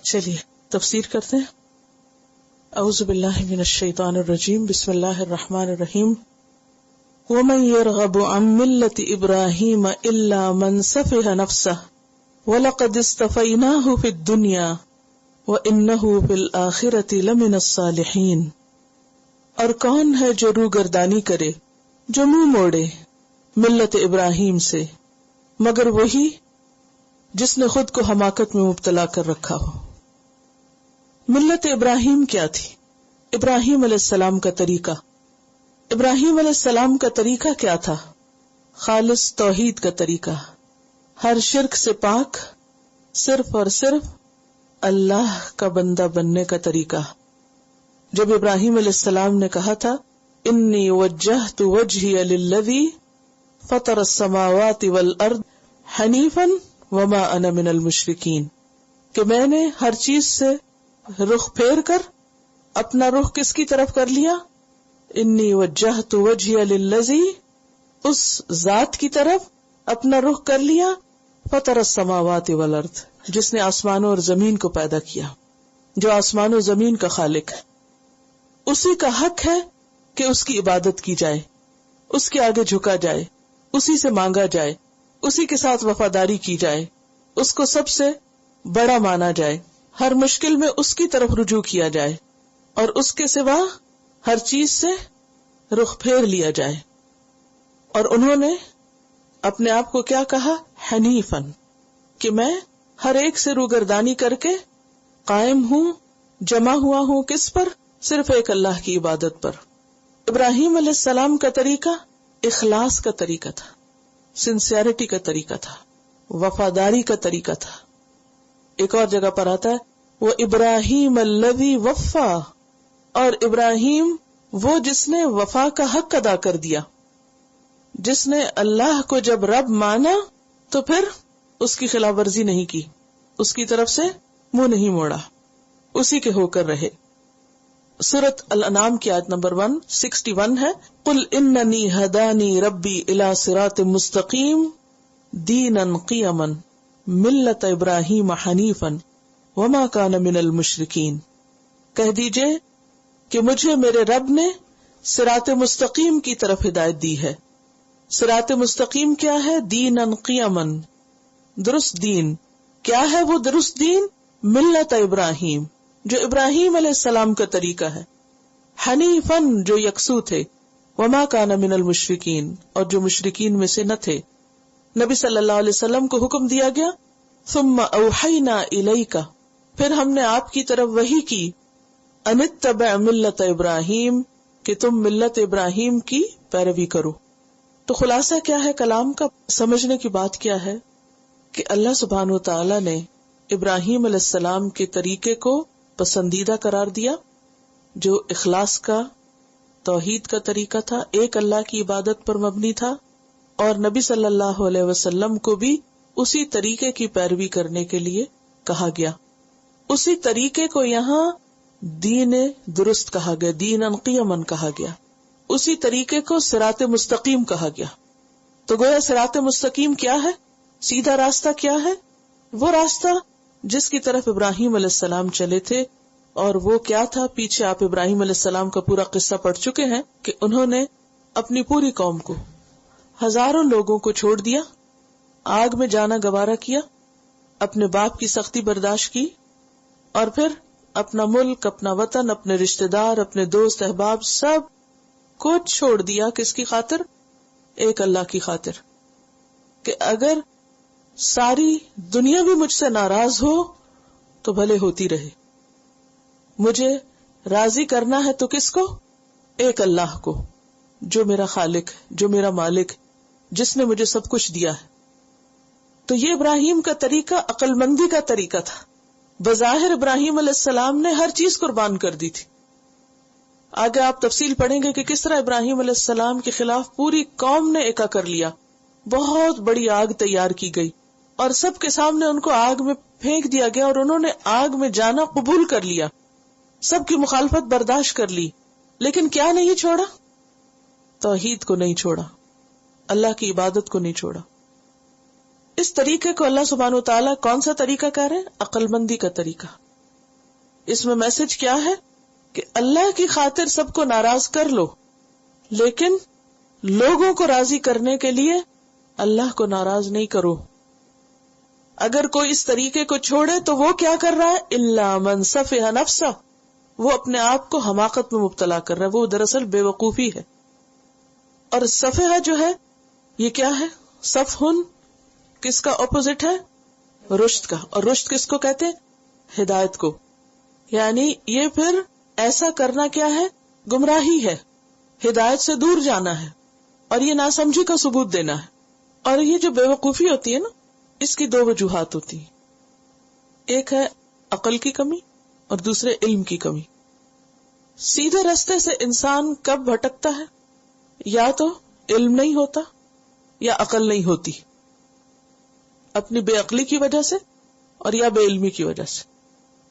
چلیے تفسیر کرتے ہیں. اعوذ باللہ من الشیطان الرجیم. بسم اللہ الرحمن الرحیم. ومن يرغب عن ملة إبراهيم إلا من سفه نفسه ولقد اصطفيناه في الدنيا وإنه في الآخرة لمن الصالحين. اور کون ہے جو روگردانی کرے، جو منہ موڑے ملت ابراہیم سے، مگر وہی جس نے خود کو حماقت میں مبتلا کر رکھا ہو. ملت ابراہیم کیا تھی؟ ابراہیم علیہ السلام کا طریقہ. ابراہیم علیہ السلام کا طریقہ کیا تھا؟ خالص توحید کا طریقہ، ہر شرک سے پاک، صرف اور صرف اللہ کا بندہ بننے کا طریقہ. جب ابراہیم علیہ السلام نے کہا تھا انی وجہت وجہی للذی فطر السماوات والارض حنیفا وما انا من المشرکین، کہ میں نے ہر چیز سے رخ پھیر کر اپنا رخ کس کی طرف کر لیا؟ انی وجہت وجہی للذی، اس ذات کی طرف اپنا رخ کر لیا، فطر السماوات والارض، جس نے آسمانوں اور زمین کو پیدا کیا، جو آسمان و زمین کا خالق ہے. اسی کا حق ہے کہ اس کی عبادت کی جائے، اس کے آگے جھکا جائے، اسی سے مانگا جائے، اسی کے ساتھ وفاداری کی جائے، اس کو سب سے بڑا مانا جائے، ہر مشکل میں اس کی طرف رجوع کیا جائے، اور اس کے سوا ہر چیز سے رخ پھیر لیا جائے. اور انہوں نے اپنے آپ کو کیا کہا؟ حنیفن، کہ میں ہر ایک سے روگردانی کر کے قائم ہوں، جمع ہوا ہوں کس پر؟ صرف ایک اللہ کی عبادت پر. ابراہیم علیہ السلام کا طریقہ اخلاص کا طریقہ تھا، سنسیئرٹی کا طریقہ تھا، وفاداری کا طریقہ تھا. ایک اور جگہ پر آتا ہے وہ ابراہیم الذی وفا، اور ابراہیم وہ جس نے وفا کا حق ادا کر دیا، جس نے اللہ کو جب رب مانا تو پھر اس کی خلاف ورزی نہیں کی، اس کی طرف سے منہ نہیں موڑا، اسی کے ہو کر رہے. سورۃ الانعام کی آیت نمبر 161 ہے قل اننی ہدانی ربی الی صراط مستقیم دینا قیما ملت ابراہیم حنیفا وما کان من المشرکین. کہہ دیجئے کہ مجھے میرے رب نے صراط مستقیم کی طرف ہدایت دی ہے. صراط مستقیم کیا ہے؟ دینا قیما، درست دین. کیا ہے وہ درست دین؟ ملت ابراہیم، جو ابراہیم علیہ السلام کا طریقہ ہے. حنیفن، جو یکسو تھے. وما کان من المشرکین، اور جو مشرکین میں سے نہ تھے. نبی صلی اللہ علیہ وسلم کو حکم دیا گیا ثم اوحینا الیک، پھر ہم نے آپ کی طرف وحی کی ان اتبع ملت ابراہیم، کہ تم ملت ابراہیم کی پیروی کرو. تو خلاصہ کیا ہے کلام کا؟ سمجھنے کی بات کیا ہے کہ اللہ سبحانہ وتعالی نے ابراہیم علیہ السلام کے طریقے کو پسندیدہ قرار دیا، جو اخلاص کا، توحید کا طریقہ تھا، ایک اللہ کی عبادت پر مبنی تھا. اور نبی صلی اللہ علیہ وسلم کو بھی اسی طریقے کی پیروی کرنے کے لیے کہا گیا. اسی طریقے کو یہاں دین درست کہا گیا، دین قیما کہا گیا. اسی طریقے کو صراط مستقیم کہا گیا. تو گویا صراط مستقیم کیا ہے؟ سیدھا راستہ کیا ہے؟ وہ راستہ جس کی طرف ابراہیم علیہ السلام چلے تھے. اور وہ کیا تھا؟ پیچھے آپ ابراہیم علیہ السلام کا پورا قصہ پڑھ چکے ہیں کہ انہوں نے اپنی پوری قوم کو، ہزاروں لوگوں کو چھوڑ دیا، آگ میں جانا گوارا کیا، اپنے باپ کی سختی برداشت کی، اور پھر اپنا ملک، اپنا وطن، اپنے رشتہ دار، اپنے دوست احباب سب کو چھوڑ دیا. کس کی خاطر؟ ایک اللہ کی خاطر، کہ اگر ساری دنیا بھی مجھ سے ناراض ہو تو بھلے ہوتی رہے، مجھے راضی کرنا ہے تو کس کو؟ ایک اللہ کو، جو میرا خالق ہے، جو میرا مالک، جس نے مجھے سب کچھ دیا ہے. تو یہ ابراہیم کا طریقہ عقل مندی کا طریقہ تھا. بظاہر ابراہیم علیہ السلام نے ہر چیز قربان کر دی تھی. آگے آپ تفصیل پڑھیں گے کہ کس طرح ابراہیم علیہ السلام کے خلاف پوری قوم نے ایکا کر لیا. بہت بڑی آگ تیار کی گئی اور سب کے سامنے ان کو آگ میں پھینک دیا گیا، اور انہوں نے آگ میں جانا قبول کر لیا، سب کی مخالفت برداشت کر لی. لیکن کیا نہیں چھوڑا؟ توحید کو نہیں چھوڑا، اللہ کی عبادت کو نہیں چھوڑا. اس طریقے کو اللہ سبحانہ وتعالیٰ کون سا طریقہ کہہ رہے ہیں؟ عقل مندی کا طریقہ. اس میں میسج کیا ہے کہ اللہ کی خاطر سب کو ناراض کر لو، لیکن لوگوں کو راضی کرنے کے لیے اللہ کو ناراض نہیں کرو. اگر کوئی اس طریقے کو چھوڑے تو وہ کیا کر رہا ہے؟ الا من سفہ نفسہ، وہ اپنے آپ کو حماقت میں مبتلا کر رہا ہے، وہ دراصل بے وقوفی ہے. اور سفہ جو ہے یہ کیا ہے؟ سفہن کس کا اپوزٹ ہے؟ رشد کا. اور رشد کس کو کہتے ہیں؟ ہدایت کو. یعنی یہ پھر ایسا کرنا کیا ہے؟ گمراہی ہے، ہدایت سے دور جانا ہے، اور یہ ناسمجھی کا ثبوت دینا ہے. اور یہ جو بے وقوفی ہوتی ہے نا، اس کی دو وجوہات ہوتی ہیں. ایک ہے عقل کی کمی اور دوسرے علم کی کمی. سیدھے راستے سے انسان کب بھٹکتا ہے؟ یا تو علم نہیں ہوتا یا عقل نہیں ہوتی، اپنی بے عقلی کی وجہ سے اور یا بے علمی کی وجہ سے.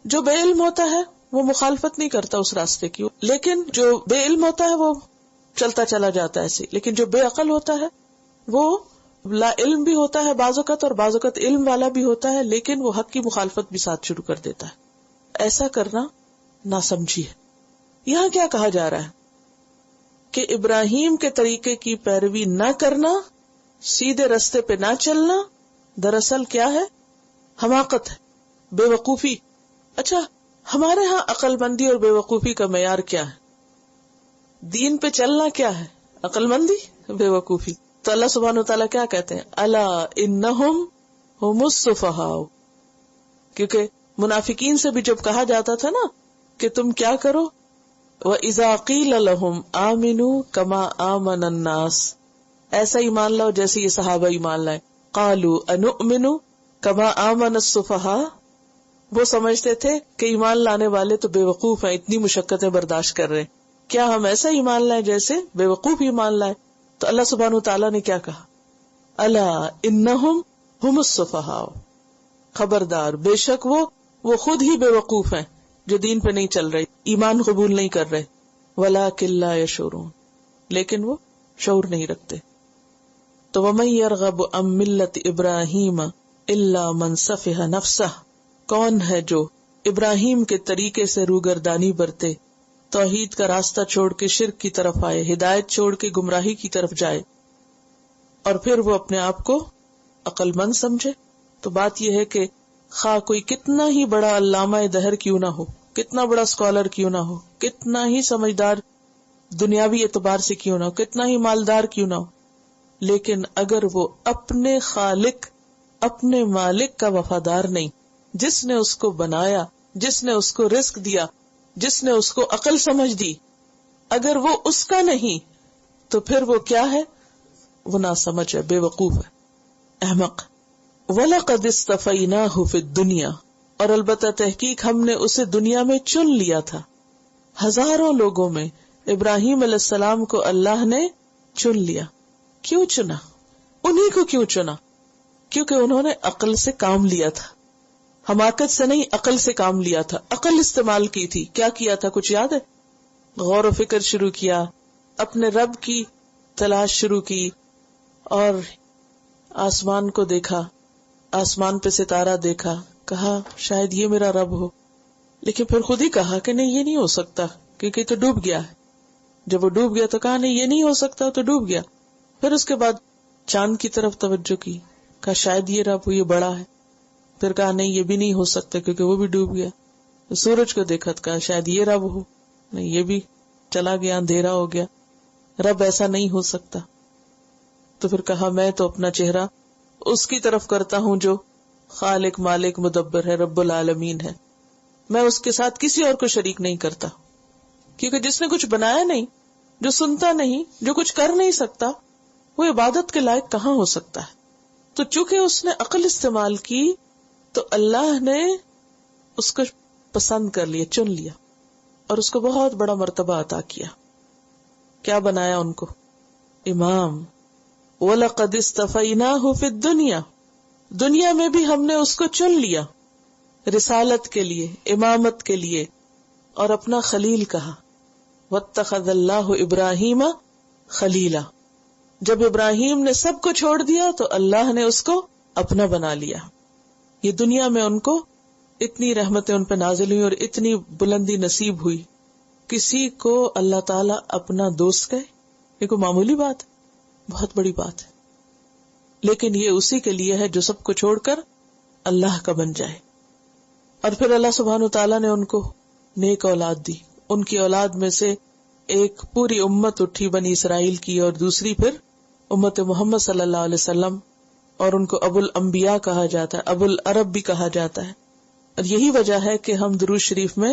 جو بے علم ہوتا ہے وہ مخالفت نہیں کرتا اس راستے کی، لیکن جو بے علم ہوتا ہے وہ چلتا چلا جاتا ہے ایسے. لیکن جو بے عقل ہوتا ہے وہ لا علم بھی ہوتا ہے بعض اوقات، اور بعض اوقات علم والا بھی ہوتا ہے، لیکن وہ حق کی مخالفت بھی ساتھ شروع کر دیتا ہے. ایسا کرنا ناسمجھی ہے. یہاں کیا کہا جا رہا ہے کہ ابراہیم کے طریقے کی پیروی نہ کرنا، سیدھے راستے پہ نہ چلنا، دراصل کیا ہے؟ حماقت ہے، بے وقوفی. اچھا، ہمارے ہاں عقل مندی اور بے وقوفی کا معیار کیا ہے؟ دین پہ چلنا کیا ہے؟ عقل مندی، بے وقوفی. تو اللہ سبحانہ وتعالیٰ کیا کہتے ہیں؟ الا انہم ہم السفہاء. کیونکہ منافقین سے بھی جب کہا جاتا تھا نا کہ تم کیا کرو، وَإِذَا قِيلَ لَهُمْ آمِنُوا كَمَا آمَنَ النَّاسِ، ایسا ایمان لاؤ جیسے یہ صحابہ ایمان لائے. قَالُوا أَنُؤْمِنُ كَمَا آمَنَ السُّفَهَاءُ، وہ سمجھتے تھے کہ ایمان لانے والے تو بے وقوف ہیں، اتنی مشقتیں برداشت کر رہے، کیا ہم ایسا ایمان لائیں جیسے بے وقوف ایمان لائے؟ تو اللہ سبحانہ وتعالیٰ نے کیا کہا؟ الا انہم ہم السفہاء، خبردار، بے شک وہ خود ہی بے وقوف ہیں جو دین پہ نہیں چل رہے، ایمان قبول نہیں کر رہے. ولکن لا یشعرون، لیکن وہ شعور نہیں رکھتے. تو ومن یرغب عن ملت ابراہیم الا من سفہ نفسہ، کون ہے جو ابراہیم کے طریقے سے روگردانی برتے، توحید کا راستہ چھوڑ کے شرک کی طرف آئے، ہدایت چھوڑ کے گمراہی کی طرف جائے، اور پھر وہ اپنے آپ کو عقل مند سمجھے. تو بات یہ ہے کہ خواہ کوئی کتنا ہی بڑا علامہ دہر کیوں نہ ہو، کتنا بڑا اسکالر کیوں نہ ہو، کتنا ہی سمجھدار دنیاوی اعتبار سے کیوں نہ ہو، کتنا ہی مالدار کیوں نہ ہو، لیکن اگر وہ اپنے خالق، اپنے مالک کا وفادار نہیں، جس نے اس کو بنایا، جس نے اس کو رزق دیا، جس نے اس کو عقل سمجھ دی، اگر وہ اس کا نہیں تو پھر وہ کیا ہے؟ وہ ناسمجھ ہے، بے وقوف ہے، احمق. وَلَقَدِ اصْطَفَيْنَاهُ فِي الدُّنْيَا، اور البتہ تحقیق ہم نے اسے دنیا میں چن لیا تھا. ہزاروں لوگوں میں ابراہیم علیہ السلام کو اللہ نے چن لیا. کیوں چنا؟ انہی کو کیوں چنا؟ کیونکہ انہوں نے عقل سے کام لیا تھا، حماقت سے نہیں، عقل سے کام لیا تھا، عقل استعمال کی تھی. کیا کیا تھا؟ کچھ یاد ہے؟ غور و فکر شروع کیا، اپنے رب کی تلاش شروع کی، اور آسمان کو دیکھا، آسمان پہ ستارہ دیکھا، کہا شاید یہ میرا رب ہو. لیکن پھر خود ہی کہا کہ نہیں، یہ نہیں ہو سکتا کیونکہ تو ڈوب گیا ہے. جب وہ ڈوب گیا تو کہا نہیں، یہ نہیں ہو سکتا، تو ڈوب گیا. پھر اس کے بعد چاند کی طرف توجہ کی، کہا شاید یہ رب ہو، یہ بڑا ہے. پھر کہا نہیں، یہ بھی نہیں ہو سکتا کیونکہ وہ بھی ڈوب گیا. سورج کو دیکھا تو کہا شاید یہ رب ہو، نہیں، یہ بھی چلا گیا، اندھیرا ہو گیا، رب ایسا نہیں ہو سکتا. تو پھر کہا میں تو اپنا چہرہ اس کی طرف کرتا ہوں جو خالق، مالک، مدبر ہے، رب العالمین ہے. میں اس کے ساتھ کسی اور کو شریک نہیں کرتا، کیونکہ جس نے کچھ بنایا نہیں، جو سنتا نہیں، جو کچھ کر نہیں سکتا، وہ عبادت کے لائق کہاں ہو سکتا ہے. تو چونکہ اس نے عقل استعمال کی تو اللہ نے اس کو پسند کر لیا، چن لیا، اور اس کو بہت بڑا مرتبہ عطا کیا. کیا بنایا ان کو؟ امام. وَلَقَدِ اصْطَفَيْنَاهُ فِي الدُّنْيَا، دنیا میں بھی ہم نے اس کو چن لیا، رسالت کے لیے، امامت کے لیے، اور اپنا خلیل کہا. وَاتَّخَذَ اللَّهُ إِبْرَاهِيمَ خَلِيلًا، جب ابراہیم نے سب کو چھوڑ دیا تو اللہ نے اس کو اپنا بنا لیا. یہ دنیا میں ان کو اتنی رحمتیں ان پہ نازل ہوئی اور اتنی بلندی نصیب ہوئی. کسی کو اللہ تعالیٰ اپنا دوست کہے، یہ کوئی معمولی بات ہے، بہت بڑی بات ہے. لیکن یہ اسی کے لیے ہے جو سب کو چھوڑ کر اللہ کا بن جائے. اور پھر اللہ سبحانہ وتعالیٰ نے ان کو نیک اولاد دی. ان کی اولاد میں سے ایک پوری امت اٹھی بنی اسرائیل کی، اور دوسری پھر امت محمد صلی اللہ علیہ وسلم، اور ان کو ابو الانبیاء کہا جاتا ہے، ابو العرب بھی کہا جاتا ہے. اور یہی وجہ ہے کہ ہم درود شریف میں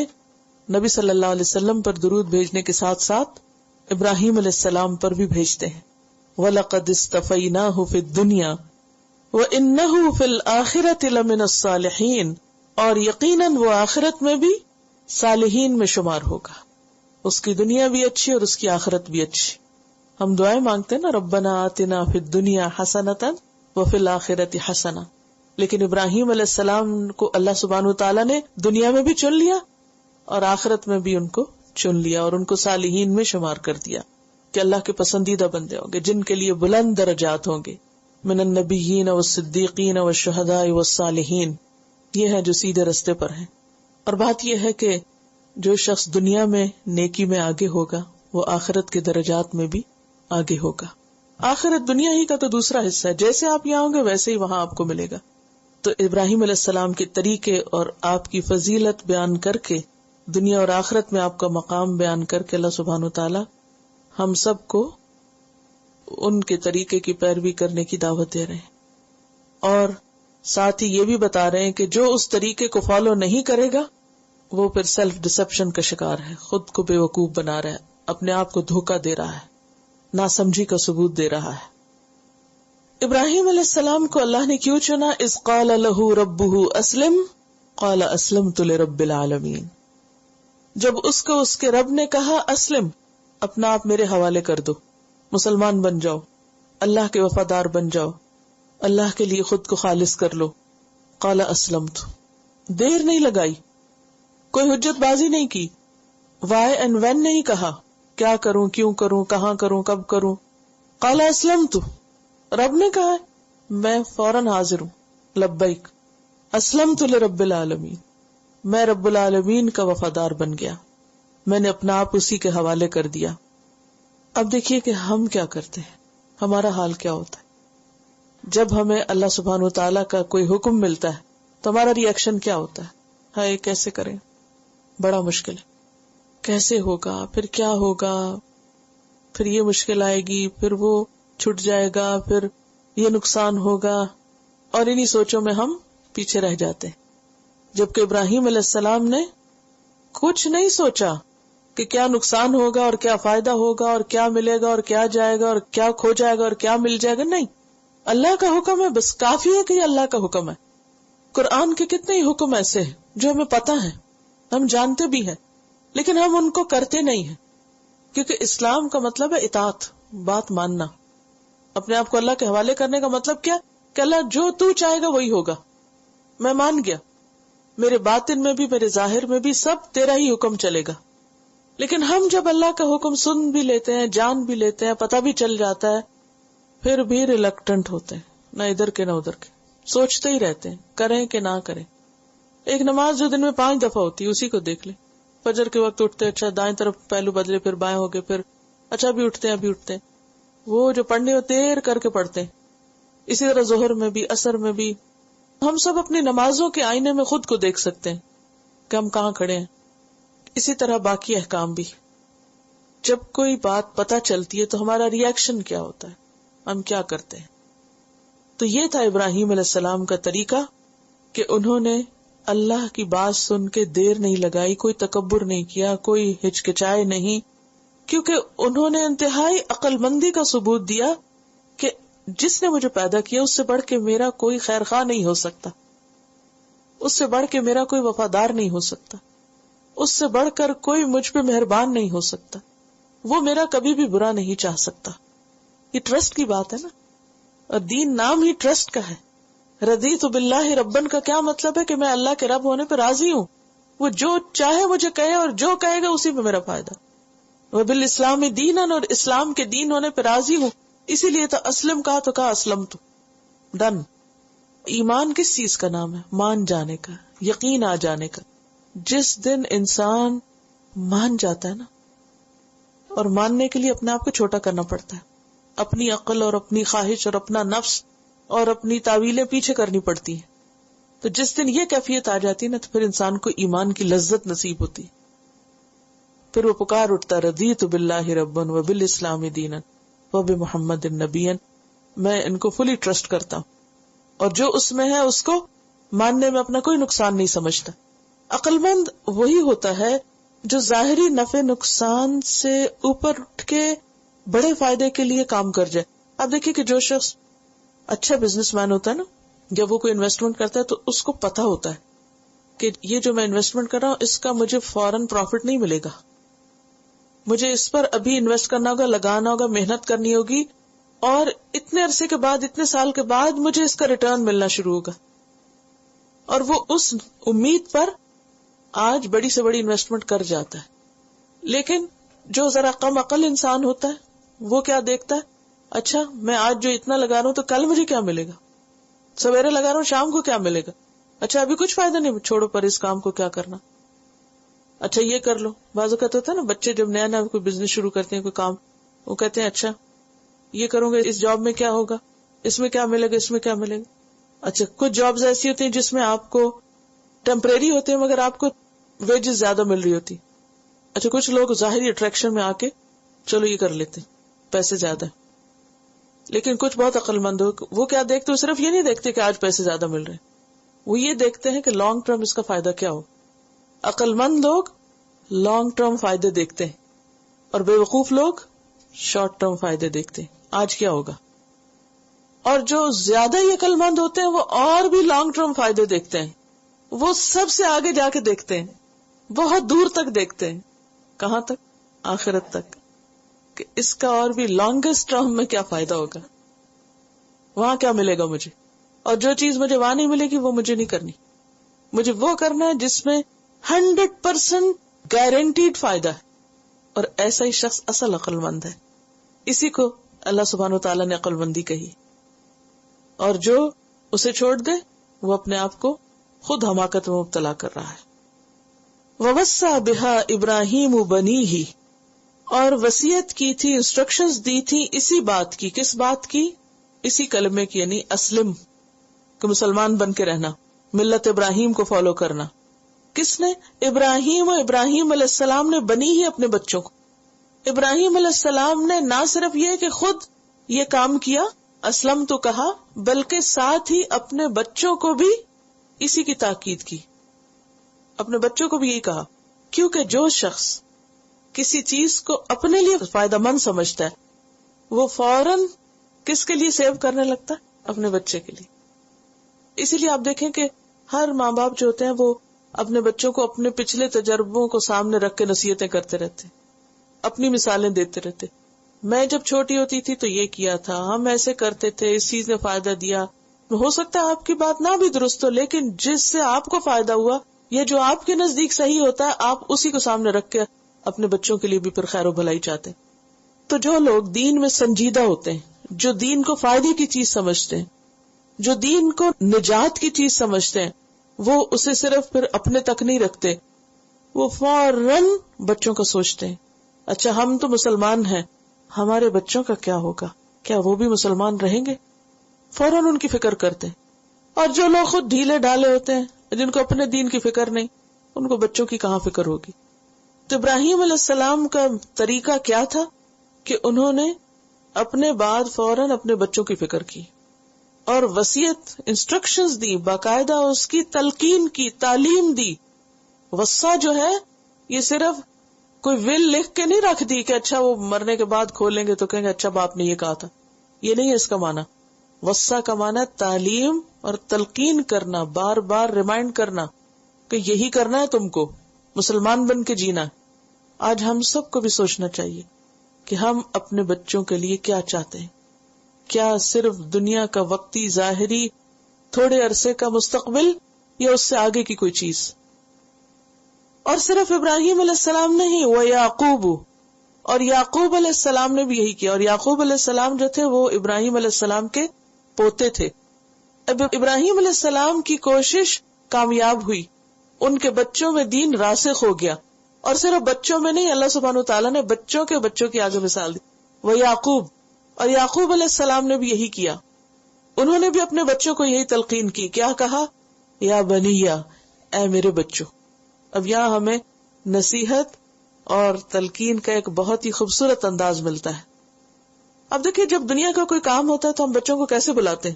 نبی صلی اللہ علیہ وسلم پر درود بھیجنے کے ساتھ ساتھ ابراہیم علیہ السلام پر بھی بھیجتے ہیں. وَلَقَدِ اسْتَفَيْنَاهُ فِي الدُّنْيَا وَإِنَّهُ فِي الْآخِرَةِ لَمِنَ الصَّالِحِينَ، اور یقیناً وہ آخرت میں بھی صالحین میں شمار ہوگا. اس کی دنیا بھی اچھی اور اس کی آخرت بھی اچھی. ہم دعائیں مانگتے ہیں نا، ربنا آتنا فی الدنیا حسنۃ وفی الآخرۃ حسنہ، لیکن ابراہیم علیہ السلام کو اللہ سبحانہ وتعالیٰ نے دنیا میں بھی چن لیا اور آخرت میں بھی ان کو چن لیا، اور ان کو صالحین میں شمار کر دیا کہ اللہ کے پسندیدہ بندے ہوں گے جن کے لیے بلند درجات ہوں گے. من النبیین والصدیقین والشہداء والصالحین، یہ ہے جو سیدھے رستے پر ہیں. اور بات یہ ہے کہ جو شخص دنیا میں نیکی میں آگے ہوگا وہ آخرت کے درجات میں بھی آگے ہوگا. آخرت دنیا ہی کا تو دوسرا حصہ ہے، جیسے آپ یہاں ہوں گے ویسے ہی وہاں آپ کو ملے گا. تو ابراہیم علیہ السلام کے طریقے اور آپ کی فضیلت بیان کر کے، دنیا اور آخرت میں آپ کا مقام بیان کر کے، اللہ سبحانہ وتعالی ہم سب کو ان کے طریقے کی پیروی کرنے کی دعوت دے رہے ہیں. اور ساتھ ہی یہ بھی بتا رہے ہیں کہ جو اس طریقے کو فالو نہیں کرے گا وہ پھر سیلف ڈسپشن کا شکار ہے، خود کو بے وقوف بنا رہا ہے، اپنے آپ کو دھوکہ دے رہا ہے، ناسمجھی کا ثبوت دے رہا ہے. ابراہیم علیہ السلام کو اللہ نے کیوں چنا؟ اذ قال له ربه اسلم قال اسلمت لرب العالمین. جب اس کو اس کے رب نے کہا اسلم، اپنا آپ میرے حوالے کر دو، مسلمان بن جاؤ، اللہ کے وفادار بن جاؤ، اللہ کے لیے خود کو خالص کر لو. قال اسلمت، دیر نہیں لگائی، کوئی حجت بازی نہیں کی، وائی اینڈ وین نہیں کہا، کیا کروں، کیوں کروں، کہاں کروں، کب کروں. قال اسلمت، رب نے کہا میں فوراً حاضر ہوں، لبیک، اسلمت لرب العالمین، میں رب العالمین کا وفادار بن گیا، میں نے اپنا آپ اسی کے حوالے کر دیا. اب دیکھیے کہ ہم کیا کرتے ہیں، ہمارا حال کیا ہوتا ہے جب ہمیں اللہ سبحانہ وتعالیٰ کا کوئی حکم ملتا ہے تو ہمارا ری ایکشن کیا ہوتا ہے؟ ہائے کیسے کریں، بڑا مشکل ہے، کیسے ہوگا، پھر کیا ہوگا، پھر یہ مشکل آئے گی، پھر وہ چھٹ جائے گا، پھر یہ نقصان ہوگا، اور انہی سوچوں میں ہم پیچھے رہ جاتے ہیں. جبکہ ابراہیم علیہ السلام نے کچھ نہیں سوچا کہ کیا نقصان ہوگا اور کیا فائدہ ہوگا اور کیا ملے گا اور کیا جائے گا اور کیا کھو جائے گا اور کیا مل جائے گا. نہیں، اللہ کا حکم ہے، بس کافی ہے کہ یہ اللہ کا حکم ہے. قرآن کے کتنے ہی حکم ایسے ہیں جو ہمیں پتہ ہیں، ہم جانتے بھی ہیں، لیکن ہم ان کو کرتے نہیں ہیں. کیونکہ اسلام کا مطلب ہے اطاعت، بات ماننا، اپنے آپ کو اللہ کے حوالے کرنے کا مطلب کیا کہ اللہ جو تو چاہے گا وہی ہوگا، میں مان گیا، میرے باطن میں بھی میرے ظاہر میں بھی سب تیرا ہی حکم چلے گا. لیکن ہم جب اللہ کا حکم سن بھی لیتے ہیں، جان بھی لیتے ہیں، پتہ بھی چل جاتا ہے، پھر بھی ریلکٹنٹ ہوتے ہیں، نہ ادھر کے نہ ادھر کے، سوچتے ہی رہتے ہیں کریں کہ نہ کریں. ایک نماز جو دن میں 5 دفعہ ہوتی ہے اسی کو دیکھ لیں. فجر کے وقت اٹھتے، اچھا دائیں طرف پہلو بدلے، پھر بائیں ہو گئے، پھر اچھا ابھی اٹھتے ہیں، ابھی اٹھتے ہیں، وہ جو پڑھنے ہو دیر کر کے پڑھتے ہیں. اسی طرح ظہر میں بھی، عصر میں بھی، ہم سب اپنی نمازوں کے آئینے میں خود کو دیکھ سکتے ہیں کہ ہم کہاں کھڑے ہیں. اسی طرح باقی احکام بھی، جب کوئی بات پتہ چلتی ہے تو ہمارا ری ایکشن کیا ہوتا ہے، ہم کیا کرتے ہیں. تو یہ تھا ابراہیم علیہ السلام کا طریقہ کہ انہوں نے اللہ کی بات سن کے دیر نہیں لگائی، کوئی تکبر نہیں کیا، کوئی ہچکچائے نہیں، کیونکہ انہوں نے انتہائی عقل مندی کا ثبوت دیا کہ جس نے مجھے پیدا کیا اس سے بڑھ کے میرا کوئی خیر خواہ نہیں ہو سکتا، اس سے بڑھ کے میرا کوئی وفادار نہیں ہو سکتا، اس سے بڑھ کر کوئی مجھ پہ مہربان نہیں ہو سکتا، وہ میرا کبھی بھی برا نہیں چاہ سکتا. یہ ٹرسٹ کی بات ہے نا، اور دین نام ہی ٹرسٹ کا ہے. رضیت باللہ ربن کا کیا مطلب ہے کہ میں اللہ کے رب ہونے پہ راضی ہوں، وہ جو چاہے مجھے کہے اور جو کہے گا اسی پہ میرا فائدہ. وبالاسلام دینا، اور اسلام کے دین ہونے پہ راضی ہوں. اسی لیے تو اسلم کہا اسلم تو ڈن. ایمان کس چیز کا نام ہے؟ مان جانے کا، یقین آ جانے کا. جس دن انسان مان جاتا ہے نا، اور ماننے کے لیے اپنے آپ کو چھوٹا کرنا پڑتا ہے، اپنی عقل اور اپنی خواہش اور اپنا نفس اور اپنی تعویلیں پیچھے کرنی پڑتی ہیں. تو جس دن یہ کیفیت آ جاتی ہے نا، تو پھر انسان کو ایمان کی لذت نصیب ہوتی. پھر وہ پکار اٹھتا، رضیت باللہ ربا وبالاسلام دینا وبمحمد نبیا. میں ان کو فلی ٹرسٹ کرتا ہوں، اور جو اس میں ہے اس کو ماننے میں اپنا کوئی نقصان نہیں سمجھتا. عقل مند وہی ہوتا ہے جو ظاہری نفع نقصان سے اوپر اٹھ کے بڑے فائدے کے لیے کام کر جائے. آپ دیکھیں کہ جو شخص اچھا بزنس مین ہوتا ہے نا، جب وہ کوئی انویسٹمنٹ کرتا ہے تو اس کو پتا ہوتا ہے کہ یہ جو میں انویسٹمنٹ کر رہا ہوں اس کا مجھے فوراً پروفٹ نہیں ملے گا، مجھے اس پر ابھی انویسٹ کرنا ہوگا، لگانا ہوگا، محنت کرنی ہوگی، اور اتنے عرصے کے بعد، اتنے سال کے بعد مجھے اس کا ریٹرن ملنا شروع ہوگا. اور وہ اس امید پر آج بڑی سے بڑی انویسٹمنٹ کر جاتا ہے. لیکن جو ذرا کم عقل انسان ہوتا ہے وہ کیا دیکھتا ہے، اچھا میں آج جو اتنا لگا رہا ہوں تو کل مجھے کیا ملے گا، سویرے لگا رہا ہوں شام کو کیا ملے گا، اچھا ابھی کچھ فائدہ نہیں، چھوڑو پر اس کام کو کیا کرنا، اچھا یہ کر لو. بعض اوقات ہوتا ہے نا، بچے جب نیا نیا کوئی بزنس شروع کرتے ہیں، کوئی کام، وہ کہتے ہیں اچھا یہ کروں گے، اس جاب میں کیا ہوگا، اس میں کیا ملے گا، اس میں کیا ملے گا. اچھا کچھ جابز ایسی ہوتی ہیں جس میں آپ کو ٹیمپریری ہوتے ہیں مگر آپ کو ویجز زیادہ مل رہی ہوتی. اچھا کچھ لوگ ظاہری اٹریکشن میں آ کے چلو یہ کر لیتے، پیسے زیادہ. لیکن کچھ بہت عقل مند ہو، وہ کیا دیکھتے، وہ صرف یہ نہیں دیکھتے کہ آج پیسے زیادہ مل رہے ہیں، وہ یہ دیکھتے ہیں کہ لانگ ٹرم اس کا فائدہ کیا ہو. عقل مند لوگ لانگ ٹرم فائدے دیکھتے ہیں، اور بے وقوف لوگ شارٹ ٹرم فائدے دیکھتے ہیں، آج کیا ہوگا. اور جو زیادہ ہی عقل مند ہوتے ہیں وہ اور بھی لانگ ٹرم فائدے دیکھتے ہیں، وہ سب سے آگے جا کے دیکھتے ہیں، بہت دور تک دیکھتے ہیں. کہاں تک؟ آخرت تک، کہ اس کا اور بھی لانگسٹ ٹرم میں کیا فائدہ ہوگا، وہاں کیا ملے گا مجھے، اور جو چیز مجھے وہاں نہیں ملے گی وہ مجھے نہیں کرنی. مجھے وہ کرنا ہے جس میں 100% گارنٹیڈ فائدہ ہے. اور ایسا ہی شخص اصل عقل مند ہے. اسی کو اللہ سبحانہ وتعالیٰ نے عقل مندی کہی. اور جو اسے چھوڑ دے وہ اپنے آپ کو خود حماقت میں مبتلا کر رہا ہے. وَوَصَّى بِهَا إِبْرَاهِيمُ بَنِيهِ، اور وصیت کی تھی، انسٹرکشنز دی تھی اسی بات کی. کس بات کی؟ اسی کلمے کی، یعنی اسلم، کہ مسلمان بن کے رہنا، ملت ابراہیم کو فالو کرنا. کس نے؟ ابراہیم. و ابراہیم علیہ السلام نے بنی ہی اپنے بچوں کو. ابراہیم علیہ السلام نے نہ صرف یہ کہ خود یہ کام کیا، اسلم تو کہا، بلکہ ساتھ ہی اپنے بچوں کو بھی اسی کی تاکید کی، اپنے بچوں کو بھی یہی کہا. کیونکہ جو شخص کسی چیز کو اپنے لیے فائدہ مند سمجھتا ہے وہ فوراً کس کے لیے سیو کرنے لگتا ہے؟ اپنے بچے کے لیے. اسی لیے آپ دیکھیں کہ ہر ماں باپ جو ہوتے ہیں وہ اپنے بچوں کو اپنے پچھلے تجربوں کو سامنے رکھ کے نصیحتیں کرتے رہتے، اپنی مثالیں دیتے رہتے. میں جب چھوٹی ہوتی تھی تو یہ کیا تھا، ہم ایسے کرتے تھے، اس چیز نے فائدہ دیا. ہو سکتا ہے آپ کی بات نہ بھی درست ہو، لیکن جس سے آپ کو فائدہ ہوا یا جو آپ کے نزدیک صحیح ہوتا ہے، آپ اسی کو سامنے رکھ کے اپنے بچوں کے لیے بھی پھر خیر و بھلائی چاہتے. تو جو لوگ دین میں سنجیدہ ہوتے ہیں، جو دین کو فائدے کی چیز سمجھتے ہیں، جو دین کو نجات کی چیز سمجھتے ہیں، وہ اسے صرف پھر اپنے تک نہیں رکھتے، وہ فوراً بچوں کا سوچتے ہیں. اچھا ہم تو مسلمان ہیں، ہمارے بچوں کا کیا ہوگا، کیا وہ بھی مسلمان رہیں گے؟ فوراً ان کی فکر کرتے ہیں. اور جو لوگ خود ڈھیلے ڈالے ہوتے ہیں، جن کو اپنے دین کی فکر نہیں، ان کو بچوں کی کہاں فکر ہوگی. تو ابراہیم علیہ السلام کا طریقہ کیا تھا کہ انہوں نے اپنے بعد فوراً اپنے بچوں کی فکر کی اور وصیت، انسٹرکشنز دی، باقاعدہ اس کی تلقین کی، تعلیم دی. وصا جو ہے یہ صرف کوئی ول لکھ کے نہیں رکھ دی کہ اچھا وہ مرنے کے بعد کھولیں گے تو کہیں گے اچھا باپ نے یہ کہا تھا. یہ نہیں ہے اس کا معنی. وصا کا معنی تعلیم اور تلقین کرنا، بار بار ریمائنڈ کرنا کہ یہی کرنا ہے تم کو، مسلمان بن کے جینا. آج ہم سب کو بھی سوچنا چاہیے کہ ہم اپنے بچوں کے لیے کیا چاہتے ہیں. کیا صرف دنیا کا وقتی ظاہری تھوڑے عرصے کا مستقبل، یا اس سے آگے کی کوئی چیز؟ اور صرف ابراہیم علیہ السلام نہیں، وہ یعقوب، اور یعقوب علیہ السلام نے بھی یہی کیا. اور یعقوب علیہ السلام جو تھے وہ ابراہیم علیہ السلام کے پوتے تھے. اب ابراہیم علیہ السلام کی کوشش کامیاب ہوئی، ان کے بچوں میں دین راسخ ہو گیا، اور صرف بچوں میں نہیں، اللہ سبحانہ وتعالیٰ نے بچوں کے بچوں کی آگے مثال دی. وہ یعقوب، اور یعقوب علیہ السلام نے بھی یہی کیا، انہوں نے بھی اپنے بچوں کو یہی تلقین کی. کیا کہا؟ یا بنیا، اے میرے بچوں. اب یہاں ہمیں نصیحت اور تلقین کا ایک بہت ہی خوبصورت انداز ملتا ہے. اب دیکھیں، جب دنیا کا کوئی کام ہوتا ہے تو ہم بچوں کو کیسے بلاتے ہیں؟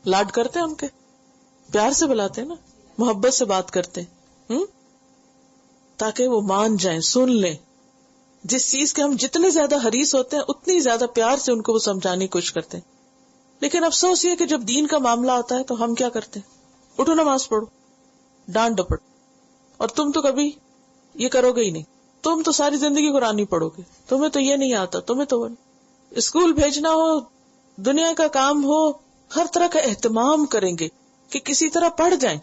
لاڈ کرتے ہیں ان کے، پیار سے بلاتے ہیں نا، محبت سے بات کرتے ہیں، تاکہ وہ مان جائیں، سن لیں. جس چیز کے ہم جتنے زیادہ حریص ہوتے ہیں اتنی زیادہ پیار سے ان کو وہ سمجھانے کی کوشش کرتے ہیں. لیکن افسوس یہ کہ جب دین کا معاملہ آتا ہے تو ہم کیا کرتے ہیں؟ اٹھو نماز پڑھو، ڈانٹ ڈپٹ. اور تم تو کبھی یہ کرو گے ہی نہیں، تم تو ساری زندگی قرآن ہی پڑھو گے، تمہیں تو یہ نہیں آتا، تمہیں تو اسکول بھیجنا ہو، دنیا کا کام ہو، ہر طرح کا اہتمام کریں گے کہ کسی طرح پڑھ جائیں.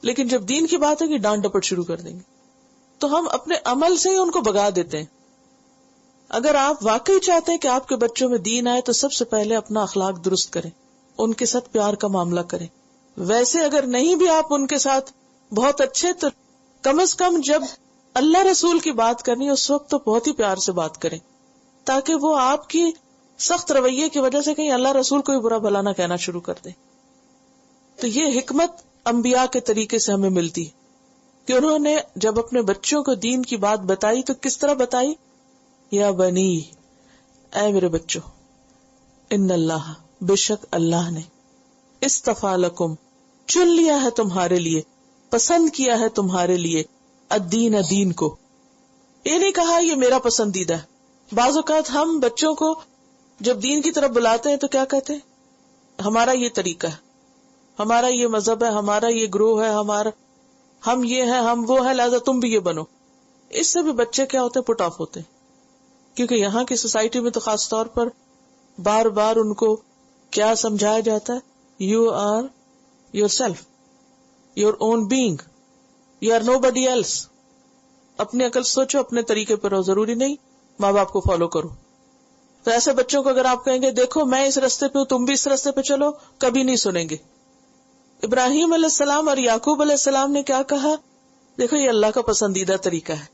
لیکن جب دین کی بات ہے کہ ڈانٹ ڈپٹ شروع کر دیں گے، تو ہم اپنے عمل سے ہی ان کو بگا دیتے ہیں. اگر آپ واقعی چاہتے ہیں کہ آپ کے بچوں میں دین آئے تو سب سے پہلے اپنا اخلاق درست کریں، ان کے ساتھ پیار کا معاملہ کریں. ویسے اگر نہیں بھی آپ ان کے ساتھ بہت اچھے، تو کم از کم جب اللہ رسول کی بات کرنی ہے اس وقت تو بہت ہی پیار سے بات کریں، تاکہ وہ آپ کی سخت رویے کی وجہ سے کہیں اللہ رسول کو برا بھلا نہ کہنا شروع کر دیں. تو یہ حکمت انبیاء کے طریقے سے ہمیں ملتی ہے کہ انہوں نے جب اپنے بچوں کو دین کی بات بتائی تو کس طرح بتائی؟ یا بنی، اے میرے بچوں، ان اللہ، بے شک اللہ نے، اصطفیٰ لکم، چن لیا ہے تمہارے لیے، پسند کیا ہے تمہارے لیے، الدین، دین کو. یہ نہیں کہا یہ میرا پسندیدہ ہے. بعض اوقات ہم بچوں کو جب دین کی طرف بلاتے ہیں تو کیا کہتے ہیں؟ ہمارا یہ طریقہ ہے، ہمارا یہ مذہب ہے، ہمارا یہ گروہ ہے، ہم یہ ہے، ہم وہ ہے، لہذا تم بھی یہ بنو. اس سے بھی بچے کیا ہوتے ہیں؟ پٹ آف ہوتے ہیں. کیونکہ یہاں کی سوسائٹی میں تو خاص طور پر بار بار ان کو کیا سمجھایا جاتا ہے؟ You are your self, your own being, you are nobody else. اپنی عقل سوچو، اپنے طریقے پر رہو، ضروری نہیں ماں باپ کو فالو کرو. تو ایسے بچوں کو اگر آپ کہیں گے دیکھو میں اس راستے پہ ہوں، تم بھی اس راستے پہ چلو، کبھی نہیں سنیں گے. ابراہیم علیہ السلام اور یعقوب علیہ السلام نے کیا کہا؟ دیکھو یہ اللہ کا پسندیدہ طریقہ ہے.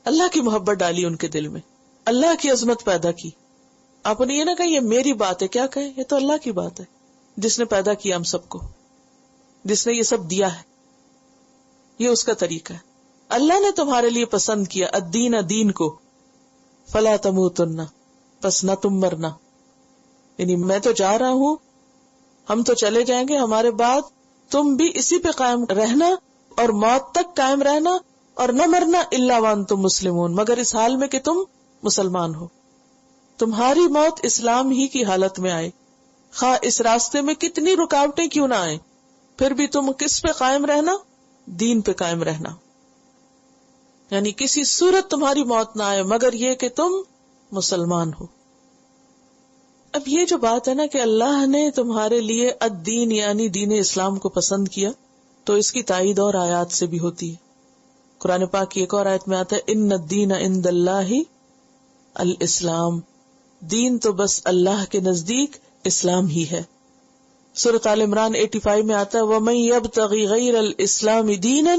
اللہ کی محبت ڈالی ان کے دل میں، اللہ کی عظمت پیدا کی. آپ نے یہ نہ کہا یہ میری بات ہے، کیا کہیں؟ یہ تو اللہ کی بات ہے جس نے پیدا کیا ہم سب کو، جس نے یہ سب دیا ہے. یہ اس کا طریقہ ہے. اللہ نے تمہارے لیے پسند کیا الدین، دین کو، فلا تموتن، پس نہ تم مرنا. یعنی میں تو جا رہا ہوں، ہم تو چلے جائیں گے، ہمارے بعد تم بھی اسی پہ قائم رہنا اور موت تک قائم رہنا اور نہ مرنا، الا وانتم مسلمون، مگر اس حال میں کہ تم مسلمان ہو. تمہاری موت اسلام ہی کی حالت میں آئے، خواہ اس راستے میں کتنی رکاوٹیں کیوں نہ آئیں، پھر بھی تم کس پہ قائم رہنا؟ دین پہ قائم رہنا. یعنی کسی صورت تمہاری موت نہ آئے مگر یہ کہ تم مسلمان ہو. اب یہ جو بات ہے نا کہ اللہ نے تمہارے لیے الدین یعنی دین اسلام کو پسند کیا، تو اس کی تائید اور آیات سے بھی ہوتی ہے. قرآن پاک کی ایک اور آیت میں آتا ہے ان الدین عند اللہ الاسلام، دین تو بس اللہ کے نزدیک اسلام ہی ہے. سورۃ آل عمران 85 میں آتا ہے وَمَن يَبْتَغِ غَيْرَ الْإِسْلَامِ دِينًا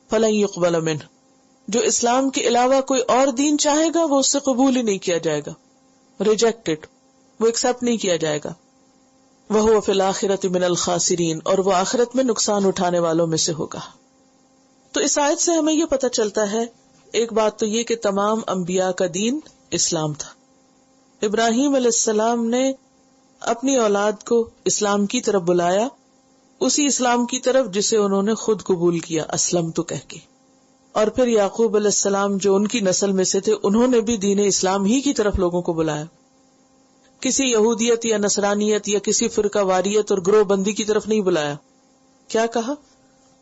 فَلَن يُقْبَلَ مِنْهُ، جو اسلام کے علاوہ کوئی اور دین چاہے گا وہ اس سے قبول ہی نہیں کیا جائے گا، ریجیکٹڈ، وہ ایکسپٹ نہیں کیا جائے گا. وَهُوَ فِي الْآخِرَةِ مِنَ الْخَاسِرِينَ، اور وہ آخرت میں نقصان اٹھانے والوں میں سے ہوگا. تو اس آیت سے ہمیں یہ پتہ چلتا ہے، ایک بات تو یہ کہ تمام انبیاء کا دین اسلام تھا. ابراہیم علیہ السلام نے اپنی اولاد کو اسلام کی طرف بلایا، اسی اسلام کی طرف جسے انہوں نے خود قبول کیا، اسلمت کہہ کے. اور پھر یعقوب علیہ السلام جو ان کی نسل میں سے تھے، انہوں نے بھی دین اسلام ہی کی طرف لوگوں کو بلایا. کسی یہودیت یا نصرانیت یا کسی فرقہ واریت اور گروہ بندی کی طرف نہیں بلایا. کیا کہا؟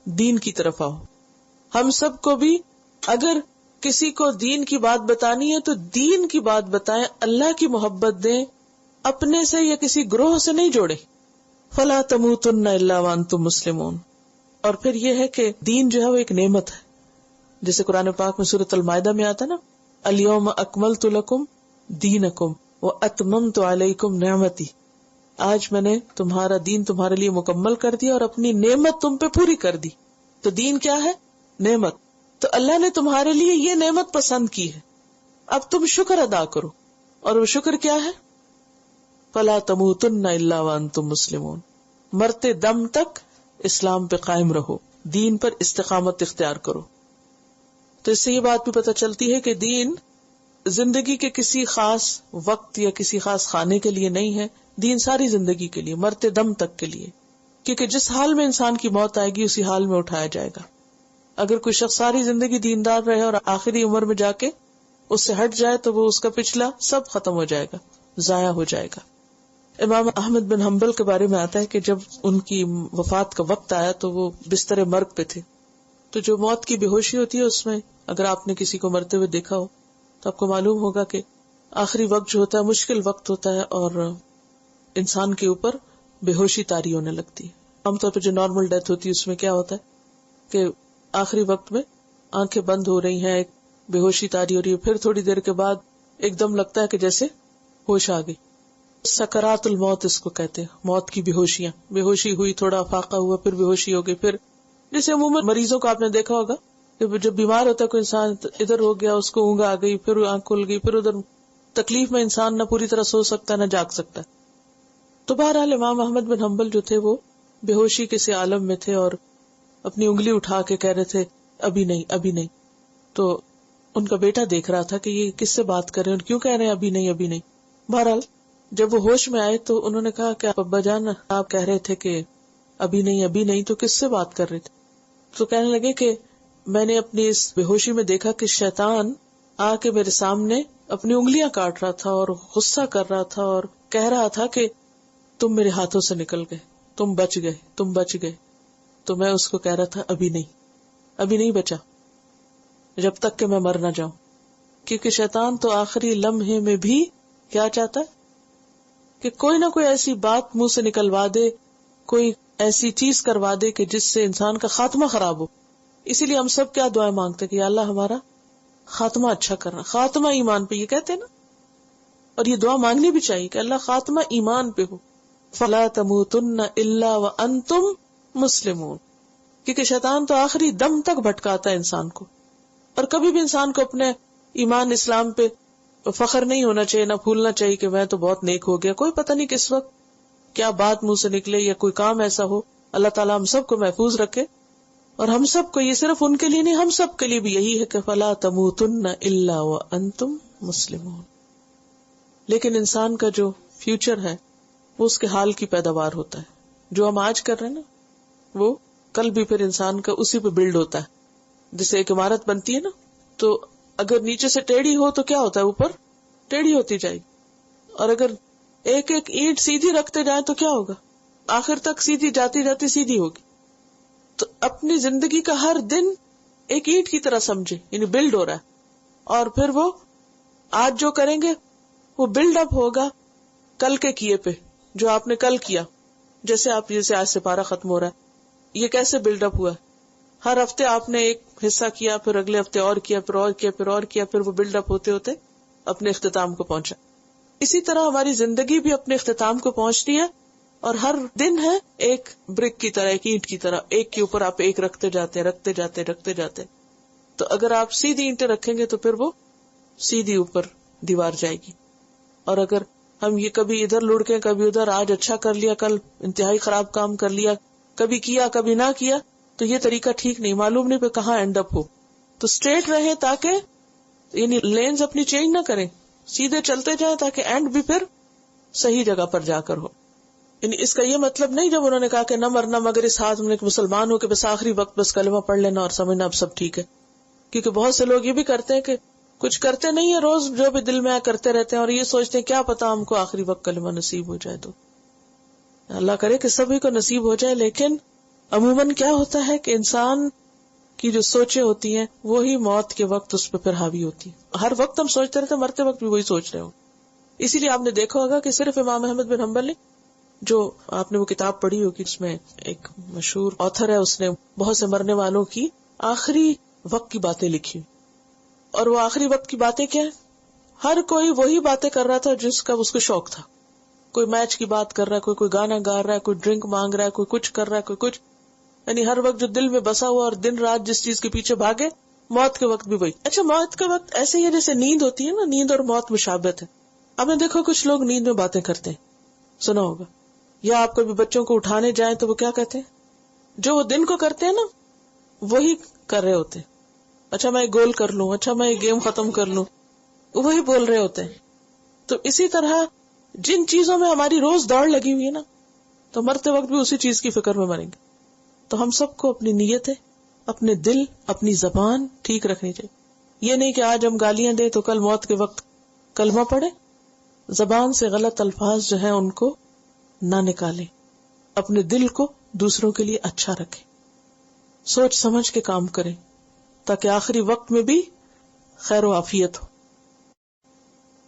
دین کی طرف آؤ. ہم سب کو بھی اگر کسی کو دین کی بات بتانی ہے تو دین کی بات بتائیں، اللہ کی محبت دیں، اپنے سے یا کسی گروہ سے نہیں جوڑے. فلا تموتن الا وانتم مسلمون. اور پھر یہ ہے کہ دین جو ہے وہ ایک نعمت ہے، جیسے قرآن پاک میں سورۃ المائدہ میں آتا نا الیوم اکملت لکم دینکم واتممت علیکم نعمتی. آج میں نے تمہارا دین تمہارے لیے مکمل کر دیا اور اپنی نعمت تم پہ پوری کر دی. تو دین کیا ہے؟ نعمت. تو اللہ نے تمہارے لیے یہ نعمت پسند کی ہے, اب تم شکر ادا کرو. اور وہ شکر کیا ہے؟ فلا تموتن الا وانتم مسلمون. مرتے دم تک اسلام پہ قائم رہو, دین پر استقامت اختیار کرو. تو اس سے یہ بات بھی پتہ چلتی ہے کہ دین زندگی کے کسی خاص وقت یا کسی خاص خانے کے لیے نہیں ہے, دین ساری زندگی کے لیے, مرتے دم تک کے لیے. کیونکہ جس حال میں انسان کی موت آئے گی اسی حال میں اٹھایا جائے گا. اگر کوئی شخص ساری زندگی دیندار رہے اور آخری عمر میں جا کے اس سے ہٹ جائے تو وہ اس کا پچھلا سب ختم ہو جائے گا, ضائع ہو جائے گا. امام احمد بن حنبل کے بارے میں آتا ہے کہ جب ان کی وفات کا وقت آیا تو وہ بستر مرگ پہ تھے. تو جو موت کی بے ہوشی ہوتی ہے اس میں اگر آپ نے کسی کو مرتے ہوئے دیکھا ہو تو آپ کو معلوم ہوگا کہ آخری وقت جو ہوتا ہے مشکل وقت ہوتا ہے اور انسان کے اوپر بے ہوشی طاری ہونے لگتی ہے. عام طور پہ جو نارمل ڈیتھ ہوتی ہے اس میں کیا ہوتا ہے کہ آخری وقت میں آنکھیں بند ہو رہی ہیں, بے ہوشی طاری ہو رہی ہے, پھر تھوڑی دیر کے بعد ایک دم لگتا ہے کہ جیسے ہوش آ گئی. سکرات الموت اس کو کہتے ہیں, موت کی بے ہوشیاں. بے ہوشی ہوئی, تھوڑا افاقہ ہوا, پھر بے ہوشی ہو گئی. پھر جیسے عموماً مریضوں کو آپ نے دیکھا ہوگا کہ جب بیمار ہوتا ہے کوئی انسان, ادھر ہو گیا, اس کو اونگ آ گئی, پھر آنکھ کھل گئی, پھر ادھر. تکلیف میں انسان نہ پوری طرح سو سکتا نہ جاگ سکتا. تو بہرحال امام احمد بن حنبل جو تھے وہ بے ہوشی کے سے عالم میں تھے اور اپنی انگلی اٹھا کے کہہ رہے تھے ابھی نہیں, ابھی نہیں. تو ان کا بیٹا دیکھ رہا تھا کہ یہ کس سے بات کر رہے ہیں, کیوں کہہ رہے ہیں ابھی نہیں, ابھی نہیں. بہرحال جب وہ ہوش میں آئے تو انہوں نے کہا کہ ابا جان آپ کہہ رہے تھے کہ ابھی نہیں, ابھی نہیں, تو کس سے بات کر رہے تھے؟ تو کہنے لگے کہ میں نے اپنی اس بے ہوشی میں دیکھا کہ شیطان آ کے میرے سامنے اپنی انگلیاں کاٹ رہا تھا اور غصہ کر رہا تھا اور کہہ رہا تھا کہ تم میرے ہاتھوں سے نکل گئے, تم بچ گئے, تم بچ گئے. تو میں اس کو کہہ رہا تھا ابھی نہیں, ابھی نہیں بچا, جب تک کہ میں مر نہ جاؤں. کیونکہ شیطان تو آخری لمحے میں بھی کیا چاہتا ہے کہ کوئی نہ کوئی ایسی بات منہ سے نکلوا دے, کوئی ایسی چیز کروا دے کہ جس سے انسان کا خاتمہ خراب ہو. اسی لیے ہم سب کیا دعائیں مانگتے کہ یا اللہ ہمارا خاتمہ اچھا کرنا, خاتمہ ایمان پہ, یہ کہتے ہیں نا. اور یہ دعا مانگنی بھی چاہیے کہ اللہ خاتمہ ایمان پہ ہو. فلا تموتن الا وانتم مسلمون. کیونکہ شیطان تو آخری دم تک بھٹکاتا ہے انسان کو, اور کبھی بھی انسان کو اپنے ایمان اسلام پہ فخر نہیں ہونا چاہیے, نہ بھولنا چاہیے کہ میں تو بہت نیک ہو گیا. کوئی پتہ نہیں کس وقت کیا بات منہ سے نکلے یا کوئی کام ایسا ہو. اللہ تعالیٰ ہم سب کو محفوظ رکھے. اور ہم سب کو, یہ صرف ان کے لیے نہیں, ہم سب کے لیے بھی یہی ہے کہ فلا تموتن الا وانتم مسلمون. لیکن انسان کا جو فیوچر ہے وہ اس کے حال کی پیداوار ہوتا ہے. جو ہم آج کر رہے ہیں نا وہ کل بھی پھر انسان کا اسی پہ بلڈ ہوتا ہے. جیسے ایک عمارت بنتی ہے نا, تو اگر نیچے سے ٹیڑھی ہو تو کیا ہوتا ہے, اوپر ٹیڑھی ہوتی جائے گی. اور اگر ایک ایک اینٹ سیدھی رکھتے جائیں تو کیا ہوگا, آخر تک سیدھی جاتی جاتی سیدھی ہوگی. تو اپنی زندگی کا ہر دن ایک اینٹ کی طرح سمجھے, یعنی بلڈ ہو رہا ہے. اور پھر وہ آج جو کریں گے وہ بلڈ اپ ہوگا کل کے کیے پہ, جو آپ نے کل کیا. جیسے آپ جیسے آج سے پارا ختم ہو رہا ہے, یہ کیسے بلڈ اپ ہوا ہے. ہر ہفتے آپ نے ایک حصہ کیا, پھر اگلے ہفتے اور کیا, پھر اور کیا, پھر اور کیا, پھر وہ بلڈ اپ ہوتے ہوتے اپنے اختتام کو پہنچا. اسی طرح ہماری زندگی بھی اپنے اختتام کو پہنچتی ہے, اور ہر دن ہے ایک برک کی طرح, ایک اینٹ کی طرح, ایک کے اوپر آپ ایک رکھتے جاتے رکھتے جاتے رکھتے جاتے. تو اگر آپ سیدھی اینٹیں رکھیں گے تو پھر وہ سیدھی اوپر دیوار جائے گی. اور اگر ہم یہ کبھی ادھر لڑکے کبھی ادھر, آج اچھا کر لیا کل انتہائی خراب کام کر لیا, کبھی کیا کبھی نہ کیا, تو یہ طریقہ ٹھیک نہیں, معلوم نہیں پہ کہاں اینڈ اپ ہو. تو اسٹریٹ رہے تاکہ یعنی لینز اپنی چینج نہ کریں, سیدھے چلتے جائیں تاکہ اینڈ بھی پھر صحیح جگہ پر جا کر ہو. یعنی اس کا یہ مطلب نہیں جب انہوں نے کہا کہ نہ مرنا مگر اس ہاتھ میں مسلمان ہو کہ بس آخری وقت بس کلمہ پڑھ لینا اور سمجھنا اب سب ٹھیک ہے. کیونکہ بہت سے لوگ یہ بھی کرتے ہیں کہ کچھ کرتے نہیں ہے, روز جو بھی دل میں آیا کرتے رہتے ہیں, اور یہ سوچتے ہیں کیا پتا ہم کو آخری وقت کلمہ نصیب ہو جائے. تو اللہ کرے کہ سبھی کو نصیب ہو جائے. لیکن عموماً کیا ہوتا ہے کہ انسان کی جو سوچیں ہوتی ہیں وہی موت کے وقت اس پہ پھر حاوی ہوتی ہیں. ہر وقت ہم سوچتے رہتے, مرتے وقت بھی وہی سوچ رہے ہوں. اسی لیے آپ نے دیکھا ہوگا کہ صرف امام احمد بن حنبل نے, جو آپ نے وہ کتاب پڑھی ہوگی, اس میں ایک مشہور آتھر ہے, اس نے بہت سے مرنے والوں کی آخری وقت کی باتیں لکھی. اور وہ آخری وقت کی باتیں کیا ہے, ہر کوئی وہی باتیں کر رہا تھا جس کا اس کو شوق تھا. کوئی میچ کی بات کر رہا ہے، کوئی گانا گا رہا ہے، کوئی ڈرنک مانگ رہا ہے، کوئی کچھ کر رہا ہے، کوئی کچھ، یعنی ہر وقت جو دل میں بسا ہوا اور دن رات جس چیز کے پیچھے بھاگے، موت کے وقت بھی وہی. اچھا موت کے وقت ایسے ہی ہے جیسے نیند ہوتی ہے نا، نیند اور موت مشابہت ہے. اب میں دیکھو کچھ لوگ نیند میں باتیں کرتے ہیں، سنا ہوگا، یا آپ کبھی بچوں کو اٹھانے جائیں تو وہ کیا کہتے ہیں، جو وہ دن کو کرتے ہیں نا وہی کر رہے ہوتے ہیں. اچھا میں ایک گول کر لوں، اچھا میں ایک گیم ختم کر لوں، وہی بول رہے ہوتے ہیں. تو اسی طرح جن چیزوں میں ہماری روز دوڑ لگی ہوئی ہے نا، تو مرتے وقت بھی اسی چیز کی فکر میں مریں گے. تو ہم سب کو اپنی نیتیں، اپنے دل، اپنی زبان ٹھیک رکھنی چاہیے. یہ نہیں کہ آج ہم گالیاں دیں تو کل موت کے وقت کلمہ پڑھے. زبان سے غلط الفاظ جو ہیں ان کو نہ نکالیں، اپنے دل کو دوسروں کے لیے اچھا رکھیں، سوچ سمجھ کے کام کریں تاکہ آخری وقت میں بھی خیر و عافیت ہو.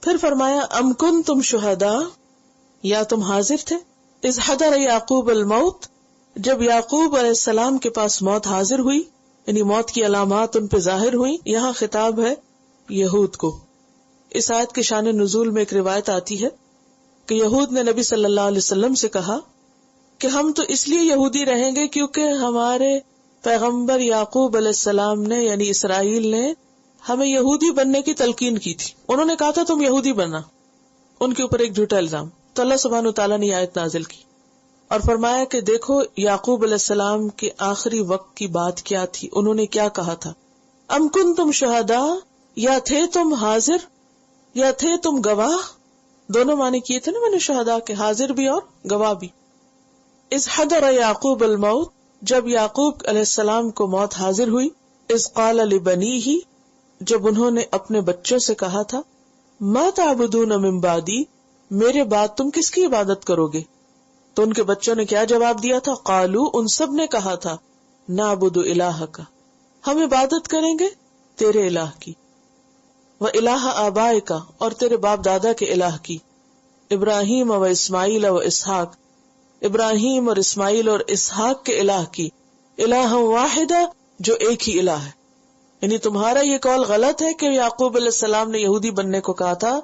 پھر فرمایا ام کنتم شہداء، یا تم حاضر تھے، اذ حضر یعقوب الموت، جب یعقوب علیہ السلام کے پاس موت حاضر ہوئی، یعنی موت کی علامات ان پہ ظاہر ہوئی. یہاں خطاب ہے یہود کو. اس آیت کے شان نزول میں ایک روایت آتی ہے کہ یہود نے نبی صلی اللہ علیہ وسلم سے کہا کہ ہم تو اس لیے یہودی رہیں گے کیونکہ ہمارے پیغمبر یعقوب علیہ السلام نے، یعنی اسرائیل نے، ہمیں یہودی بننے کی تلقین کی تھی. انہوں نے کہا تھا تم یہودی بننا، ان کے اوپر ایک جھوٹا الزام. تو اللہ سبحانہ وتعالیٰ نے یہ آیت نازل کی اور فرمایا کہ دیکھو یعقوب علیہ السلام کے آخری وقت کی بات کیا تھی، انہوں نے کیا کہا تھا. ام کنتم شہداء، یا تھے تم حاضر، یا تھے تم گواہ. دونوں معنی کیے تھے نا میں نے شہداء کے، حاضر بھی اور گواہ بھی. اذ حضر یعقوب الموت، جب یعقوب علیہ السلام کو موت حاضر ہوئی. اذ قال لبنیہ، جب انہوں نے اپنے بچوں سے کہا تھا، ما تعبدون من بعدی، میرے بعد تم کس کی عبادت کرو گے. تو ان کے بچوں نے کیا جواب دیا تھا، قالو، ان سب نے کہا تھا، نعبد الہک، ہم عبادت کریں گے تیرے الہ کی، و الہ آبائک، اور تیرے باپ دادا کے الہ کی، ابراہیم و اسماعیل و اسحاق، ابراہیم اور اسماعیل اور اسحاق کے الہ کی، الہ واحدہ، جو ایک ہی الہ ہے. یعنی تمہارا یہ قول غلط ہے کہ یعقوب علیہ السلام نے یہودی بننے کو کہا تھا،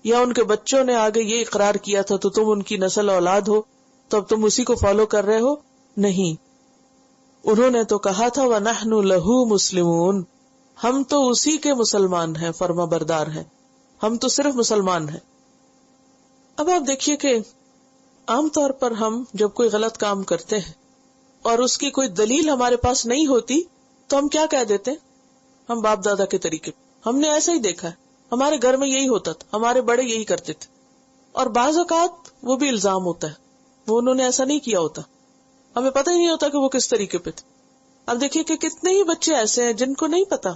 یا ان کے بچوں نے آگے یہ اقرار کیا تھا تو تم ان کی نسل اولاد ہو تو اب تم اسی کو فالو کر رہے ہو. نہیں، انہوں نے تو کہا تھا وَنَحْنُ لَهُ مُسْلِمُونَ، ہم تو اسی کے مسلمان ہیں، فرما بردار ہیں، ہم تو صرف مسلمان ہیں. اب آپ دیکھیے کہ عام طور پر ہم جب کوئی غلط کام کرتے ہیں اور اس کی کوئی دلیل ہمارے پاس نہیں ہوتی تو ہم کیا کہہ دیتے ہیں، ہم باپ دادا کے طریقے، ہم نے ایسا ہی دیکھا ہے، ہمارے گھر میں یہی ہوتا تھا، ہمارے بڑے یہی کرتے تھے. اور بعض اوقات وہ بھی الزام ہوتا ہے، وہ انہوں نے ایسا نہیں کیا ہوتا، ہمیں پتہ ہی نہیں ہوتا کہ وہ کس طریقے پہ تھے. اب دیکھیے کہ کتنے ہی بچے ایسے ہیں جن کو نہیں پتا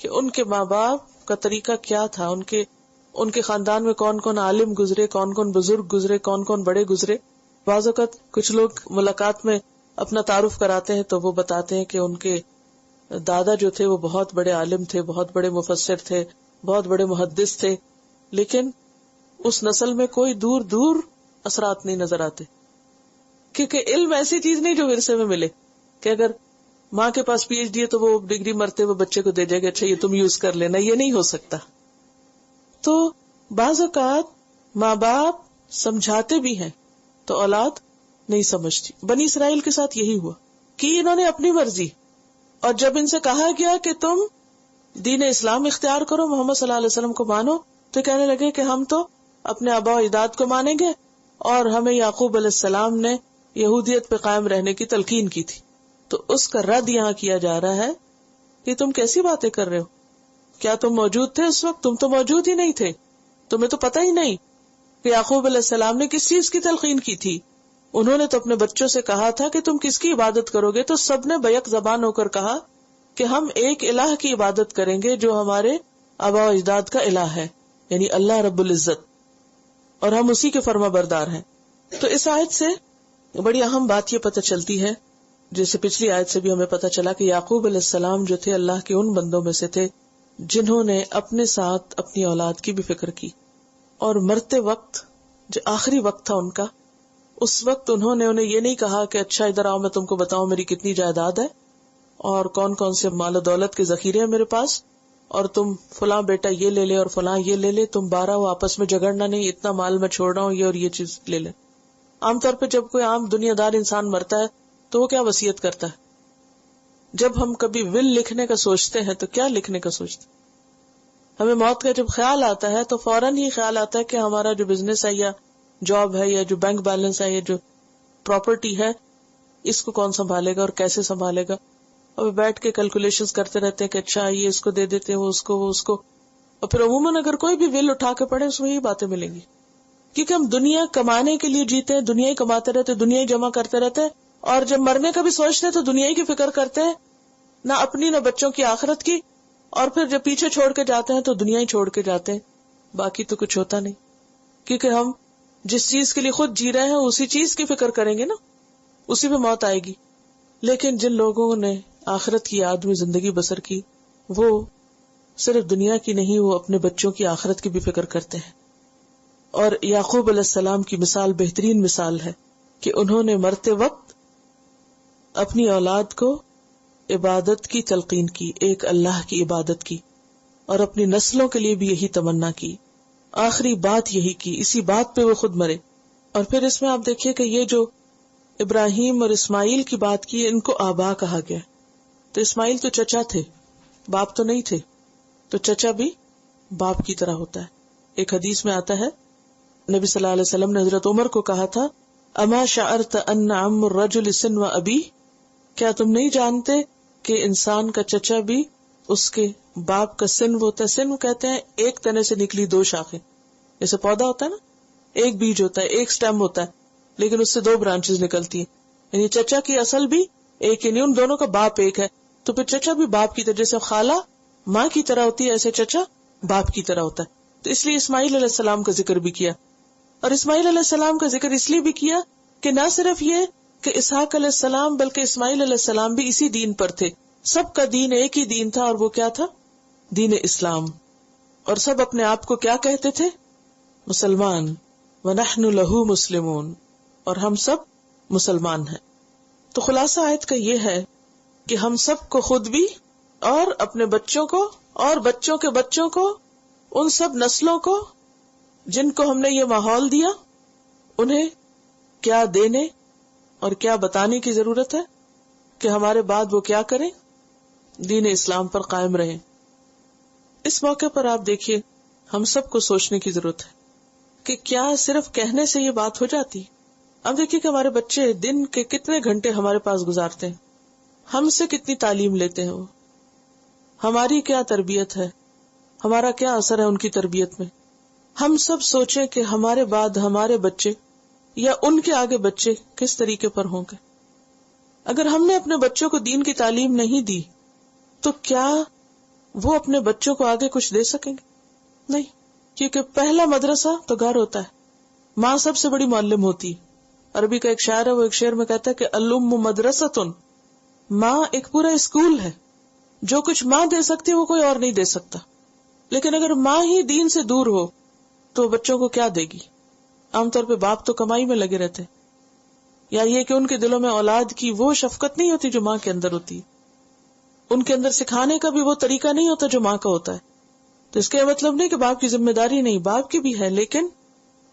کہ ان کے ماں باپ کا طریقہ کیا تھا، ان کے خاندان میں کون کون عالم گزرے، کون کون بزرگ گزرے، کون کون بڑے گزرے. بعض اوقات کچھ لوگ ملاقات میں اپنا تعارف کراتے ہیں تو وہ بتاتے ہیں کہ ان کے دادا جو تھے وہ بہت بڑے عالم تھے، بہت بڑے مفسر تھے، بہت بڑے محدث تھے، لیکن اس نسل میں کوئی دور دور اثرات نہیں نظر آتے، کیونکہ علم ایسی چیز نہیں جو ورثے میں ملے کہ اگر ماں کے پاس پی ایچ ڈی ہے تو وہ ڈگری مرتے ہوئے بچے کو دے جائے گا، اچھا یہ تم یوز کر لینا، یہ نہیں ہو سکتا. تو بعض اوقات ماں باپ سمجھاتے بھی ہیں تو اولاد نہیں سمجھتی. بنی اسرائیل کے ساتھ یہی ہوا کہ انہوں نے اپنی مرضی، اور جب ان سے کہا گیا کہ تم دین اسلام اختیار کرو، محمد صلی اللہ علیہ وسلم کو مانو، تو کہنے لگے کہ ہم تو اپنے آبا و اجداد کو مانیں گے اور ہمیں یعقوب علیہ السلام نے یہودیت پہ قائم رہنے کی تلقین کی تھی. تو اس کا رد یہاں کیا جا رہا ہے کہ تم کیسی باتیں کر رہے ہو، کیا تم موجود تھے اس وقت؟ تم تو موجود ہی نہیں تھے، تمہیں تو پتہ ہی نہیں کہ یعقوب علیہ السلام نے کس چیز کی تلقین کی تھی. انہوں نے تو اپنے بچوں سے کہا تھا کہ تم کس کی عبادت کرو گے، تو سب نے بیک زبان ہو کر کہا کہ ہم ایک الہ کی عبادت کریں گے جو ہمارے آبا و اجداد کا الہ ہے، یعنی اللہ رب العزت، اور ہم اسی کے فرما بردار ہیں. تو اس آیت سے بڑی اہم بات یہ پتہ چلتی ہے، جیسے پچھلی آیت سے بھی ہمیں پتہ چلا کہ یعقوب علیہ السلام جو تھے اللہ کے ان بندوں میں سے تھے جنہوں نے اپنے ساتھ اپنی اولاد کی بھی فکر کی، اور مرتے وقت جو آخری وقت تھا ان کا، اس وقت انہوں نے انہیں یہ نہیں کہا کہ اچھا ادھر آؤ میں تم کو بتاؤں میری کتنی جائیداد ہے اور کون کون سے مال و دولت کے ذخیرے ہیں میرے پاس، اور تم فلاں بیٹا یہ لے لے اور فلاں یہ لے لے، تم 12 ہو، آپس میں جھگڑنا نہیں، اتنا مال میں چھوڑ رہا ہوں، یہ اور یہ چیز لے لے. عام طور پہ جب کوئی عام دنیا دار انسان مرتا ہے تو وہ کیا وصیت کرتا ہے؟ جب ہم کبھی ول لکھنے کا سوچتے ہیں تو کیا لکھنے کا سوچتے ہیں؟ ہمیں موت کا جب خیال آتا ہے تو فوراً ہی خیال آتا ہے کہ ہمارا جو بزنس ہے یا جاب ہے یا جو بینک بیلنس ہے یا جو پراپرٹی ہے، اس کو کون سنبھالے گا اور کیسے سنبھالے گا. اور بیٹھ کے کیلکولیشنز کرتے رہتے ہیں کہ اچھا یہ اس کو دے دیتے ہیں، وہ اس کو. اور پھر عموماً اگر کوئی بھی ول اٹھا کے پڑھے اس میں یہی باتیں ملیں گی، کیونکہ ہم دنیا کمانے کے لیے جیتے ہیں، دنیا ہی کماتے رہتے، دنیا ہی جمع کرتے رہتے ہیں، اور جب مرنے کا بھی سوچتے ہیں تو دنیا ہی کی فکر کرتے ہیں، نہ اپنی نہ بچوں کی آخرت کی. اور پھر جب پیچھے چھوڑ کے جاتے ہیں تو دنیا ہی چھوڑ کے جاتے ہیں، باقی تو کچھ ہوتا نہیں. کیونکہ ہم جس چیز کے لیے خود جی رہے ہیں اسی چیز کی فکر کریں گے نا، اسی پہ موت آئے گی. لیکن جن لوگوں نے آخرت کی یاد میں زندگی بسر کی، وہ صرف دنیا کی نہیں، وہ اپنے بچوں کی آخرت کی بھی فکر کرتے ہیں. اور یعقوب علیہ السلام کی مثال بہترین مثال ہے کہ انہوں نے مرتے وقت اپنی اولاد کو عبادت کی تلقین کی، ایک اللہ کی عبادت کی، اور اپنی نسلوں کے لیے بھی یہی تمنا کی، آخری بات یہی کی، اسی بات پہ وہ خود مرے. اور پھر اس میں آپ دیکھیے کہ یہ جو ابراہیم اور اسماعیل کی بات کی، ان کو آبا کہا گیا. تو اسماعیل تو چچا تھے، باپ تو نہیں تھے، تو چچا بھی باپ کی طرح ہوتا ہے. ایک حدیث میں آتا ہے نبی صلی اللہ علیہ وسلم نے حضرت عمر کو کہا تھا، اما شعرت ان عم الرجل سن و ابی، کیا تم نہیں جانتے کہ انسان کا چچا بھی اس کے باپ کا سن ہوتا ہے. سن کہتے ہیں ایک تنے سے نکلی 2 شاخیں، جیسے پودا ہوتا ہے نا، ایک بیج ہوتا ہے، ایک سٹیم ہوتا ہے، لیکن اس سے 2 برانچز نکلتی ہیں. یعنی چچا کی اصل بھی ایک، یعنی ان دونوں کا باپ ایک ہے، تو پھر چچا بھی باپ کی طرح، جیسے خالہ ماں کی طرح ہوتی ہے ایسے چچا باپ کی طرح ہوتا ہے. تو اس لیے اسماعیل علیہ السلام کا ذکر بھی کیا. اور اسماعیل علیہ السلام کا ذکر اس لیے بھی کیا کہ نہ صرف یہ کہ اسحاق علیہ السلام بلکہ اسماعیل علیہ السلام بھی اسی دین پر تھے. سب کا دین ایک ہی دین تھا، اور وہ کیا تھا؟ دین اسلام. اور سب اپنے آپ کو کیا کہتے تھے؟ مسلمان. وَنَحْنُ لَهُ مُسْلِمُونَ، اور ہم سب مسلمان ہیں. تو خلاصہ آیت کا یہ ہے کہ ہم سب کو خود بھی اور اپنے بچوں کو اور بچوں کے بچوں کو، ان سب نسلوں کو جن کو ہم نے یہ ماحول دیا، انہیں کیا دینے اور کیا بتانے کی ضرورت ہے کہ ہمارے بعد وہ کیا کریں؟ دین اسلام پر قائم رہیں. اس موقع پر آپ دیکھیے ہم سب کو سوچنے کی ضرورت ہے کہ کیا صرف کہنے سے یہ بات ہو جاتی؟ اب دیکھیے کہ ہمارے بچے دن کے کتنے گھنٹے ہمارے پاس گزارتے ہیں، ہم سے کتنی تعلیم لیتے ہیں، وہ ہماری کیا تربیت ہے، ہمارا کیا اثر ہے ان کی تربیت میں. ہم سب سوچیں کہ ہمارے بعد ہمارے بچے یا ان کے آگے بچے کس طریقے پر ہوں گے. اگر ہم نے اپنے بچوں کو دین کی تعلیم نہیں دی تو کیا وہ اپنے بچوں کو آگے کچھ دے سکیں گے؟ نہیں، کیونکہ پہلا مدرسہ تو گھر ہوتا ہے. ماں سب سے بڑی معلم ہوتی. عربی کا ایک شاعر ہے، وہ ایک شعر میں کہتا ہے کہ الام مدرستن، ماں ایک پورا اسکول ہے. جو کچھ ماں دے سکتی وہ کوئی اور نہیں دے سکتا. لیکن اگر ماں ہی دین سے دور ہو تو بچوں کو کیا دے گی؟ عام طور پہ باپ تو کمائی میں لگے رہتے، یا یہ کہ ان کے دلوں میں اولاد کی وہ شفقت نہیں ہوتی جو ماں کے اندر ہوتی ہے، ان کے اندر سکھانے کا بھی وہ طریقہ نہیں ہوتا جو ماں کا ہوتا ہے. تو اس کا مطلب نہیں کہ باپ کی ذمہ داری نہیں، باپ کی بھی ہے، لیکن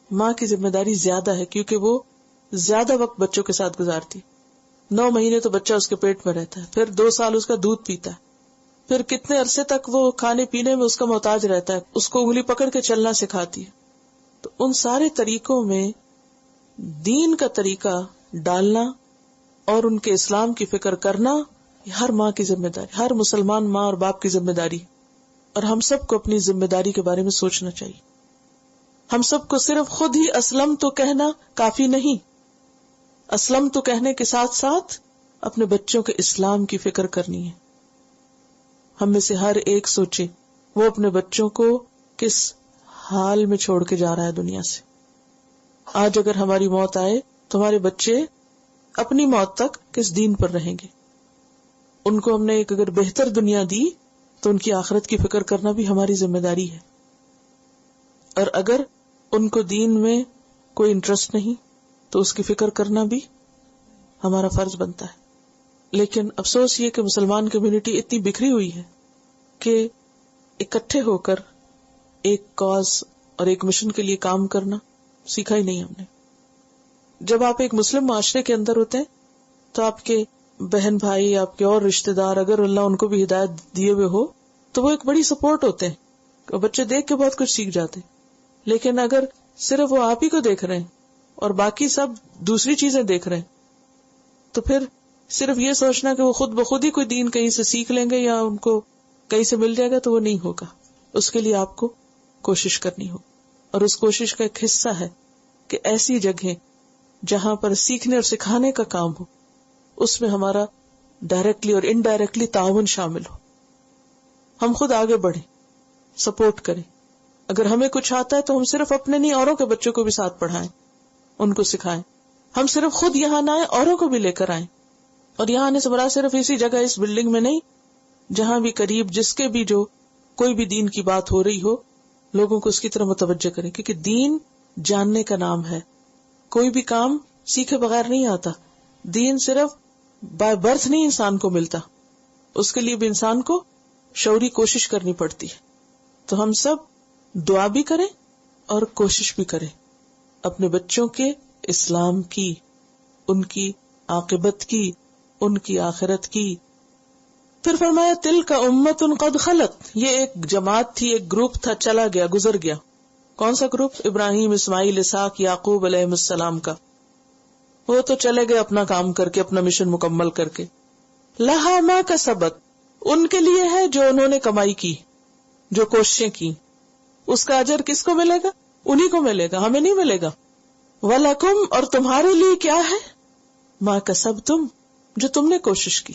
ماں کی ذمہ داری زیادہ ہے، کیونکہ وہ زیادہ وقت بچوں کے ساتھ گزارتی. 9 مہینے تو بچہ اس کے پیٹ میں رہتا ہے، پھر 2 سال اس کا دودھ پیتا ہے، پھر کتنے عرصے تک وہ کھانے پینے میں اس کا محتاج رہتا ہے، اس کو انگلی پکڑ کے چلنا سکھاتی ہے. تو ان سارے طریقوں میں دین کا طریقہ ڈالنا اور ان کے اسلام کی فکر کرنا یہ ہر ماں کی ذمہ داری، ہر مسلمان ماں اور باپ کی ذمہ داری. اور ہم سب کو اپنی ذمہ داری کے بارے میں سوچنا چاہیے. ہم سب کو صرف خود ہی اسلم تو کہنا کافی نہیں، اسلم تو کہنے کے ساتھ ساتھ اپنے بچوں کے اسلام کی فکر کرنی ہے. ہم میں سے ہر ایک سوچے وہ اپنے بچوں کو کس حال میں چھوڑ کے جا رہا ہے دنیا سے. آج اگر ہماری موت آئے تو ہمارے بچے اپنی موت تک کس دین پر رہیں گے؟ ان کو ہم نے ایک اگر بہتر دنیا دی تو ان کی آخرت کی فکر کرنا بھی ہماری ذمہ داری ہے. اور اگر ان کو دین میں کوئی انٹرسٹ نہیں تو اس کی فکر کرنا بھی ہمارا فرض بنتا ہے. لیکن افسوس یہ کہ مسلمان کمیونٹی اتنی بکھری ہوئی ہے کہ اکٹھے ہو کر ایک کاز اور ایک مشن کے لیے کام کرنا سیکھا ہی نہیں ہم نے. جب آپ ایک مسلم معاشرے کے اندر ہوتے ہیں تو آپ کے بہن بھائی، آپ کے اور رشتے دار، اگر اللہ ان کو بھی ہدایت دیے ہوئے ہو تو وہ ایک بڑی سپورٹ ہوتے ہیں اور بچے دیکھ کے بہت کچھ سیکھ جاتے ہیں. لیکن اگر صرف وہ آپ ہی کو دیکھ رہے ہیں اور باقی سب دوسری چیزیں دیکھ رہے ہیں تو پھر صرف یہ سوچنا کہ وہ خود بخود ہی کوئی دین کہیں سے سیکھ لیں گے یا ان کو کہیں سے مل جائے گا تو وہ نہیں ہوگا. اس کے لیے آپ کو کوشش کرنی ہو، اور اس کوشش کا ایک حصہ ہے کہ ایسی جگہیں جہاں پر سیکھنے اور سکھانے کا کام ہو اس میں ہمارا ڈائریکٹلی اور انڈائریکٹلی تعاون شامل ہو. ہم خود آگے بڑھیں، سپورٹ کریں. اگر ہمیں کچھ آتا ہے تو ہم صرف اپنے نہیں، اوروں کے بچوں کو بھی ساتھ پڑھائیں، ان کو سکھائیں. ہم صرف خود یہاں نہ آئیں، اوروں کو بھی لے کر آئیں. اور یہاں آنے سے مراد صرف اسی جگہ اس بلڈنگ میں نہیں، جہاں بھی قریب جس کے بھی جو کوئی بھی دین کی بات ہو رہی ہو، لوگوں کو اس کی طرف متوجہ کریں. کیونکہ دین جاننے کا نام ہے. کوئی بھی کام سیکھے بغیر نہیں آتا. دین صرف بائی برتھ نہیں انسان کو ملتا، اس کے لیے بھی انسان کو شعوری کوشش کرنی پڑتی ہے. تو ہم سب دعا بھی کریں اور کوشش بھی کریں اپنے بچوں کے اسلام کی، ان کی عاقبت کی، ان کی آخرت کی. پھر فرمایا تلک امت قد خلت، یہ ایک جماعت تھی، ایک گروپ تھا، چلا گیا، گزر گیا. کون سا گروپ؟ ابراہیم، اسماعیل، اسحاق، یعقوب علیہ السلام کا. وہ تو چلے گئے اپنا کام کر کے، اپنا مشن مکمل کر کے. لہا ما کسبت، ان کے لیے ہے جو انہوں نے کمائی کی، جو کوششیں کی. اس کا اجر کس کو ملے گا؟ انہی کو ملے گا، ہمیں نہیں ملے گا. وَلَكُمْ، اور تمہارے لیے کیا ہے؟ ما کسبتم، جو تم نے کوشش کی.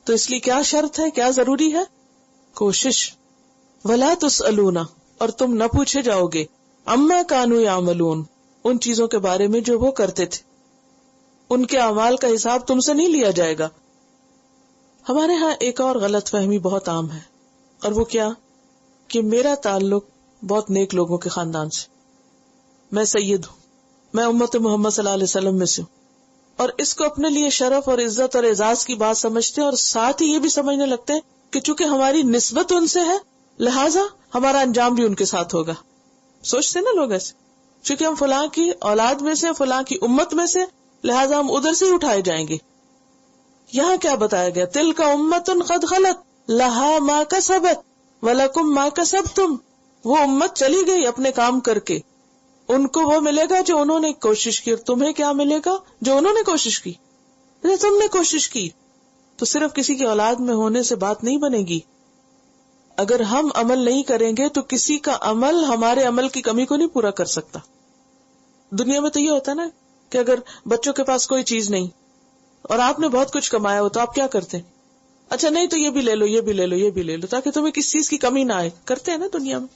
تو اس لیے کیا شرط ہے، کیا ضروری ہے؟ کوشش. وَلَا تُسْأَلُونَ، اور تم نہ پوچھے جاؤ گے، عَمَّا كَانُوا يَعْمَلُونَ، ان چیزوں کے بارے میں جو وہ کرتے تھے. ان کے اعمال کا حساب تم سے نہیں لیا جائے گا. ہمارے ہاں ایک اور غلط فہمی بہت عام ہے، اور وہ کیا کہ میرا تعلق بہت نیک لوگوں کے خاندان سے، میں سید ہوں، میں امت محمد صلی اللہ علیہ وسلم میں سے ہوں، اور اس کو اپنے لیے شرف اور عزت اور اعزاز کی بات سمجھتے ہیں. اور ساتھ ہی یہ بھی سمجھنے لگتے ہیں کہ چونکہ ہماری نسبت ان سے ہے لہٰذا ہمارا انجام بھی ان کے ساتھ ہوگا. سوچتے نا لوگ ایسے، چونکہ ہم فلاں کی اولاد میں سے، فلاں کی امت میں سے، لہٰذا ہم ادھر سے ہی اٹھائے جائیں گے. یہاں کیا بتایا گیا؟ تلک امت قد خلت لہا ما کسبت ولکم ما کسبتم. وہ امت چلی گئی اپنے کام کر کے، ان کو وہ ملے گا جو انہوں نے کوشش کی، اور تمہیں کیا ملے گا؟ جو انہوں نے کوشش کی. تم نے کوشش کی تو صرف کسی کی اولاد میں ہونے سے بات نہیں بنے گی. اگر ہم عمل نہیں کریں گے تو کسی کا عمل ہمارے عمل کی کمی کو نہیں پورا کر سکتا. دنیا میں تو یہ ہوتا ہے نا کہ اگر بچوں کے پاس کوئی چیز نہیں اور آپ نے بہت کچھ کمایا ہو تو آپ کیا کرتے ہیں؟ اچھا نہیں تو یہ بھی لے لو، یہ بھی لے لو، یہ بھی لے لو، تاکہ تمہیں کسی چیز کی کمی نہ آئے. کرتے ہیں نا دنیا میں.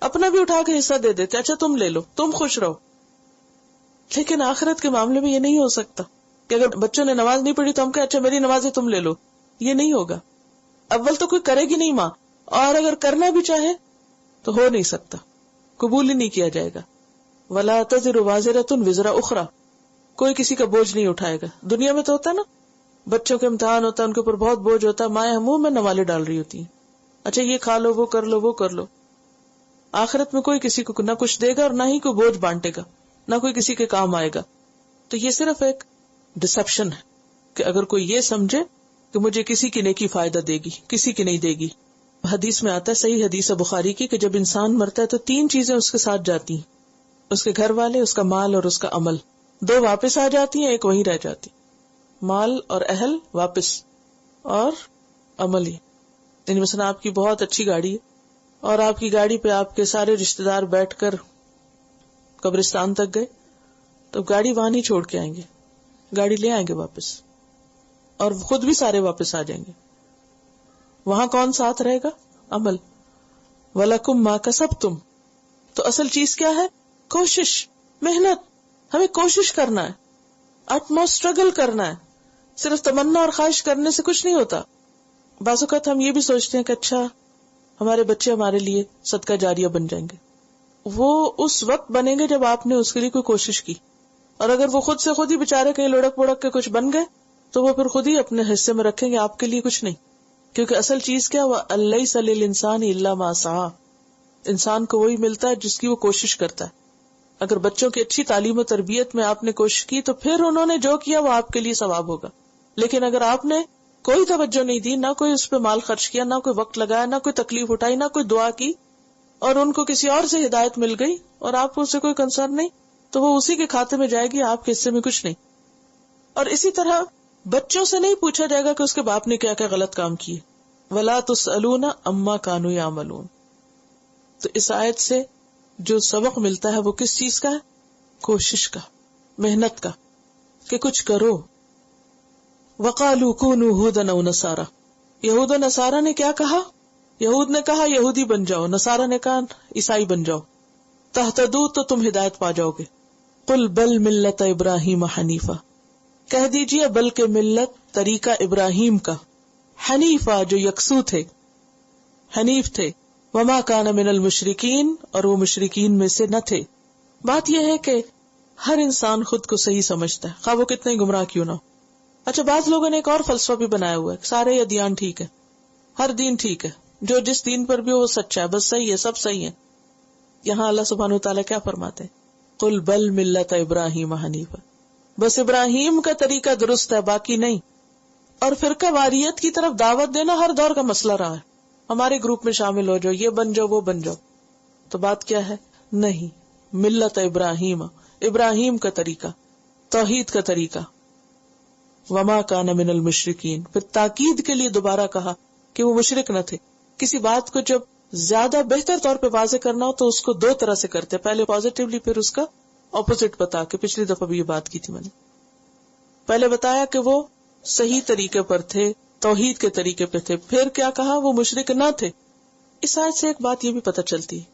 اپنا بھی اٹھا کے حصہ دے دیتے، اچھا تم لے لو، تم خوش رہو. لیکن آخرت کے معاملے میں یہ نہیں ہو سکتا کہ اگر بچوں نے نماز نہیں پڑھی تو ہم کہیں اچھا میری نماز ہے تم لے لو. یہ نہیں ہوگا. اول تو کوئی کرے گی نہیں ماں، اور اگر کرنا بھی چاہے تو ہو نہیں سکتا، قبول ہی نہیں کیا جائے گا. وَلَا تَزِرُ وَازِرَةٌ وِزْرَ أُخْرَى، کوئی کسی کا بوجھ نہیں اٹھائے گا. دنیا میں تو ہوتا ہے نا، بچوں کے امتحان ہوتا ہے، ان کے اوپر بہت بوجھ ہوتا ہے، مائیں منہ میں نوالے ڈال رہی ہوتی ہیں، اچھا یہ کھا لو، وہ کر لو، وہ کر لو. آخرت میں کوئی کسی کو نہ کچھ دے گا اور نہ ہی کوئی بوجھ بانٹے گا، نہ کوئی کسی کے کام آئے گا. تو یہ صرف ایک ڈسپشن ہے کہ اگر کوئی یہ سمجھے کہ مجھے کسی کی نیکی فائدہ دے گی، کسی کی نہیں دے گی. حدیث میں آتا ہے، صحیح حدیث ہے بخاری کی، کہ جب انسان مرتا ہے تو 3 چیزیں اس کے ساتھ جاتی ہیں، اس کے گھر والے، اس کا مال اور اس کا عمل. 2 واپس آ جاتی ہیں، ایک وہیں رہ جاتی. مال اور اہل واپس، اور عمل ہی. یعنی مثلا آپ کی بہت اچھی گاڑی ہے اور آپ کی گاڑی پہ آپ کے سارے رشتے دار بیٹھ کر قبرستان تک گئے تو گاڑی وہاں نہیں چھوڑ کے آئیں گے، گاڑی لے آئیں گے واپس، اور خود بھی سارے واپس آ جائیں گے. وہاں کون ساتھ رہے گا؟ عمل. وَلَكُمْ مَا كَسَبْتُمْ. تو اصل چیز کیا ہے؟ کوشش، محنت. ہمیں کوشش کرنا ہے، اٹموسٹ اسٹرگل کرنا ہے. صرف تمنا اور خواہش کرنے سے کچھ نہیں ہوتا. بعض اوقات ہم یہ بھی سوچتے ہیں کہ اچھا ہمارے بچے ہمارے لیے صدقہ جاریہ بن جائیں گے. وہ اس وقت بنیں گے جب آپ نے اس کے لیے کوئی کوشش کی، اور اگر وہ خود سے خود ہی بےچارے کہیں لڑک بڑک کے کچھ بن گئے تو وہ پھر خود ہی اپنے حصے میں رکھیں گے، آپ کے لیے کچھ نہیں. کیونکہ اصل چیز کیا وہ الیس للانسان الا ما سعی، انسان کو وہی ملتا ہے جس کی وہ کوشش کرتا ہے. اگر بچوں کی اچھی تعلیم و تربیت میں آپ نے کوشش کی تو پھر انہوں نے جو کیا وہ آپ کے لیے ثواب ہوگا. لیکن اگر آپ نے کوئی توجہ نہیں دی، نہ کوئی اس پہ مال خرچ کیا، نہ کوئی وقت لگایا، نہ کوئی تکلیف اٹھائی، نہ کوئی دعا کی، اور ان کو کسی اور سے ہدایت مل گئی اور آپ کو اس سے کوئی کنسرن نہیں، تو وہ اسی کے کھاتے میں جائے گی، آپ کے حصے میں کچھ نہیں. اور اسی طرح بچوں سے نہیں پوچھا جائے گا کہ اس کے باپ نے کیا کیا غلط کام کیے. وَلَا تُسْأَلُونَ عَمَّا كَانُوا يَعْمَلُونَ. تو اس آیت سے جو سبق ملتا ہے وہ کس چیز کا ہے؟ کوشش کا، محنت کا، کہ کچھ کرو. وَقَالُوا كُونُوا هُودًا أَوْ نَصَارَىٰ. یہود و نصارہ نے کیا کہا؟ یہود نے کہا یہودی بن جاؤ، نصارہ نے کہا عیسائی بن جاؤ. تہتدوا، تو تم ہدایت پا جاؤ گے. قل بل ملت ابراہیم حنیفہ، کہہ دیجئے بلکہ ملت طریقہ ابراہیم کا، حنیفہ جو یکسو تھے، حنیف تھے. وما کان من المشرکین، اور وہ مشرکین میں سے نہ تھے. بات یہ ہے کہ ہر انسان خود کو صحیح سمجھتا ہے، خواہ وہ کتنے گمراہ کیوں نہ ہو. اچھا، بعض لوگوں نے ایک اور فلسفہ بھی بنایا ہوا ہے، سارے ادیان ٹھیک ہے، ہر دین ٹھیک ہے، جو جس دین پر بھی ہو وہ سچا ہے، بس صحیح ہے، سب صحیح ہے. یہاں اللہ سبحانہ وتعالیٰ کیا فرماتے ہیں؟ قل بل ملت ابراہیم حنیفہ، بس ابراہیم کا طریقہ درست ہے، باقی نہیں. اور فرقہ واریت کی طرف دعوت دینا ہر دور کا مسئلہ رہا ہے. ہمارے گروپ میں شامل ہو جاؤ، یہ بن جاؤ، وہ بن جاؤ. تو بات کیا ہے؟ نہیں، ملت ابراہیم، ابراہیم کا طریقہ، توحید کا طریقہ. وما کان من المشرکین، پھر تاکید کے لیے دوبارہ کہا کہ وہ مشرک نہ تھے. کسی بات کو جب زیادہ بہتر طور پہ واضح کرنا ہو تو اس کو دو طرح سے کرتے، پہلے پازیٹیولی، پھر اس کا اپوزٹ بتا کے. پچھلی دفعہ بھی یہ بات کی تھی میں نے. پہلے بتایا کہ وہ صحیح طریقے پر تھے، توحید کے طریقے پہ تھے، پھر کیا کہا؟ وہ مشرک نہ تھے. اس آیت سے ایک بات یہ بھی پتہ چلتی ہے،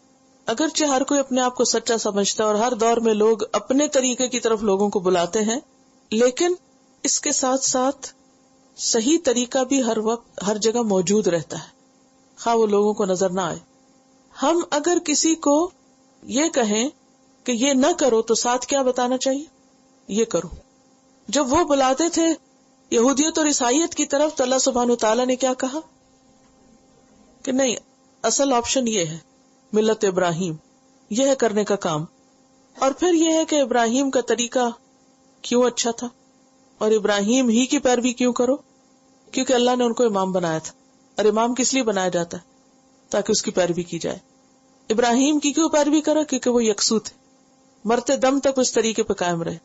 اگرچہ ہر کوئی اپنے آپ کو سچا سمجھتا ہے اور ہر دور میں لوگ اپنے طریقے کی طرف لوگوں کو بلاتے ہیں، لیکن اس کے ساتھ ساتھ صحیح طریقہ بھی ہر وقت ہر جگہ موجود رہتا ہے، خواہ وہ لوگوں کو نظر نہ آئے. ہم اگر کسی کو یہ کہیں کہ یہ نہ کرو تو ساتھ کیا بتانا چاہیے؟ یہ کرو. جب وہ بلاتے تھے یہودیت اور عیسائیت کی طرف تو اللہ سبحانہ تعالیٰ نے کیا کہا کہ نہیں، اصل آپشن یہ ہے، ملت ابراہیم، یہ ہے کرنے کا کام. اور پھر یہ ہے کہ ابراہیم کا طریقہ کیوں اچھا تھا اور ابراہیم ہی کی پیروی کیوں کرو؟ کیونکہ اللہ نے ان کو امام بنایا تھا، اور امام کس لیے بنایا جاتا ہے؟ تاکہ اس کی پیروی کی جائے. ابراہیم کی کیوں پیروی کرو؟ کیونکہ وہ یکسو تھے، مرتے دم تک اس طریقے پہ قائم رہے.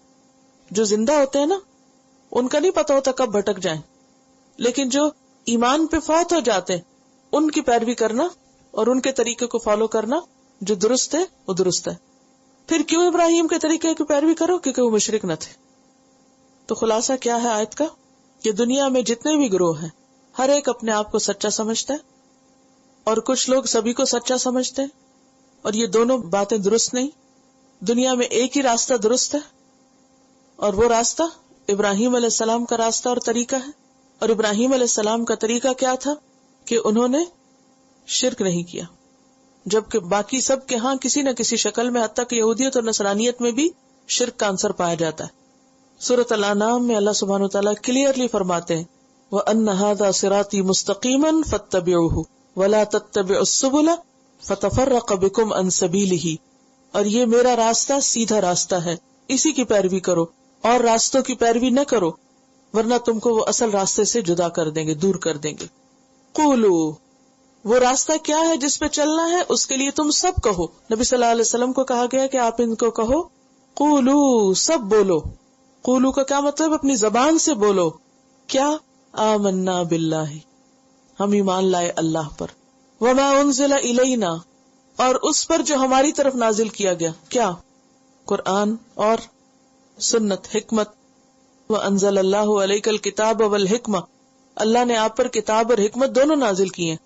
جو زندہ ہوتے ہیں نا، ان کا نہیں پتا ہوتا کب بھٹک جائیں، لیکن جو ایمان پہ فوت ہو جاتے ہیں ان کی پیروی کرنا اور ان کے طریقے کو فالو کرنا جو درست ہے وہ درست ہے. پھر کیوں ابراہیم کے طریقے کی پیروی کرو؟ کیونکہ وہ مشرک نہ تھے. تو خلاصہ کیا ہے آیت کا؟ کہ دنیا میں جتنے بھی گروہ ہیں ہر ایک اپنے آپ کو سچا سمجھتا ہے، اور کچھ لوگ سبھی کو سچا سمجھتے ہیں، اور یہ دونوں باتیں درست نہیں. دنیا میں ایک ہی راستہ درست ہے، اور وہ راستہ ابراہیم علیہ السلام کا راستہ اور طریقہ ہے. اور ابراہیم علیہ السلام کا طریقہ کیا تھا؟ کہ انہوں نے شرک نہیں کیا، جبکہ باقی سب کے ہاں کسی نہ کسی شکل میں، حتیٰ کہ یہودیت اور نصرانیت میں بھی شرک کا عنصر پایا جاتا ہے. سورۃ الانعام میں اللہ سبحانہ وتعالیٰ کلیئرلی فرماتے ہیں وَأَنَّ هَذَا صِرَاطِي مُسْتَقِيمًا فَاتَّبِعُوهُ وَلَا تَتَّبِعُوا السُّبُلَ فَتَفَرَّقَ بِكُمْ عَنْ سَبِيلِهِ، اور یہ میرا راستہ سیدھا راستہ ہے، اسی کی پیروی کرو اور راستوں کی پیروی نہ کرو، ورنہ تم کو وہ اصل راستے سے جدا کر دیں گے، دور کر دیں گے. قولوا، وہ راستہ کیا ہے جس پہ چلنا ہے؟ اس کے لیے تم سب کہو. نبی صلی اللہ علیہ وسلم کو کہا گیا کہ آپ ان کو کہو قولوا، سب بولو. قولوا کا کیا مطلب؟ اپنی زبان سے بولو. کیا؟ آمنا باللہ، ہم ایمان لائے اللہ پر. وما انزل الینا، اور اس پر جو ہماری طرف نازل کیا گیا. کیا؟ قرآن اور سنت، حکمت. وانزل اللہ علیک الکتاب والحکمہ، اللہ نے آپ پر کتاب اور حکمت دونوں نازل کی ہیں.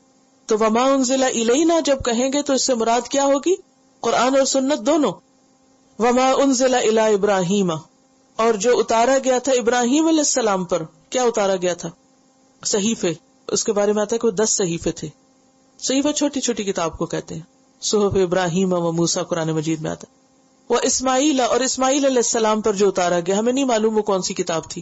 تو وما انزل الینا جب کہیں گے تو اس سے مراد کیا ہوگی؟ قرآن اور سنت دونوں. وما انزل الی ابراہیم، اور جو اتارا گیا تھا ابراہیم علیہ السلام پر. کیا اتارا گیا تھا؟ صحیفے. اس کے بارے میں آتا ہے کہ وہ 10 صحیفے تھے. صحیفہ چھوٹی چھوٹی کتاب کو کہتے ہیں. صحف ابراہیم و موسیٰ قرآن مجید میں آتا ہے. وہ اسماعیل، اور اسماعیل علیہ السلام پر جو اتارا گیا، ہمیں نہیں معلوم وہ کون سی کتاب تھی،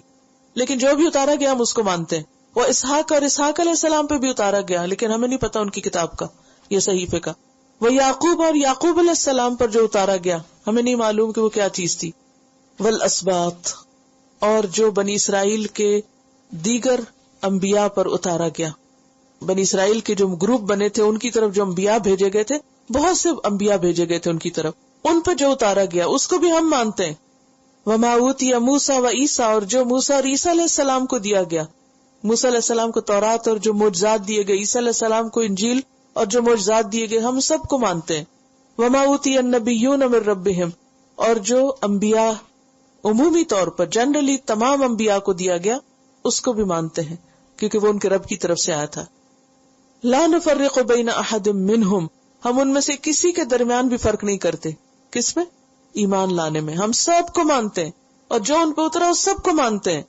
لیکن جو بھی اتارا گیا ہم اس کو مانتے ہیں. وہ اسحاق اور اسحاق علیہ السلام پہ بھی اتارا گیا، لیکن ہمیں نہیں پتا ان کی کتاب کا، یہ صحیفے کا. وہ یعقوب اور یعقوب علیہ السلام پر جو اتارا گیا ہمیں نہیں معلوم کہ وہ کیا چیز تھی. والاسباط، اور جو بنی اسرائیل کے دیگر انبیاء پر اتارا گیا. بنی اسرائیل کے جو گروپ بنے تھے ان کی طرف جو انبیاء بھیجے گئے تھے، بہت سے انبیاء بھیجے گئے تھے ان کی طرف، ان پر جو اتارا گیا اس کو بھی ہم مانتے ہیں. وما اوتی موسیٰ و عیسیٰ، اور جو موسیٰ اور عیسیٰ علیہ السلام کو دیا گیا، موسیٰ علیہ السلام کو تورات اور جو معجزات دیے گئے، عیسیٰ علیہ السلام کو انجیل اور جو معجزات دیے گئے، ہم سب کو مانتے ہیں. وما اوتی النبیون من ربہم، اور جو انبیاء عمومی طور پر جنرلی تمام انبیاء کو دیا گیا اس کو بھی مانتے ہیں، کیونکہ وہ ان کے رب کی طرف سے آیا تھا. لا نفرق بین احد منہم، ہم ان میں سے کسی کے درمیان بھی فرق نہیں کرتے. کس میں؟ ایمان لانے میں. ہم سب کو مانتے ہیں اور جو ان پہ اترا اس سب کو مانتے ہیں.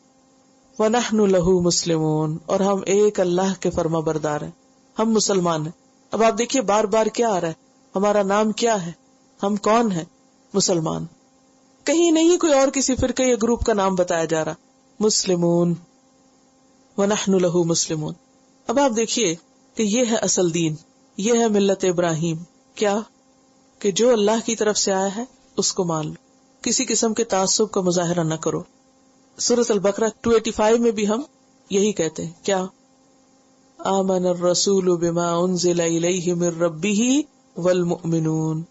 وَنَحْنُ لَهُ مُسْلِمُونَ، اور ہم ایک اللہ کے فرما بردار ہیں، ہم مسلمان ہیں. اب آپ دیکھیے بار بار کیا آ رہا ہے، ہمارا نام کیا ہے، ہم کون ہیں؟ مسلمان. کہیں نہیں کوئی اور کسی فرقے یا گروپ کا نام بتایا جا رہا. مسلمون، وَنَحْنُ لَهُ مُسْلِمُونَ. اب آپ دیکھیے کہ یہ ہے اصل دین، یہ ہے ملت ابراہیم. کیا؟ کہ جو اللہ کی طرف سے آیا ہے اس کو مان لو، کسی قسم کے تعصب کا مظاہرہ نہ کرو. سورۃ البقرہ 285 میں بھی ہم یہی کہتے ہیں. کیا؟ آمن الرسول بما انزل الیہ من ربہ والمؤمنون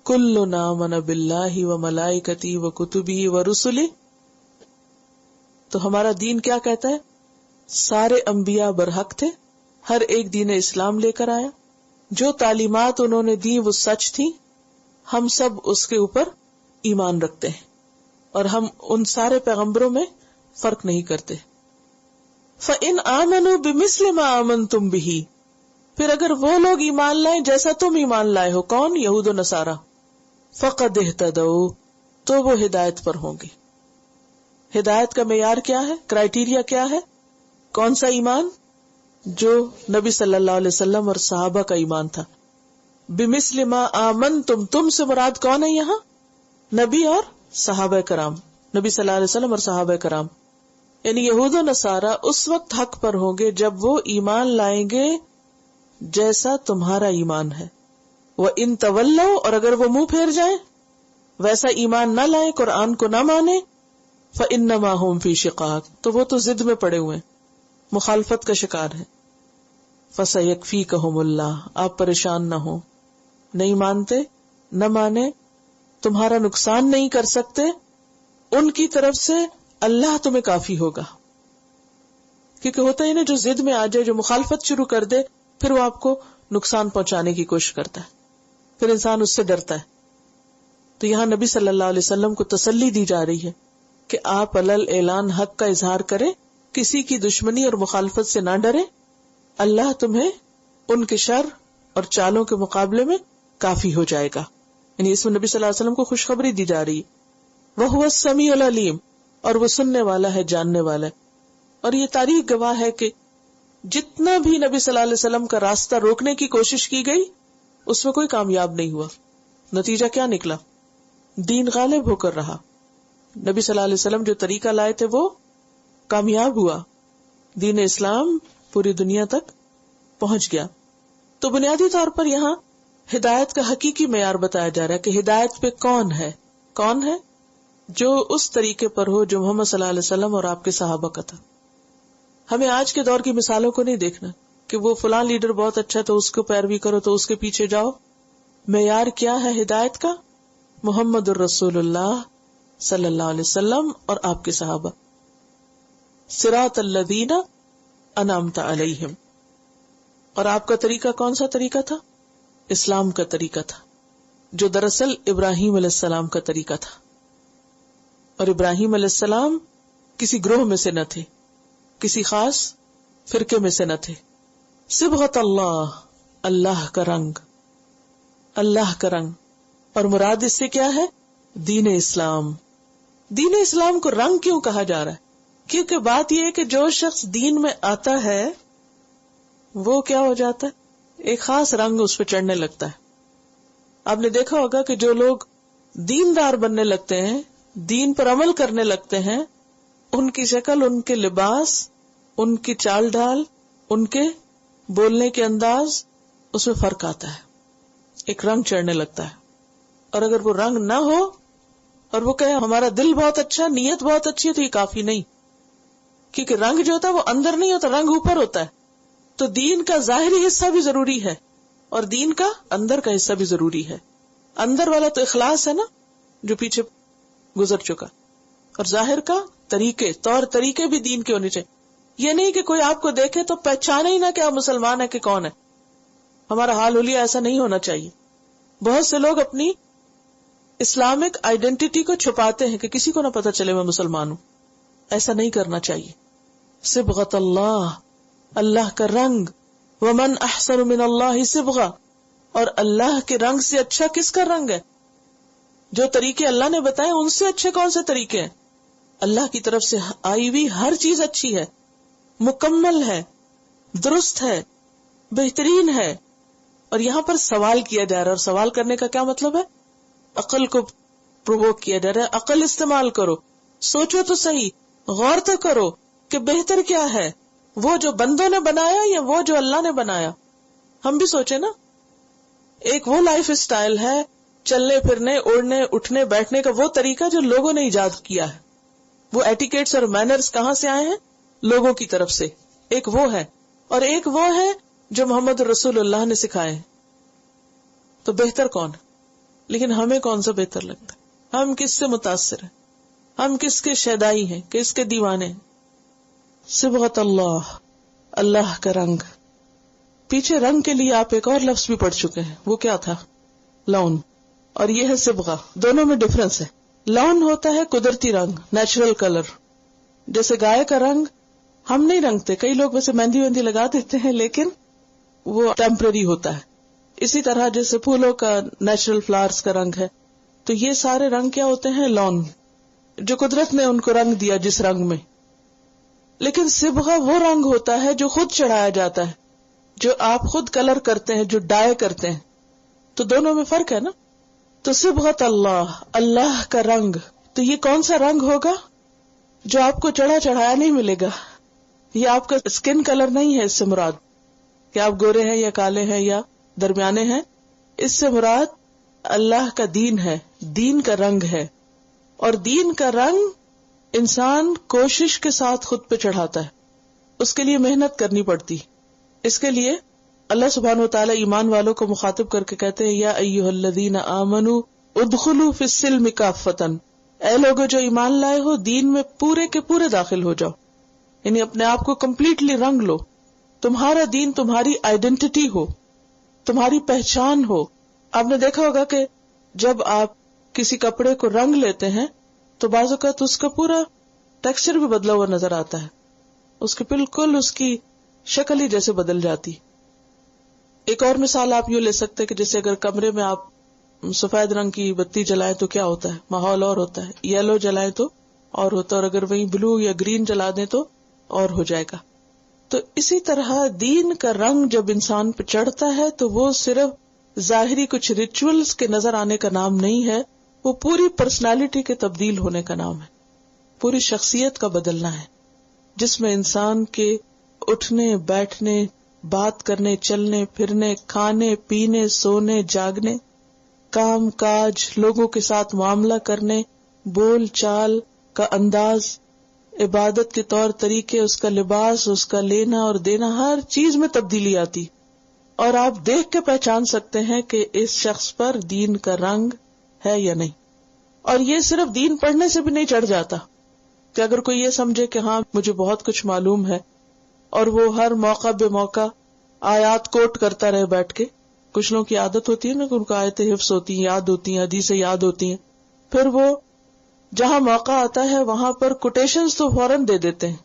کل آمن باللہ وملائکتہ وکتبہ ورسلہ. تو ہمارا دین کیا کہتا ہے؟ سارے انبیاء برحق تھے، ہر ایک دین اسلام لے کر آیا، جو تعلیمات انہوں نے دی وہ سچ تھی، ہم سب اس کے اوپر ایمان رکھتے ہیں اور ہم ان سارے پیغمبروں میں فرق نہیں کرتے. فَإِنْ آمَنُوا بِمِثْلِ مَا آمَنْتُمْ بِهِ، پھر اگر وہ لوگ ایمان لائیں جیسا تم ایمان لائے ہو. کون؟ یہود و نصارہ. فَقَدْ اهْتَدَوْا، تو وہ ہدایت پر ہوں گے. ہدایت کا معیار کیا ہے؟ کرائیٹیریا کیا ہے؟ کون سا ایمان؟ جو نبی صلی اللہ علیہ وسلم اور صحابہ کا ایمان تھا. بِمِثْلِ مَا آمَنْتُمْ، تم سے مراد کون ہے یہاں؟ نبی اور صحابہ کرام، نبی صلی اللہ علیہ وسلم اور صحابہ کرام. یعنی یہود و نصارہ اس وقت حق پر ہوں گے جب وہ ایمان لائیں گے جیسا تمہارا ایمان ہے. وَإِن تَوَلَّوْا، اور اگر وہ منہ پھیر جائیں، ویسا ایمان نہ لائیں، قرآن کو نہ مانے، فَإِنَّمَا هُمْ فِي شِقَاقٍ، تو وہ تو ضد میں پڑے ہوئے ہیں، مخالفت کا شکار ہے. فَسَيَكْفِيكَهُمُ اللَّهُ، آپ پریشان نہ ہوں، نہیں مانتے نہ مانے، تمہارا نقصان نہیں کر سکتے، ان کی طرف سے اللہ تمہیں کافی ہوگا. کیونکہ ہوتا ہے نا، جو ضد میں آ جائے، جو مخالفت شروع کر دے، پھر وہ آپ کو نقصان پہنچانے کی کوشش کرتا ہے، پھر انسان اس سے ڈرتا ہے. تو یہاں نبی صلی اللہ علیہ وسلم کو تسلی دی جا رہی ہے کہ آپ علل اعلان حق کا اظہار کریں، کسی کی دشمنی اور مخالفت سے نہ ڈریں، اللہ تمہیں ان کے شر اور چالوں کے مقابلے میں کافی ہو جائے گا. یعنی اس میں نبی صلی اللہ علیہ وسلم کو خوشخبری دی جا رہی ہے. وَهُوَ السَّمِيعُ الْعَلِيمُ، اور وہ سننے والا ہے، جاننے والا ہے. اور یہ تاریخ گواہ ہے کہ جتنا بھی نبی صلی اللہ علیہ وسلم کا راستہ روکنے کی کوشش کی گئی اس میں کوئی کامیاب نہیں ہوا. نتیجہ کیا نکلا؟ دین غالب ہو کر رہا. نبی صلی اللہ علیہ وسلم جو طریقہ لائے تھے وہ کامیاب ہوا، دین اسلام پوری دنیا تک پہنچ گیا. تو بنیادی طور پر یہاں ہدایت کا حقیقی معیار بتایا جا رہا ہے کہ ہدایت پہ کون ہے. کون ہے؟ جو اس طریقے پر ہو جو محمد صلی اللہ علیہ وسلم اور آپ کے صحابہ کا تھا. ہمیں آج کے دور کی مثالوں کو نہیں دیکھنا کہ وہ فلاں لیڈر بہت اچھا تو اس کو پیروی کرو تو اس کے پیچھے جاؤ. معیار کیا ہے ہدایت کا؟ محمد الرسول اللہ صلی اللہ علیہ وسلم اور آپ کے صحابہ. صراط الذین انعمت علیہم. اور آپ کا طریقہ کون سا طریقہ تھا؟ اسلام کا طریقہ تھا، جو دراصل ابراہیم علیہ السلام کا طریقہ تھا. اور ابراہیم علیہ السلام کسی گروہ میں سے نہ تھے، کسی خاص فرقے میں سے نہ تھے. صبغۃ اللہ، اللہ کا رنگ، اللہ کا رنگ. اور مراد اس سے کیا ہے؟ دین اسلام. دین اسلام کو رنگ کیوں کہا جا رہا ہے؟ کیونکہ بات یہ ہے کہ جو شخص دین میں آتا ہے وہ کیا ہو جاتا ہے؟ ایک خاص رنگ اس پہ چڑھنے لگتا ہے. آپ نے دیکھا ہوگا کہ جو لوگ دیندار بننے لگتے ہیں، دین پر عمل کرنے لگتے ہیں، ان کی شکل، ان کے لباس ان کی چال ڈھال، ان کے بولنے کے انداز، اس میں فرق آتا ہے، ایک رنگ چڑھنے لگتا ہے. اور اگر وہ رنگ نہ ہو اور وہ کہے ہمارا دل بہت اچھا، نیت بہت اچھی ہے، تو یہ کافی نہیں، کیونکہ رنگ جو ہوتا ہے وہ اندر نہیں ہوتا، رنگ اوپر ہوتا ہے. تو دین کا ظاہری حصہ بھی ضروری ہے اور دین کا اندر کا حصہ بھی ضروری ہے. اندر والا تو اخلاص ہے نا جو پیچھے گزر چکا، اور ظاہر کا طریقے، طور طریقے بھی دین کے ہونے چاہیے. یہ نہیں کہ کوئی آپ کو دیکھے تو پہچانے ہی نہ کہ آپ مسلمان ہیں کہ کون ہے. ہمارا حال حلیہ ایسا نہیں ہونا چاہیے. بہت سے لوگ اپنی اسلامک آئیڈینٹی کو چھپاتے ہیں کہ کسی کو نہ پتا چلے میں مسلمان ہوں. ایسا نہیں کرنا چاہیے. صبغۃ اللہ، اللہ کا رنگ. ومن احسن من اللہ صبغہ، اور اللہ کے رنگ سے اچھا کس کا رنگ ہے؟ جو طریقے اللہ نے بتائے ان سے اچھے کون سے طریقے ہیں؟ اللہ کی طرف سے آئی ہوئی ہر چیز اچھی ہے، مکمل ہے، درست ہے، بہترین ہے. اور یہاں پر سوال کیا جا رہا ہے، اور سوال کرنے کا کیا مطلب ہے؟ عقل کو پرووک کیا جا رہا ہے. عقل استعمال کرو، سوچو تو صحیح، غور تو کرو کہ بہتر کیا ہے، وہ جو بندوں نے بنایا یا وہ جو اللہ نے بنایا. ہم بھی سوچے نا، ایک وہ لائف اسٹائل ہے، چلنے پھرنے، اڑنے اٹھنے بیٹھنے کا وہ طریقہ جو لوگوں نے ایجاد کیا ہے. وہ ایٹیکیٹس اور مینرز کہاں سے آئے ہیں؟ لوگوں کی طرف سے. ایک وہ ہے، اور ایک وہ ہے جو محمد رسول اللہ نے سکھائے ہیں. تو بہتر کون ہے؟ لیکن ہمیں کون سا بہتر لگتا ہے؟ ہم کس سے متاثر ہیں؟ ہم کس کے شیدائی ہیں، کس کے دیوانے ہیں؟ صبغۃ اللہ، اللہ کا رنگ. پیچھے رنگ کے لیے آپ ایک اور لفظ بھی پڑھ چکے ہیں، وہ کیا تھا؟ لون. اور یہ ہے صبغہ. دونوں میں ڈفرنس ہے. لون ہوتا ہے قدرتی رنگ، نیچرل کلر. جیسے گائے کا رنگ ہم نہیں رنگتے، کئی لوگ ویسے مہندی وہندی لگا دیتے ہیں لیکن وہ ٹیمپرری ہوتا ہے. اسی طرح جیسے پھولوں کا نیچرل فلاورز کا رنگ ہے. تو یہ سارے رنگ کیا ہوتے ہیں؟ لون، جو قدرت نے ان کو رنگ دیا جس رنگ میں. لیکن صبغہ وہ رنگ ہوتا ہے جو خود چڑھایا جاتا ہے، جو آپ خود کلر کرتے ہیں، جو ڈائی کرتے ہیں. تو دونوں میں فرق ہے نا. تو صبغۃ اللہ، اللہ کا رنگ. تو یہ کون سا رنگ ہوگا؟ جو آپ کو چڑھا چڑھایا نہیں ملے گا. یہ آپ کا اسکن کلر نہیں ہے. اس سے مراد کہ آپ گورے ہیں یا کالے ہیں یا درمیانے ہیں. اس سے مراد اللہ کا دین ہے، دین کا رنگ ہے. اور دین کا رنگ انسان کوشش کے ساتھ خود پہ چڑھاتا ہے، اس کے لیے محنت کرنی پڑتی. اس کے لیے اللہ سبحانہ وتعالی ایمان والوں کو مخاطب کر کے کہتے ہیں، یا ایھا الذین آمنوا ادخلوا فی السلم کافۃ، اے لوگو جو ایمان لائے ہو دین میں پورے کے پورے داخل ہو جاؤ. یعنی اپنے آپ کو کمپلیٹلی رنگ لو. تمہارا دین تمہاری آئیڈینٹی ہو، تمہاری پہچان ہو. آپ نے دیکھا ہوگا کہ جب آپ کسی کپڑے کو رنگ لیتے ہیں تو بعض اوقات اس کا پورا ٹیکسچر بھی بدلا ہوا نظر آتا ہے، اس کے بالکل اس کی شکل ہی جیسے بدل جاتی. ایک اور مثال آپ یوں لے سکتے کہ جیسے اگر کمرے میں آپ سفید رنگ کی بتی جلائیں تو کیا ہوتا ہے؟ ماحول اور ہوتا ہے. یلو جلائیں تو اور ہوتا ہے، اور اگر وہیں بلو یا گرین جلا دیں تو اور ہو جائے گا. تو اسی طرح دین کا رنگ جب انسان پہ چڑھتا ہے تو وہ صرف ظاہری کچھ ریچولز کے نظر آنے کا نام نہیں ہے، وہ پوری پرسنالٹی کے تبدیل ہونے کا نام ہے، پوری شخصیت کا بدلنا ہے، جس میں انسان کے اٹھنے بیٹھنے، بات کرنے، چلنے پھرنے، کھانے پینے، سونے جاگنے، کام کاج، لوگوں کے ساتھ معاملہ کرنے، بول چال کا انداز، عبادت کے طور طریقے، اس کا لباس، اس کا لینا اور دینا، ہر چیز میں تبدیلی آتی. اور آپ دیکھ کے پہچان سکتے ہیں کہ اس شخص پر دین کا رنگ ہے یا نہیں. اور یہ صرف دین پڑھنے سے بھی نہیں چڑھ جاتا کہ اگر کوئی یہ سمجھے کہ ہاں مجھے بہت کچھ معلوم ہے اور وہ ہر موقع بے موقع آیات کوٹ کرتا رہے بیٹھ کے. کچھ لوگوں کی عادت ہوتی ہے نا کہ ان کو آیتیں حفظ ہوتی ہیں، یاد ہوتی ہیں، حدیثیں یاد ہوتی ہیں، پھر وہ جہاں موقع آتا ہے وہاں پر کوٹیشنز تو فوراً دے دیتے ہیں،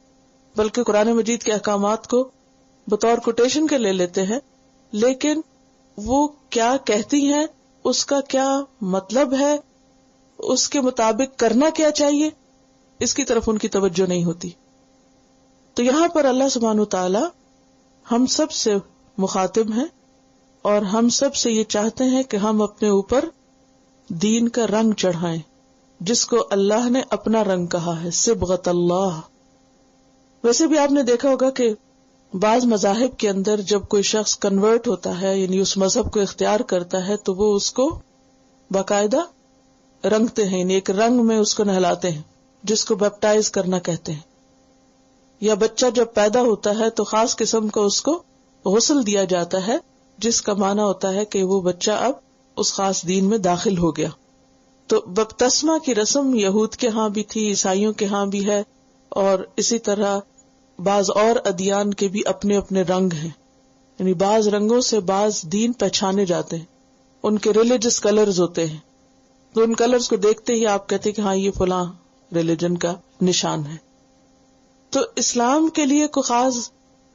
بلکہ قرآن مجید کے احکامات کو بطور کوٹیشن کے لے لیتے ہیں، لیکن وہ کیا کہتی ہیں، اس کا کیا مطلب ہے، اس کے مطابق کرنا کیا چاہیے، اس کی طرف ان کی توجہ نہیں ہوتی. تو یہاں پر اللہ سبحانہ وتعالی ہم سب سے مخاطب ہیں اور ہم سب سے یہ چاہتے ہیں کہ ہم اپنے اوپر دین کا رنگ چڑھائیں، جس کو اللہ نے اپنا رنگ کہا ہے، صبغۃ اللہ. ویسے بھی آپ نے دیکھا ہوگا کہ بعض مذاہب کے اندر جب کوئی شخص کنورٹ ہوتا ہے، یعنی اس مذہب کو اختیار کرتا ہے، تو وہ اس کو باقاعدہ رنگتے ہیں، یعنی ایک رنگ میں اس کو نہلاتے ہیں، جس کو بیپٹائز کرنا کہتے ہیں. یا بچہ جب پیدا ہوتا ہے تو خاص قسم کا اس کو غسل دیا جاتا ہے، جس کا معنی ہوتا ہے کہ وہ بچہ اب اس خاص دین میں داخل ہو گیا. تو بپتسمہ کی رسم یہود کے ہاں بھی تھی، عیسائیوں کے ہاں بھی ہے، اور اسی طرح بعض اور ادیان کے بھی اپنے اپنے رنگ ہیں. یعنی بعض رنگوں سے بعض دین پہچانے جاتے ہیں، ان کے ریلیجس کلرز ہوتے ہیں، تو ان کلرز کو دیکھتے ہی آپ کہتے ہیں کہ ہاں یہ فلاں ریلیجن کا نشان ہے. تو اسلام کے لیے کوئی خاص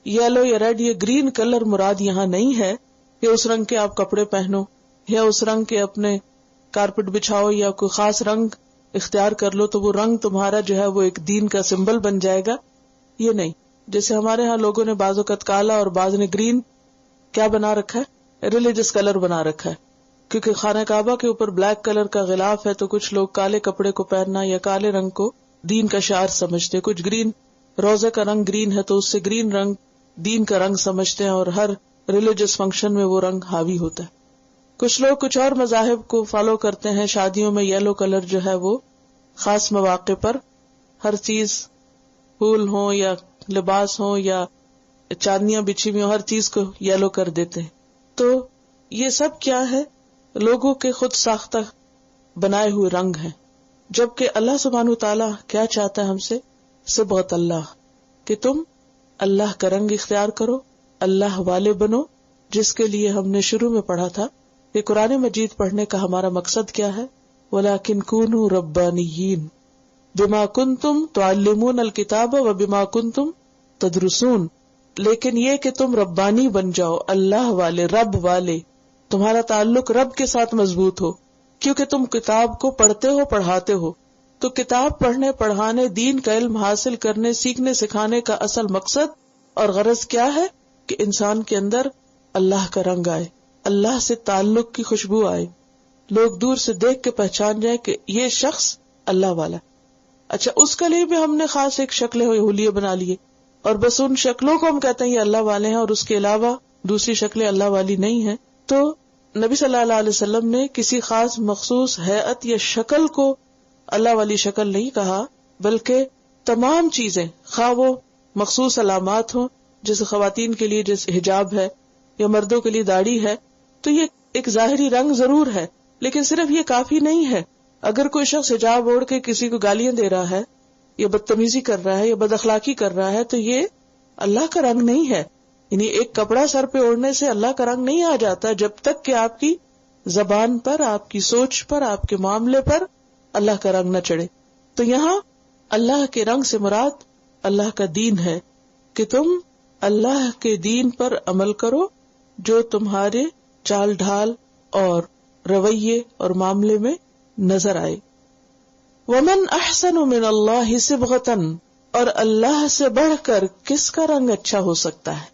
یلو یا ریڈ یا گرین کلر مراد یہاں نہیں ہے کہ اس رنگ کے آپ کپڑے پہنو یا اس رنگ کے اپنے کارپٹ بچھاؤ یا کوئی خاص رنگ اختیار کر لو تو وہ رنگ تمہارا جو ہے وہ ایک دین کا سمبل بن جائے گا. یہ نہیں. جیسے ہمارے ہاں لوگوں نے بعض اوقات کالا اور بعض نے گرین کیا بنا رکھا ہے، ریلیجس کلر بنا رکھا ہے. کیونکہ خانہ کعبہ کے اوپر بلیک کلر کا غلاف ہے تو کچھ لوگ کالے کپڑے کو پہننا یا کالے رنگ کو دین کا شعار سمجھتے، کچھ گرین، روزے کا رنگ گرین ہے تو اس سے گرین رنگ دین کا رنگ سمجھتے ہیں، اور ہر ریلیجس فنکشن میں وہ رنگ حاوی ہوتا ہے. کچھ لوگ کچھ اور مذاہب کو فالو کرتے ہیں، شادیوں میں یلو کلر جو ہے وہ خاص مواقع پر ہر چیز، پھول ہوں یا لباس ہوں یا چاندیاں بچھی ہوئی ہوں، ہر چیز کو یلو کر دیتے ہیں. تو یہ سب کیا ہے؟ لوگوں کے خود ساختہ بنائے ہوئے رنگ ہیں. جبکہ اللہ سبحانہ وتعالی کیا چاہتا ہے ہم سے؟ صبغت اللہ، کہ تم اللہ کا رنگ اختیار کرو، اللہ والے بنو، جس کے لیے ہم نے شروع میں پڑھا تھا کہ قرآن مجید پڑھنے کا ہمارا مقصد کیا ہے؟ وَلَكِنْ كُونُوا رَبَّانِيِّينَ بِمَا كُنْتُمْ تُعَلِّمُونَ الْكِتَابَ وَبِمَا كُنْتُمْ تَدْرُسُونَ. لیکن یہ کہ تم ربانی بن جاؤ، اللہ والے، رب والے، تمہارا تعلق رب کے ساتھ مضبوط ہو، کیونکہ تم کتاب کو پڑھتے ہو، پڑھاتے ہو. تو کتاب پڑھنے، پڑھانے، دین کا علم حاصل کرنے، سیکھنے، سکھانے کا اصل مقصد اور غرض کیا ہے؟ کہ انسان کے اندر اللہ کا رنگ آئے، اللہ سے تعلق کی خوشبو آئے، لوگ دور سے دیکھ کے پہچان جائیں کہ یہ شخص اللہ والا. اچھا، اس کے لیے بھی ہم نے خاص ایک شکل حلیے بنا لیے، اور بس ان شکلوں کو ہم کہتے ہیں یہ اللہ والے ہیں، اور اس کے علاوہ دوسری شکلیں اللہ والی نہیں ہیں. تو نبی صلی اللہ علیہ وسلم نے کسی خاص مخصوص ہیئت یا شکل کو اللہ والی شکل نہیں کہا، بلکہ تمام چیزیں، خواہ وہ مخصوص علامات ہوں، جیسے خواتین کے لیے جیسے حجاب ہے یا مردوں کے لیے داڑھی ہے، تو یہ ایک ظاہری رنگ ضرور ہے، لیکن صرف یہ کافی نہیں ہے. اگر کوئی شخص حجاب اوڑھ کے کسی کو گالیاں دے رہا ہے یا بدتمیزی کر رہا ہے یا بد اخلاقی کر رہا ہے تو یہ اللہ کا رنگ نہیں ہے. یعنی ایک کپڑا سر پہ اوڑھنے سے اللہ کا رنگ نہیں آ جاتا جب تک کہ آپ کی زبان پر، آپ کی سوچ پر، آپ کے معاملے پر اللہ کا رنگ نہ چڑھے. تو یہاں اللہ کے رنگ سے مراد اللہ کا دین ہے کہ تم اللہ کے دین پر عمل کرو جو تمہارے چال ڈھال اور رویے اور معاملے میں نظر آئے. وَمَنْ أَحْسَنُ مِنَ اللَّهِ صِبْغَةً، اور اللہ سے بڑھ کر کس کا رنگ اچھا ہو سکتا ہے؟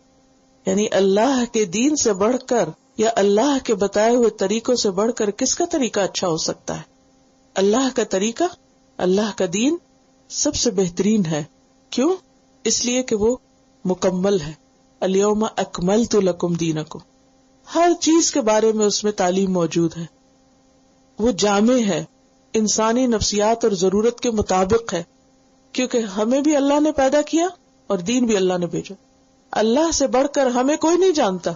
یعنی اللہ کے دین سے بڑھ کر یا اللہ کے بتائے ہوئے طریقوں سے بڑھ کر کس کا طریقہ اچھا ہو سکتا ہے؟ اللہ کا طریقہ، اللہ کا دین سب سے بہترین ہے. کیوں؟ اس لیے کہ وہ مکمل ہے. الیوم اکملت لکم دینکم، ہر چیز کے بارے میں اس میں تعلیم موجود ہے. وہ جامع ہے، انسانی نفسیات اور ضرورت کے مطابق ہے، کیونکہ ہمیں بھی اللہ نے پیدا کیا اور دین بھی اللہ نے بھیجا. اللہ سے بڑھ کر ہمیں کوئی نہیں جانتا،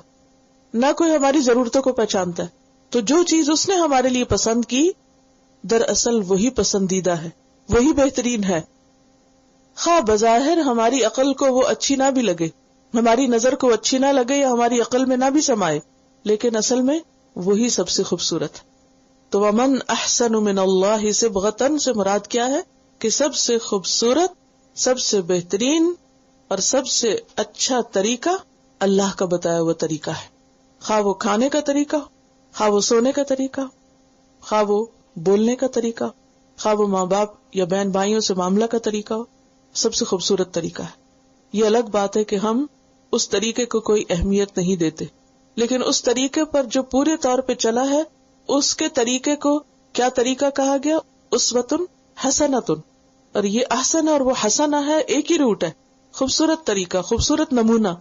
نہ کوئی ہماری ضرورتوں کو پہچانتا ہے. تو جو چیز اس نے ہمارے لیے پسند کی دراصل وہی پسندیدہ ہے، وہی بہترین ہے. خواہ بظاہر ہماری عقل کو وہ اچھی نہ بھی لگے، ہماری نظر کو اچھی نہ لگے یا ہماری عقل میں نہ بھی سمائے، لیکن اصل میں وہی سب سے خوبصورت ہے. تو ومن احسن من اللہ صبغۃ سے مراد کیا ہے؟ کہ سب سے خوبصورت، سب سے بہترین اور سب سے اچھا طریقہ اللہ کا بتایا ہوا طریقہ ہے. خواہ وہ کھانے کا طریقہ، خواہ وہ سونے کا طریقہ، خواہ وہ بولنے کا طریقہ، خواہ وہ ماں باپ یا بہن بھائیوں سے معاملہ کا طریقہ ہو، سب سے خوبصورت طریقہ ہے. یہ الگ بات ہے کہ ہم اس طریقے کو کوئی اہمیت نہیں دیتے، لیکن اس طریقے پر جو پورے طور پہ چلا ہے اس کے طریقے کو کیا طریقہ کہا گیا؟ اسوۃ حسنۃ. اور یہ احسن اور وہ حسنہ ہے، ایک ہی روٹ ہے. خوبصورت طریقہ، خوبصورت نمونہ.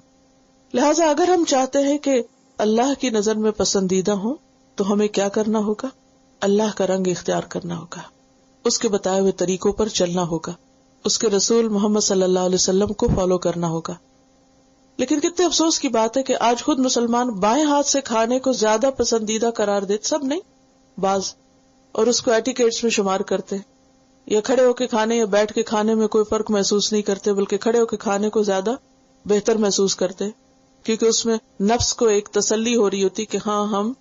لہٰذا اگر ہم چاہتے ہیں کہ اللہ کی نظر میں پسندیدہ ہوں تو ہمیں کیا کرنا ہوگا؟ اللہ کا رنگ اختیار کرنا ہوگا، اس کے بتائے ہوئے طریقوں پر چلنا ہوگا، اس کے رسول محمد صلی اللہ علیہ وسلم کو فالو کرنا ہوگا. لیکن کتنے افسوس کی بات ہے کہ آج خود مسلمان بائیں ہاتھ سے کھانے کو زیادہ پسندیدہ قرار دیتے، سب نہیں، بعض، اور اس کو ایٹیکیٹس میں شمار کرتے، یا کھڑے ہو کے کھانے یا بیٹھ کے کھانے میں کوئی فرق محسوس نہیں کرتے، بلکہ کھڑے ہو کے کھانے کو زیادہ بہتر محسوس کرتے، کیونکہ اس میں نفس کو ایک تسلی ہو رہی ہوتی کہ ہاں ہم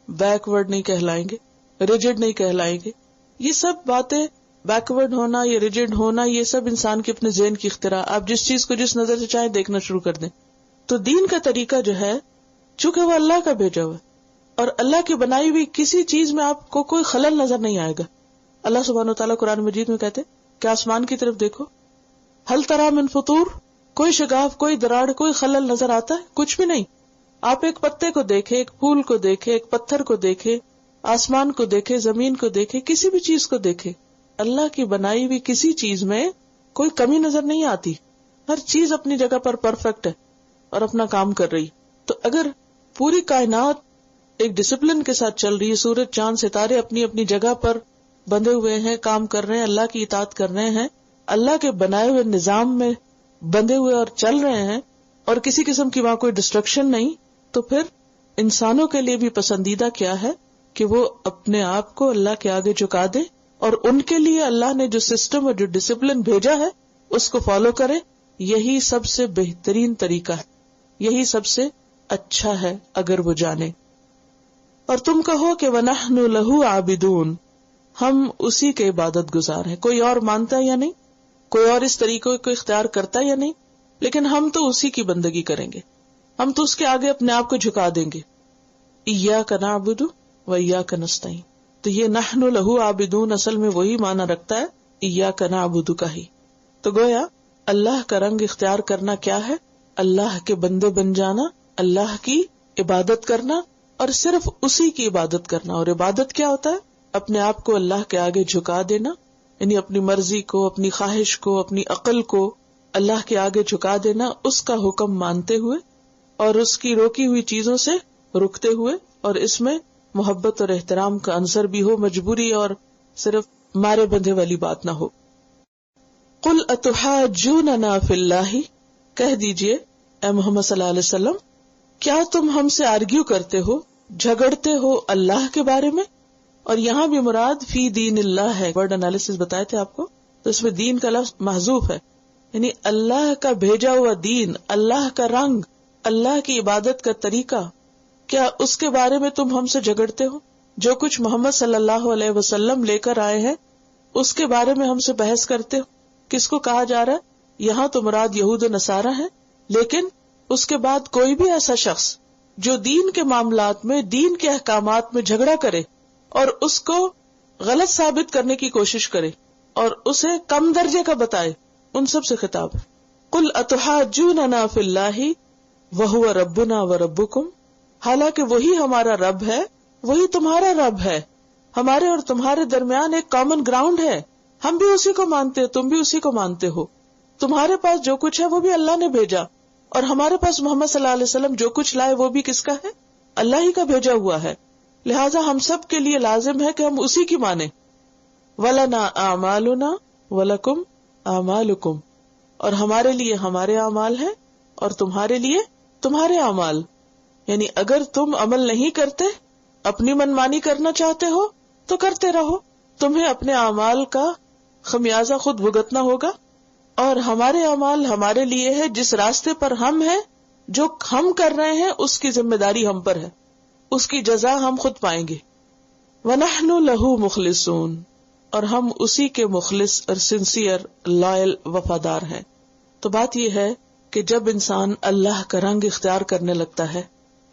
بیکورڈ نہیں کہلائیں گے، ریجڈ نہیں کہلائیں گے. یہ سب باتیں، بیکورڈ ہونا یا ریجڈ ہونا، یہ سب انسان کے اپنے ذہن کی اختراع. آپ جس چیز کو جس نظر سے چاہیں دیکھنا شروع کر دیں. تو دین کا طریقہ جو ہے، چونکہ وہ اللہ کا بھیجا ہوا ہے اور اللہ کی بنائی ہوئی کسی چیز میں آپ کو کوئی خلل نظر نہیں آئے گا. اللہ سبحانہ و تعالیٰ قرآن مجید میں کہتے کہ آسمان کی طرف دیکھو، ہل تری من فطور، کوئی شگاف، کوئی دراڑ، کوئی خلل نظر آتا ہے؟ کچھ بھی نہیں. آپ ایک پتے کو دیکھے، ایک پھول کو دیکھے، ایک پتھر کو دیکھے، آسمان کو دیکھے، زمین کو دیکھے، کسی بھی چیز کو دیکھے، اللہ کی بنائی ہوئی کسی چیز میں کوئی کمی نظر نہیں آتی. ہر چیز اپنی جگہ پر پرفیکٹ ہے اور اپنا کام کر رہی. تو اگر پوری کائنات ایک ڈسپلن کے ساتھ چل رہی ہے، سورج چاند ستارے اپنی اپنی جگہ پر بندھے ہوئے ہیں، کام کر رہے ہیں، اللہ کی اطاعت کر رہے ہیں، اللہ کے بنائے ہوئے نظام میں بندھے ہوئے اور چل رہے ہیں، اور کسی قسم کی وہاں کوئی ڈسٹرکشن نہیں، تو پھر انسانوں کے لیے بھی پسندیدہ کیا ہے کہ وہ اپنے آپ کو اللہ کے آگے جھکا دے اور ان کے لیے اللہ نے جو سسٹم اور جو ڈسپلن بھیجا ہے اس کو فالو کرے. یہی سب سے بہترین طریقہ ہے، یہی سب سے اچھا ہے اگر وہ جانے. اور تم کہو کہ وَنَحْنُ لَهُ عَابِدُونَ، ہم اسی کے عبادت گزار ہیں. کوئی اور مانتا ہے یا نہیں، کوئی اور اس طریقے کو اختیار کرتا ہے یا نہیں، لیکن ہم تو اسی کی بندگی کریں گے، ہم تو اس کے آگے اپنے آپ کو جھکا دیں گے. إِيَّاكَ نَعْبُدُ وَإِيَّاكَ نَسْتَعِينُ. تو یہ نحن لہو عابدون اصل میں وہی معنی رکھتا ہے إِيَّاكَ نَعْبُدُ کا ہی. تو گویا اللہ کا رنگ اختیار کرنا کیا ہے؟ اللہ کے بندے بن جانا، اللہ کی عبادت کرنا، اور صرف اسی کی عبادت کرنا. اور عبادت کیا ہوتا ہے؟ اپنے آپ کو اللہ کے آگے جھکا دینا، یعنی اپنی مرضی کو، اپنی خواہش کو، اپنی عقل کو اللہ کے آگے جھکا دینا، اس کا حکم مانتے ہوئے اور اس کی روکی ہوئی چیزوں سے رکتے ہوئے، اور اس میں محبت اور احترام کا عنصر بھی ہو، مجبوری اور صرف مارے بندھے والی بات نہ ہو. قل اتحاجوننا فی اللہ، کہہ دیجئے اے محمد صلی اللہ علیہ وسلم، کیا تم ہم سے آرگیو کرتے ہو، جھگڑتے ہو اللہ کے بارے میں؟ اور یہاں بھی مراد فی دین اللہ ہے. ورڈ انالیسس بتائے تھے آپ کو، تو اس میں دین کا لفظ محذوف ہے، یعنی اللہ کا بھیجا ہوا دین، اللہ کا رنگ، اللہ کی عبادت کا طریقہ. کیا اس کے بارے میں تم ہم سے جھگڑتے ہو؟ جو کچھ محمد صلی اللہ علیہ وسلم لے کر آئے ہیں اس کے بارے میں ہم سے بحث کرتے ہو. کس کو کہا جا رہا ہے؟ یہاں تو مراد یہود و نصارہ ہے، لیکن اس کے بعد کوئی بھی ایسا شخص جو دین کے معاملات میں، دین کے احکامات میں جھگڑا کرے اور اس کو غلط ثابت کرنے کی کوشش کرے اور اسے کم درجے کا بتائے، ان سب سے خطاب ہے. قل اتحاجوننا فی اللہ وہو ربنا وربکم، حالانکہ وہی ہمارا رب ہے، وہی تمہارا رب ہے، ہمارے اور تمہارے درمیان ایک کامن گراؤنڈ ہے، ہم بھی اسی کو مانتے ہیں، تم بھی اسی کو مانتے ہو. تمہارے پاس جو کچھ ہے وہ بھی اللہ نے بھیجا، اور ہمارے پاس محمد صلی اللہ علیہ وسلم جو کچھ لائے وہ بھی کس کا ہے؟ اللہ ہی کا بھیجا ہوا ہے. لہٰذا ہم سب کے لیے لازم ہے کہ ہم اسی کی مانیں. وَلَنَا أَعْمَالُنَا وَلَكُمْ أَعْمَالُكُمْ، اور ہمارے لیے ہمارے اعمال ہیں اور تمہارے لیے تمہارے اعمال. یعنی اگر تم عمل نہیں کرتے، اپنی منمانی کرنا چاہتے ہو تو کرتے رہو، تمہیں اپنے اعمال کا خمیازہ خود بھگتنا ہوگا، اور ہمارے اعمال ہمارے لیے ہے. جس راستے پر ہم ہیں، جو ہم کر رہے ہیں، اس کی ذمہ داری ہم پر ہے، اس کی جزا ہم خود پائیں گے. وَنَحْنُ لَهُ مُخْلِصُونَ، اور ہم اسی کے مخلص اور سنسیئر، لائل، وفادار ہیں. تو بات یہ ہے کہ جب انسان اللہ کا رنگ اختیار کرنے لگتا ہے،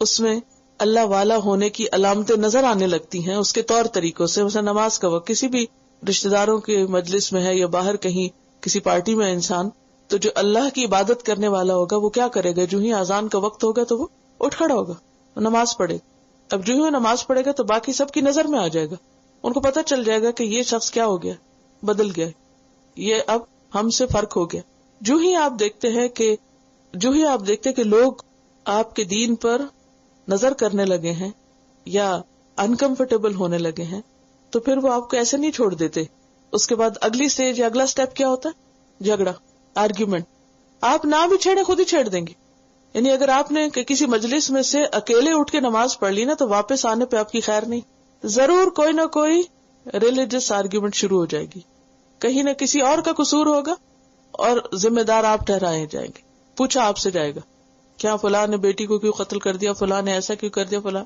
اس میں اللہ والا ہونے کی علامتیں نظر آنے لگتی ہیں اس کے طور طریقوں سے. مثلا نماز کا وقت، کسی بھی رشتہ داروں کے مجلس میں ہے یا باہر کہیں کسی پارٹی میں انسان، تو جو اللہ کی عبادت کرنے والا ہوگا وہ کیا کرے گا؟ جو ہی اذان کا وقت ہوگا تو وہ اٹھ کھڑا ہوگا، نماز پڑھے. اب جو ہی نماز پڑھے گا تو باقی سب کی نظر میں آ جائے گا، ان کو پتہ چل جائے گا کہ یہ شخص کیا ہو گیا، بدل گیا، یہ اب ہم سے فرق ہو گیا. جو ہی آپ دیکھتے کہ لوگ آپ کے دین پر نظر کرنے لگے ہیں یا انکمفرٹیبل ہونے لگے ہیں تو پھر وہ آپ کو ایسے نہیں چھوڑ دیتے. اس کے بعد اگلی سٹیج یا اگلا سٹیپ کیا ہوتا ہے؟ جھگڑا، آرگیومنٹ. آپ نہ بھی چھیڑیں، خود ہی چھیڑ دیں گے. یعنی اگر آپ نے کسی مجلس میں سے اکیلے اٹھ کے نماز پڑھ لی نا تو واپس آنے پہ آپ کی خیر نہیں. ضرور کوئی نہ کوئی ریلیجس آرگیومنٹ شروع ہو جائے گی، کہیں نہ کسی اور کا قصور ہوگا اور ذمہ دار آپ ٹھہرائے جائیں گے. پوچھا آپ سے جائے گا کیا فلاں نے بیٹی کو کیوں قتل کر دیا، فلاں نے ایسا کیوں کر دیا، فلاں.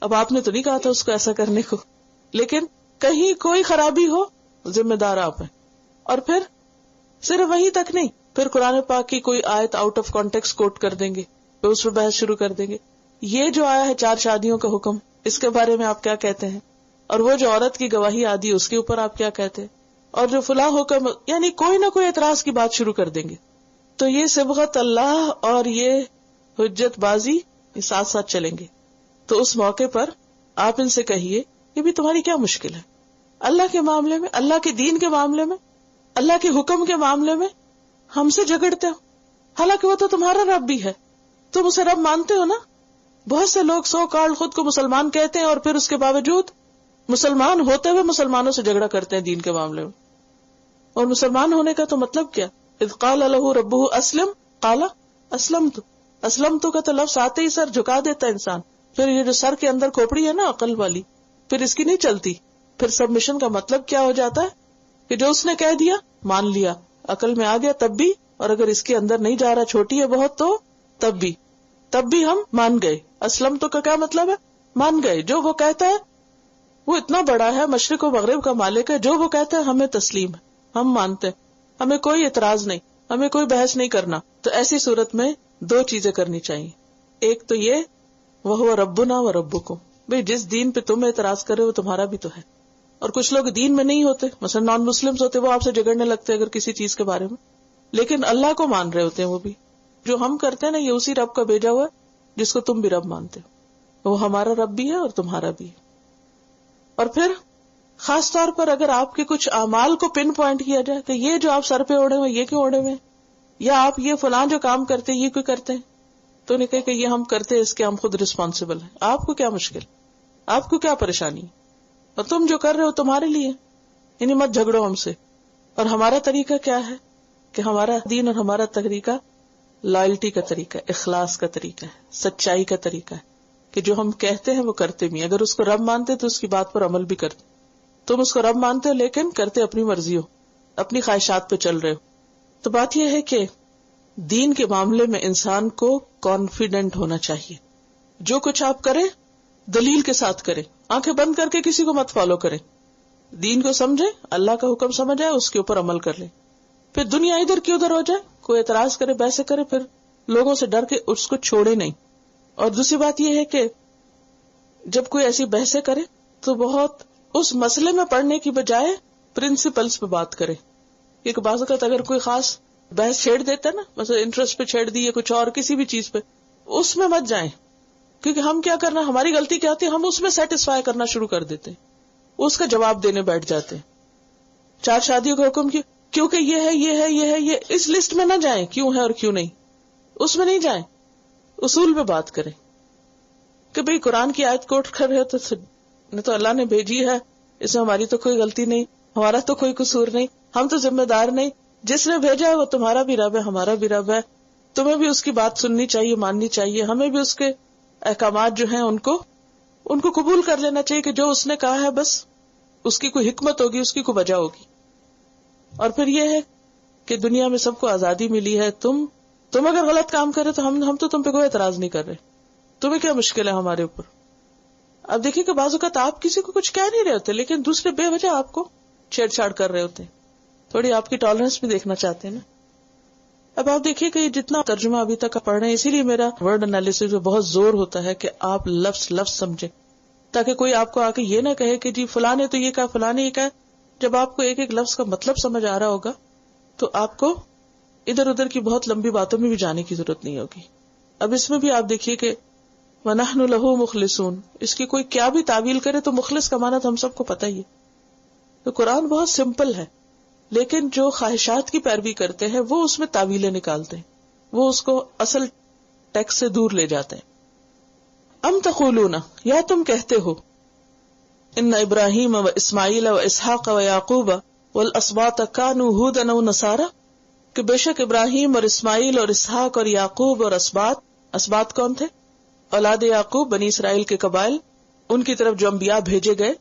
اب آپ نے تو نہیں کہا تھا اس کو ایسا کرنے کو، لیکن کہیں کوئی خرابی ہو ذمہ دار آپ ہیں. اور پھر صرف وہیں تک نہیں، پھر قرآن پاک کی کوئی آیت آؤٹ آف کانٹیکسٹ کوٹ کر دیں گے، پھر اس پہ بحث شروع کر دیں گے. یہ جو آیا ہے 4 شادیوں کا حکم، اس کے بارے میں آپ کیا کہتے ہیں؟ اور وہ جو عورت کی گواہی آدھی اس کے اوپر آپ کیا کہتے ہیں؟ اور جو فلاں حکم، یعنی کوئی نہ کوئی اعتراض کی بات شروع کر دیں گے. تو یہ صبغت اللہ اور یہ حجت بازی یہ ساتھ ساتھ چلیں گے. تو اس موقع پر آپ ان سے کہیے کہ بھی تمہاری کیا مشکل ہے اللہ کے معاملے میں، اللہ کے دین کے معاملے میں، اللہ کے حکم کے معاملے میں ہم سے جھگڑتے ہو، حالانکہ وہ تو تمہارا رب بھی ہے، تم اسے رب مانتے ہو نا. بہت سے لوگ سو کالڈ خود کو مسلمان کہتے ہیں اور پھر اس کے باوجود مسلمان ہوتے ہوئے مسلمانوں سے جھگڑا کرتے ہیں دین کے معاملے میں. اور مسلمان ہونے کا تو مطلب کیا؟ اذ قال له ربه اسلم قال اسلمت. اسلمت کا تو لفظ آتے ہی سر جھکا دیتا ہے انسان. پھر یہ جو سر کے اندر کھوپڑی ہے نا عقل والی، پھر اس کی نہیں چلتی. پھر سبمیشن کا مطلب کیا ہو جاتا ہے کہ جو اس نے کہہ دیا مان لیا، عقل میں آ گیا تب بھی، اور اگر اس کے اندر نہیں جا رہا، چھوٹی ہے بہت، تو تب بھی ہم مان گئے. اسلم تو کا کیا مطلب ہے؟ مان گئے. جو وہ کہتا ہے وہ اتنا بڑا ہے، مشرق و مغرب کا مالک ہے، جو وہ کہتا ہے ہمیں تسلیم ہے، ہم مانتے ہیں، ہمیں کوئی اعتراض نہیں، ہمیں کوئی بحث نہیں کرنا. تو ایسی صورت میں 2 چیزیں کرنی چاہیے. ایک تو یہ وہ ربنا و ربکم، بھئی جس دین پہ تم اعتراض کر رہے ہو تمہارا بھی تو ہے. اور کچھ لوگ دین میں نہیں ہوتے، مثلا نان مسلمز ہوتے، وہ آپ سے جھگڑنے لگتے اگر کسی چیز کے بارے میں، لیکن اللہ کو مان رہے ہوتے ہیں. وہ بھی جو ہم کرتے ہیں نا، یہ اسی رب کا بھیجا ہوا ہے جس کو تم بھی رب مانتے ہو. وہ ہمارا رب بھی ہے اور تمہارا بھی ہے. اور پھر خاص طور پر اگر آپ کے کچھ اعمال کو پن پوائنٹ کیا جائے کہ یہ جو آپ سر پہ اوڑے ہوئے، یہ کیوں اوڑے ہوئے، یا آپ یہ فلاں جو کام کرتے ہیں یہ کیوں کرتے ہیں، تو انہیں کہے کہ یہ ہم کرتے ہیں، اس کے ہم خود رسپانسبل ہیں. آپ کو کیا مشکل، آپ کو کیا پریشانی، اور تم جو کر رہے ہو تمہارے لیے، یعنی مت جھگڑو ہم سے. اور ہمارا طریقہ کیا ہے کہ ہمارا دین اور ہمارا طریقہ لائلٹی کا طریقہ ہے، اخلاص کا طریقہ ہے، سچائی کا طریقہ ہے کہ جو ہم کہتے ہیں وہ کرتے بھی. اگر اس کو رب مانتے تو اس کی بات پر عمل بھی کرتے. تم اس کو رب مانتے ہو لیکن کرتے اپنی مرضی ہو، اپنی خواہشات پہ چل رہے ہو. تو بات یہ ہے کہ دین کے معاملے میں انسان کو کانفیڈنٹ ہونا چاہیے. جو کچھ آپ کریں دلیل کے ساتھ کریں، آنکھیں بند کر کے کسی کو مت فالو کریں. دین کو سمجھیں، اللہ کا حکم سمجھ آئے، اس کے اوپر عمل کر لیں. پھر دنیا ادھر کی ادھر ہو جائے، کوئی اعتراض کرے، بحث کرے، پھر لوگوں سے ڈر کے اس کو چھوڑے نہیں. اور دوسری بات یہ ہے کہ جب کوئی ایسی بحثیں کرے تو بہت اس مسئلے میں پڑھنے کی بجائے پرنسپلز پہ بات کرے. کیونکہ بعض اوقات اگر کوئی خاص بحث چھیڑ دیتا ہے نا، مثلا انٹرسٹ پہ چھیڑ دی یا کچھ اور کسی بھی چیز پہ، اس میں مت جائیں. کیونکہ ہم کیا کرنا، ہماری غلطی کیا ہوتی ہے، ہم اس میں سیٹسفائی کرنا شروع کر دیتے ہیں، اس کا جواب دینے بیٹھ جاتے ہیں. 4 شادیوں کا حکم کیونکہ یہ ہے، یہ ہے، یہ ہے، یہ، اس لسٹ میں نہ جائیں، کیوں ہے اور کیوں نہیں، اس میں نہیں جائیں. اصول پہ بات کریں کہ بھئی قرآن کی آیت کوٹ کر رہے تو اللہ نے بھیجی ہے، اس میں ہماری تو کوئی غلطی نہیں، ہمارا تو کوئی قصور نہیں، ہم تو ذمہ دار نہیں. جس نے بھیجا ہے وہ تمہارا بھی رب ہے، ہمارا بھی رب ہے. تمہیں بھی اس کی بات سننی چاہیے، ماننی چاہیے. ہمیں بھی اس کے احکامات جو ہیں ان کو قبول کر لینا چاہیے کہ جو اس نے کہا ہے بس اس کی کوئی حکمت ہوگی، اس کی کوئی وجہ ہوگی. اور پھر یہ ہے کہ دنیا میں سب کو آزادی ملی ہے. تم اگر غلط کام کرے تو ہم تو تم پہ کوئی اعتراض نہیں کر رہے. تمہیں کیا مشکل ہے ہمارے اوپر. اب دیکھیں کہ بعض اوقات آپ کسی کو کچھ کہہ نہیں رہے ہوتے لیکن دوسرے بے وجہ آپ کو چھیڑ چھاڑ کر رہے ہوتے ہیں. تھوڑی آپ کی ٹالرنس بھی دیکھنا چاہتے ہیں نا. اب آپ دیکھیے کہ جتنا ترجمہ ابھی تک پڑھ رہے ہیں، اسی لیے میرا ورڈ انالیسس میں بہت زور ہوتا ہے کہ آپ لفظ سمجھیں، تاکہ کوئی آپ کو آ کے یہ نہ کہے کہ جی فلاں نے تو یہ کہا، فلاں نے یہ کہا. جب آپ کو ایک ایک لفظ کا مطلب سمجھ آ رہا ہوگا تو آپ کو ادھر ادھر کی بہت لمبی باتوں میں بھی جانے کی ضرورت نہیں ہوگی. اب اس میں بھی آپ دیکھیے کہ وَنَحْنُ لَهُ مُخْلِصُونَ، اس کی کوئی کیا بھی تعویل کرے تو مخلص کا معنی تو ہم سب کو پتہ ہی ہے. تو قرآن بہت سمپل ہے. لیکن جو خواہشات کی پیروی کرتے ہیں وہ اس میں تعویلیں نکالتے ہیں، وہ اس کو اصل ٹیکسٹ سے دور لے جاتے ہیں. ام تقولون، یا تم کہتے ہو، ان ابراہیم و اسماعیل و اسحاق و یعقوب والاسباط کانوا ھودا او نصارا، کہ بے شک ابراہیم اور اسماعیل اور اسحاق اور یعقوب اور اسباط کون تھے؟ اولاد یعقوب، بنی اسرائیل کے قبائل، ان کی طرف جو انبیاء بھیجے گئے.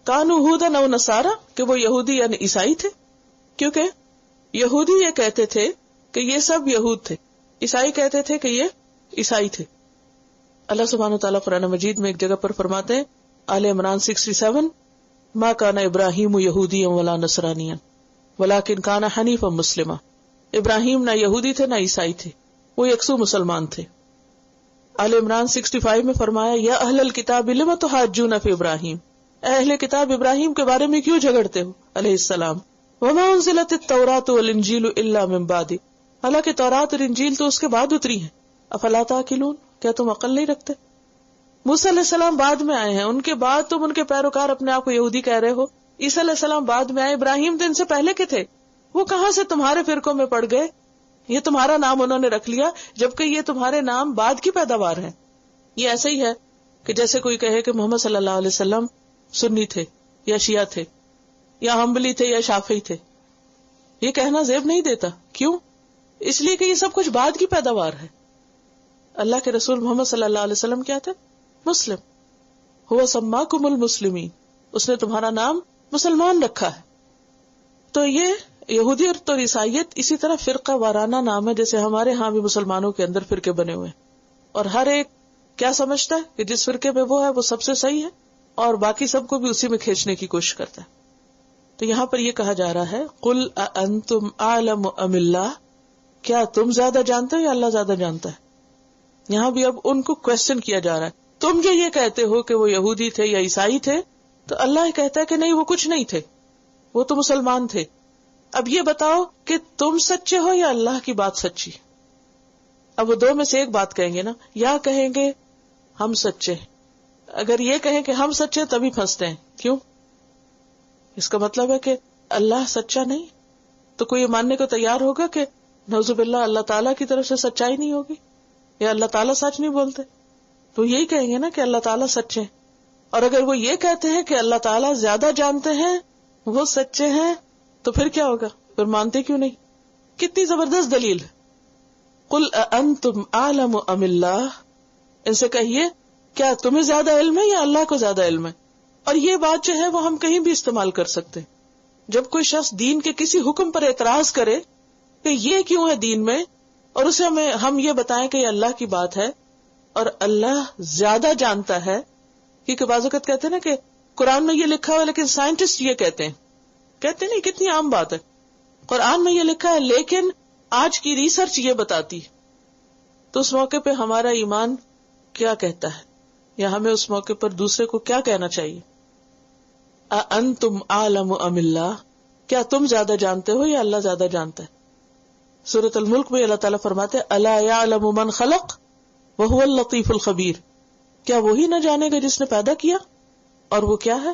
کانوا ھودا او نصارا، کہ وہ یہودی یعنی عیسائی تھے، کیونکہ یہودی یہ کہتے تھے کہ یہ سب یہود تھے، عیسائی کہتے تھے کہ یہ عیسائی تھے. اللہ سبحانہ وتعالیٰ قرآن مجید میں ایک جگہ پر فرماتے ہیں، آل عمران 67، ما کان ابراہیم یہودیا ولا نصرانیا ولکن کان حنیفا مسلما. ابراہیم نہ یہودی تھے نہ عیسائی تھے، وہ یکسو مسلمان تھے. آل عمران 65 میں فرمایا، یا اہل الکتاب لم تحاجون فی ابراہیم، اے اہل کتاب ابراہیم کے بارے میں کیوں جھگڑتے ہو علیہ السلام. وما انزلت التوراۃ والانجیل الا من بعد، حالانکہ تورات اور انجیل تو اس کے بعد اتری ہیں. افلا تعقلون، کیا تم عقل نہیں رکھتے؟ موسیٰ علیہ السلام بعد میں آئے ہیں، ان کے بعد تم ان کے پیروکار اپنے آپ کو یہودی کہہ رہے ہو. عیسیٰ علیہ السلام بعد میں آئے، ابراہیم تو ان سے پہلے کے تھے، وہ کہاں سے تمہارے فرقوں میں پڑ گئے؟ یہ تمہارا نام انہوں نے رکھ لیا جبکہ یہ تمہارے نام بعد کی پیداوار ہیں. یہ ایسے ہی ہے کہ جیسے کوئی کہے کہ محمد صلی اللہ علیہ وسلم سنی تھے یا شیعہ تھے یا حنبلی تھے یا شافعی تھے. یہ کہنا زیب نہیں دیتا. کیوں؟ اس لیے کہ یہ سب کچھ بعد کی پیداوار ہے. اللہ کے رسول محمد صلی اللہ علیہ وسلم کیا تھے؟ مسلم. هو سماکم المسلمین، اس نے تمہارا نام مسلمان رکھا ہے. تو یہ یہودی اور عیسائیت اسی طرح فرقہ وارانہ نام ہے، جیسے ہمارے ہاں بھی مسلمانوں کے اندر فرقے بنے ہوئے ہیں، اور ہر ایک کیا سمجھتا ہے کہ جس فرقے میں وہ ہے وہ سب سے صحیح ہے، اور باقی سب کو بھی اسی میں کھینچنے کی کوشش کرتا ہے. تو یہاں پر یہ کہا جا رہا ہے، قل اانتم اعلم ام اللہ، کیا تم زیادہ جانتے ہو یا اللہ زیادہ جانتا ہے؟ یہاں بھی اب ان کو کوشچن کیا جا رہا ہے. تم جو یہ کہتے ہو کہ وہ یہودی تھے یا عیسائی تھے، تو اللہ کہتا ہے کہ نہیں، وہ کچھ نہیں تھے، وہ تو مسلمان تھے. اب یہ بتاؤ کہ تم سچے ہو یا اللہ کی بات سچی؟ اب وہ دو میں سے ایک بات کہیں گے نا، یا کہیں گے ہم سچے. اگر یہ کہیں کہ ہم سچے تبھی پھنستے ہیں. کیوں؟ اس کا مطلب ہے کہ اللہ سچا نہیں. تو کوئی یہ ماننے کو تیار ہوگا کہ نعوذ باللہ اللہ تعالیٰ کی طرف سے سچائی نہیں ہوگی یا اللہ تعالیٰ سچ نہیں بولتے؟ تو یہی کہیں گے نا کہ اللہ تعالیٰ سچے ہیں. اور اگر وہ یہ کہتے ہیں کہ اللہ تعالیٰ زیادہ جانتے ہیں، وہ سچے ہیں، تو پھر کیا ہوگا؟ پھر مانتے کیوں نہیں؟ کتنی زبردست دلیل ہے. قل اانتم اعلم ام اللہ، ان سے کہیے کیا تمہیں زیادہ علم ہے یا اللہ کو زیادہ علم ہے. اور یہ بات جو ہے وہ ہم کہیں بھی استعمال کر سکتے ہیں. جب کوئی شخص دین کے کسی حکم پر اعتراض کرے کہ یہ کیوں ہے دین میں، اور اسے ہم یہ بتائیں کہ یہ اللہ کی بات ہے اور اللہ زیادہ جانتا ہے. کیونکہ بعض اوقات کہتے ہیں نا کہ قرآن میں یہ لکھا ہوا لیکن سائنٹسٹ یہ کہتے نہیں، کتنی عام بات ہے. قرآن میں یہ لکھا ہے لیکن آج کی ریسرچ یہ بتاتی. تو اس موقع پہ ہمارا ایمان کیا کہتا ہے، یا ہمیں اس موقع پر دوسرے کو کیا کہنا چاہیے؟ اانتم اعلم ام اللہ، کیا تم زیادہ جانتے ہو یا اللہ زیادہ جانتا ہے؟ سورۃ الملک میں اللہ تعالیٰ فرماتے ہیں، الا یعلم من خلق وہو اللطیف الخبیر، کیا وہی نہ جانے گا جس نے پیدا کیا، اور وہ کیا ہے؟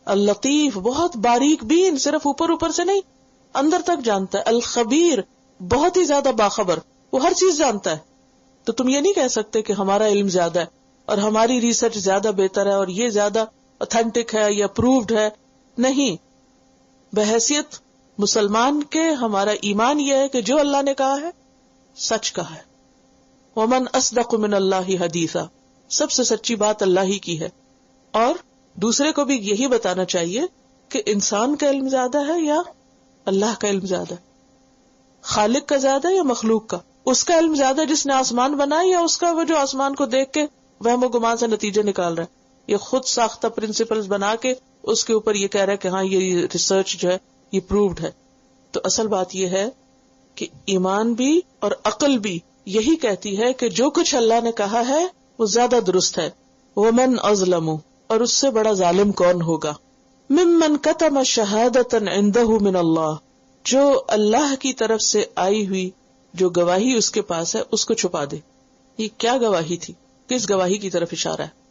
اللطیف، بہت باریک بین، صرف اوپر اوپر سے نہیں، اندر تک جانتا ہے. الخبیر، بہت ہی زیادہ باخبر، وہ ہر چیز جانتا ہے. تو تم یہ نہیں کہہ سکتے کہ ہمارا علم زیادہ ہے اور ہماری ریسرچ زیادہ بہتر ہے اور یہ زیادہ اوتھینٹک ہے یا پرووڈ ہے. نہیں، بحیثیت مسلمان کے ہمارا ایمان یہ ہے کہ جو اللہ نے کہا ہے سچ کہا ہے. ومن اصدق من اللہ حدیثا، سب سے سچی بات اللہ ہی کی ہے. اور دوسرے کو بھی یہی بتانا چاہیے کہ انسان کا علم زیادہ ہے یا اللہ کا علم زیادہ ہے، خالق کا زیادہ ہے یا مخلوق کا. اس کا علم زیادہ ہے جس نے آسمان بنایا، یا اس کا وہ جو آسمان کو دیکھ کے وہم و گمان سے نتیجے نکال رہا ہے، یہ خود ساختہ پرنسپلز بنا کے اس کے اوپر یہ کہہ رہا ہے کہ ہاں یہ ریسرچ جو ہے یہ پرووڈ ہے. تو اصل بات یہ ہے کہ ایمان بھی اور عقل بھی یہی کہتی ہے کہ جو کچھ اللہ نے کہا ہے وہ زیادہ درست ہے. ومن اظلم، اور اس سے بڑا ظالم کون ہوگا، ممن کتم شہادۃ عندہ من اللہ، جو اللہ کی طرف سے آئی ہوئی جو گواہی اس کے پاس ہے اس کو چھپا دے. یہ کیا گواہی تھی؟ کس گواہی کی طرف اشارہ ہے؟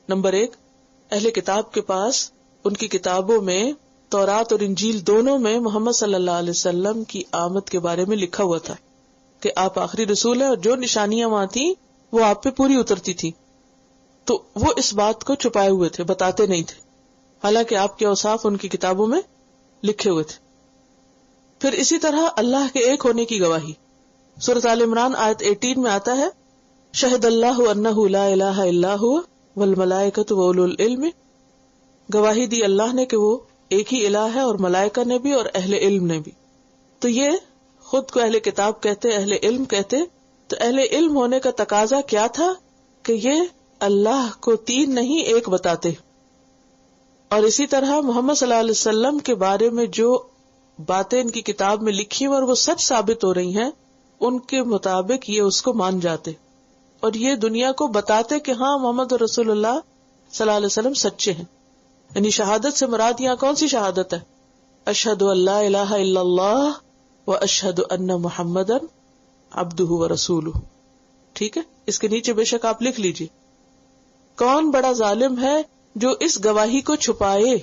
نمبر 1، اہل کتاب کے پاس ان کی کتابوں میں تورات اور انجیل دونوں میں محمد صلی اللہ علیہ وسلم کی آمد کے بارے میں لکھا ہوا تھا کہ آپ آخری رسول ہیں، اور جو نشانیاں وہاں تھیں وہ آپ پہ پوری اترتی تھی. تو وہ اس بات کو چھپائے ہوئے تھے، بتاتے نہیں تھے، حالانکہ آپ کے اوصاف ان کی کتابوں میں لکھے ہوئے تھے. پھر اسی طرح اللہ کے ایک ہونے کی گواہی، سورۃ آل عمران آیت 18 میں آتا ہے، شہد اللہ انہ لا الہ الا هو والملائکۃ واولو العلم، گواہی دی اللہ نے کہ وہ ایک ہی الہ ہے، اور ملائکہ نے بھی اور اہل علم نے بھی. تو یہ خود کو اہل کتاب کہتے، اہل علم کہتے. تو اہل علم ہونے کا تقاضا کیا تھا کہ یہ اللہ کو تین نہیں ایک بتاتے. اور اسی طرح محمد صلی اللہ علیہ وسلم کے بارے میں جو باتیں ان کی کتاب میں لکھی ہیں اور وہ سچ ثابت ہو رہی ہیں، ان کے مطابق یہ اس کو مان جاتے اور یہ دنیا کو بتاتے کہ ہاں محمد رسول اللہ صلی اللہ علیہ وسلم سچے ہیں. یعنی شہادت سے مراد یہاں کون سی شہادت ہے؟ اشہد ان لا الہ الا اللہ و اشہد ان محمدا عبدہ و رسولہ. ٹھیک ہے، اس کے نیچے بے شک آپ لکھ لیجئے، کون بڑا ظالم ہے جو اس گواہی کو چھپائے.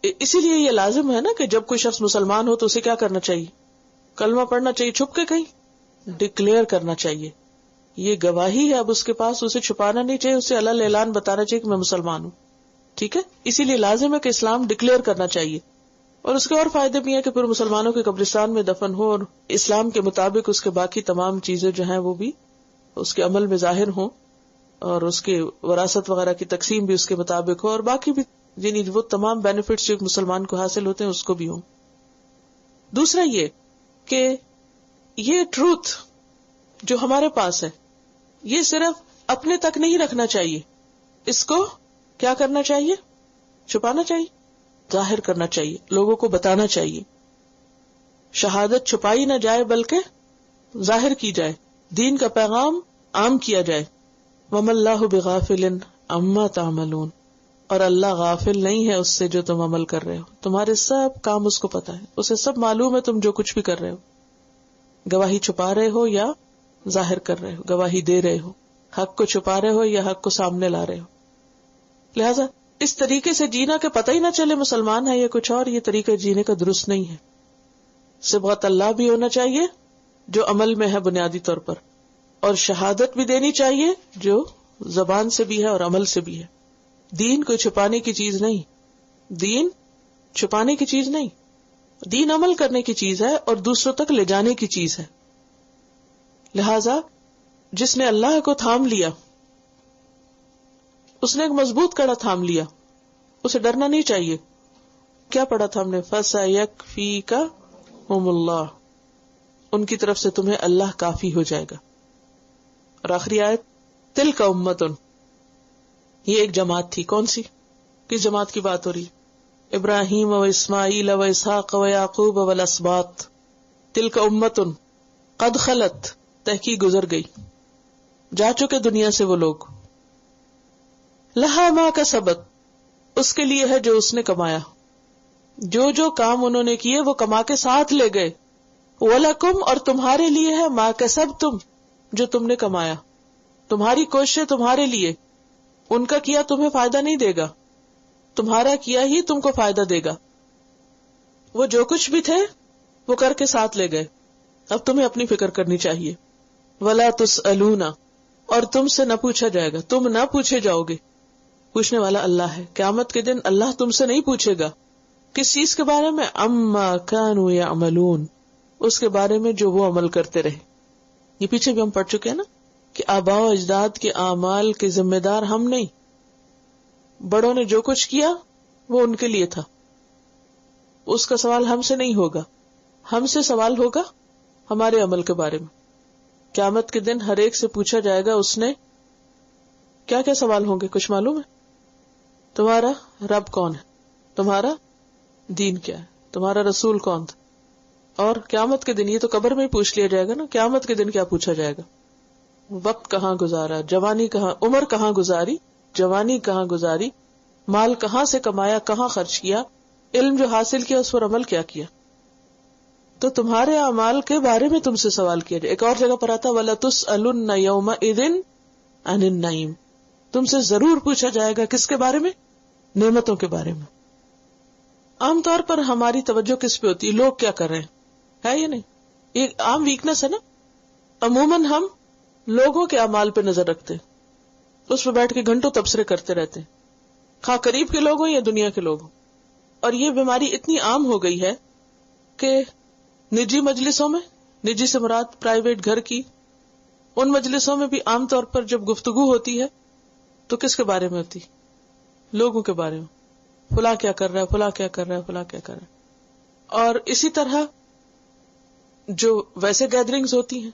اسی لیے یہ لازم ہے نا کہ جب کوئی شخص مسلمان ہو تو اسے کیا کرنا چاہیے؟ کلمہ پڑھنا چاہیے، چھپ کے کہیں ڈکلیئر کرنا چاہیے. یہ گواہی ہے، اب اس کے پاس، اسے چھپانا نہیں چاہیے، اسے علل اعلان بتانا چاہیے کہ میں مسلمان ہوں. ٹھیک ہے، اسی لیے لازم ہے کہ اسلام ڈکلیئر کرنا چاہیے. اور اس کے اور فائدے بھی ہیں کہ پھر مسلمانوں کے قبرستان میں دفن ہو اور اسلام کے مطابق اس کے باقی تمام چیزیں جو ہیں وہ بھی اس کے عمل میں ظاہر ہوں، اور اس کے وراثت وغیرہ کی تقسیم بھی اس کے مطابق ہو، اور باقی بھی یعنی وہ تمام بینیفٹس جو مسلمان کو حاصل ہوتے ہیں اس کو بھی ہوں. دوسرا یہ کہ یہ ٹروتھ جو ہمارے پاس ہے یہ صرف اپنے تک نہیں رکھنا چاہیے، اس کو کیا کرنا چاہیے؟ چھپانا چاہیے، ظاہر کرنا چاہیے، لوگوں کو بتانا چاہیے. شہادت چھپائی نہ جائے بلکہ ظاہر کی جائے، دین کا پیغام عام کیا جائے. وَمَا اللَّهُ بِغَافِلٍ عَمَّا تَعْمَلُونَ، اور اللہ غافل نہیں ہے اس سے جو تم عمل کر رہے ہو. تمہارے سب کام اس کو پتا ہے، اسے سب معلوم ہے تم جو کچھ بھی کر رہے ہو. گواہی چھپا رہے ہو یا ظاہر کر رہے ہو، گواہی دے رہے ہو، حق کو چھپا رہے ہو یا حق کو سامنے لا رہے ہو. لہذا اس طریقے سے جینا کہ پتہ ہی نہ چلے مسلمان ہے یا کچھ اور، یہ طریقہ جینے کا درست نہیں ہے. صبغت اللہ بھی ہونا چاہیے جو عمل میں ہے بنیادی طور پر، اور شہادت بھی دینی چاہیے جو زبان سے بھی ہے اور عمل سے بھی ہے. دین کوئی چھپانے کی چیز نہیں، دین چھپانے کی چیز نہیں، دین عمل کرنے کی چیز ہے اور دوسروں تک لے جانے کی چیز ہے. لہذا جس نے اللہ کو تھام لیا، اس نے ایک مضبوط کڑا تھام لیا، اسے ڈرنا نہیں چاہیے. کیا پڑھا تھا ہم نے؟ فَسَيَكْفِيكَهُمُ اللَّهُ، ان کی طرف سے تمہیں اللہ کافی ہو جائے گا. اور آخری آیت تِلْكَ أُمَّةٌ، یہ ایک جماعت تھی. کون سی؟ کس جماعت کی بات ہو رہی؟ ابراہیم و اسماعیل و اسحاق و یعقوب والاسباط. تِلْكَ أُمَّةٌ قد خلت، تحقیق گزر گئی، جا چکے دنیا سے وہ لوگ. لہا ما کسبت، اس کے لیے ہے جو اس نے کمایا، جو جو کام انہوں نے کیے وہ کما کے ساتھ لے گئے. وَلَكُمْ، اور تمہارے لیے ہے، ما کسبتم، جو تم نے کمایا. تمہاری کوششیں تمہارے لیے، ان کا کیا تمہیں فائدہ نہیں دے گا، تمہارا کیا ہی تم کو فائدہ دے گا. وہ جو کچھ بھی تھے وہ کر کے ساتھ لے گئے، اب تمہیں اپنی فکر کرنی چاہیے. وَلَا تُسْأَلُونَ، اور تم سے نہ پوچھا جائے گا، تم نہ پوچھے جاؤ گے. پوچھنے والا اللہ ہے. قیامت کے دن اللہ تم سے نہیں پوچھے گا. کس چیز کے بارے میں؟ عَمَّا كَانُوا يَعْمَلُونَ، اس کے بارے میں جو وہ عمل کرتے رہے. یہ پیچھے بھی ہم پڑھ چکے ہیں نا کہ آباء و اجداد کے اعمال کے ذمہ دار ہم نہیں، بڑوں نے جو کچھ کیا وہ ان کے لیے تھا، اس کا سوال ہم سے نہیں ہوگا. ہم سے سوال ہوگا ہمارے عمل کے بارے میں. قیامت کے دن ہر ایک سے پوچھا جائے گا اس نے کیا کیا سوال ہوں گے. کچھ معلوم ہے؟ تمہارا رب کون ہے، تمہارا دین کیا ہے، تمہارا رسول کون تھا. اور قیامت کے دن یہ تو قبر میں ہی پوچھ لیا جائے گا نا. قیامت کے دن کیا پوچھا جائے گا؟ وقت کہاں گزارا، جوانی کہاں، عمر کہاں گزاری، جوانی کہاں گزاری، مال کہاں سے کمایا، کہاں خرچ کیا، علم جو حاصل کیا اس پر عمل کیا کیا. تو تمہارے اعمال کے بارے میں تم سے سوال کیا جائے. ایک اور جگہ پر آتا وَلَتُسْأَلُنَّ يَوْمَئِذٍ عَنِ النَّعِيمِ، تم سے ضرور پوچھا جائے گا کس کے بارے میں؟ نعمتوں کے بارے میں. عام طور پر ہماری توجہ کس پہ ہوتی ہے؟ لوگ کیا کر رہے ہیں، ہے یا نہیں؟ یہ عام ویکنس ہے نا. عموماً ہم لوگوں کے اعمال پہ نظر رکھتے ہیں، اس پہ بیٹھ کے گھنٹوں تبصرے کرتے رہتے ہیں، خواہ قریب کے لوگ ہوں یا دنیا کے لوگ ہوں. اور یہ بیماری اتنی عام ہو گئی ہے کہ نجی مجلسوں میں، نجی سے مراد پرائیویٹ گھر کی، ان مجلسوں میں بھی عام طور پر جب گفتگو ہوتی ہے تو کس کے بارے میں ہوتی؟ لوگوں کے بارے میں، فلاں کیا کر رہا ہے، فلاں کیا کر رہا ہے، فلاں کیا کر رہا ہے. اور اسی طرح جو ویسے گیدرنگز ہوتی ہیں،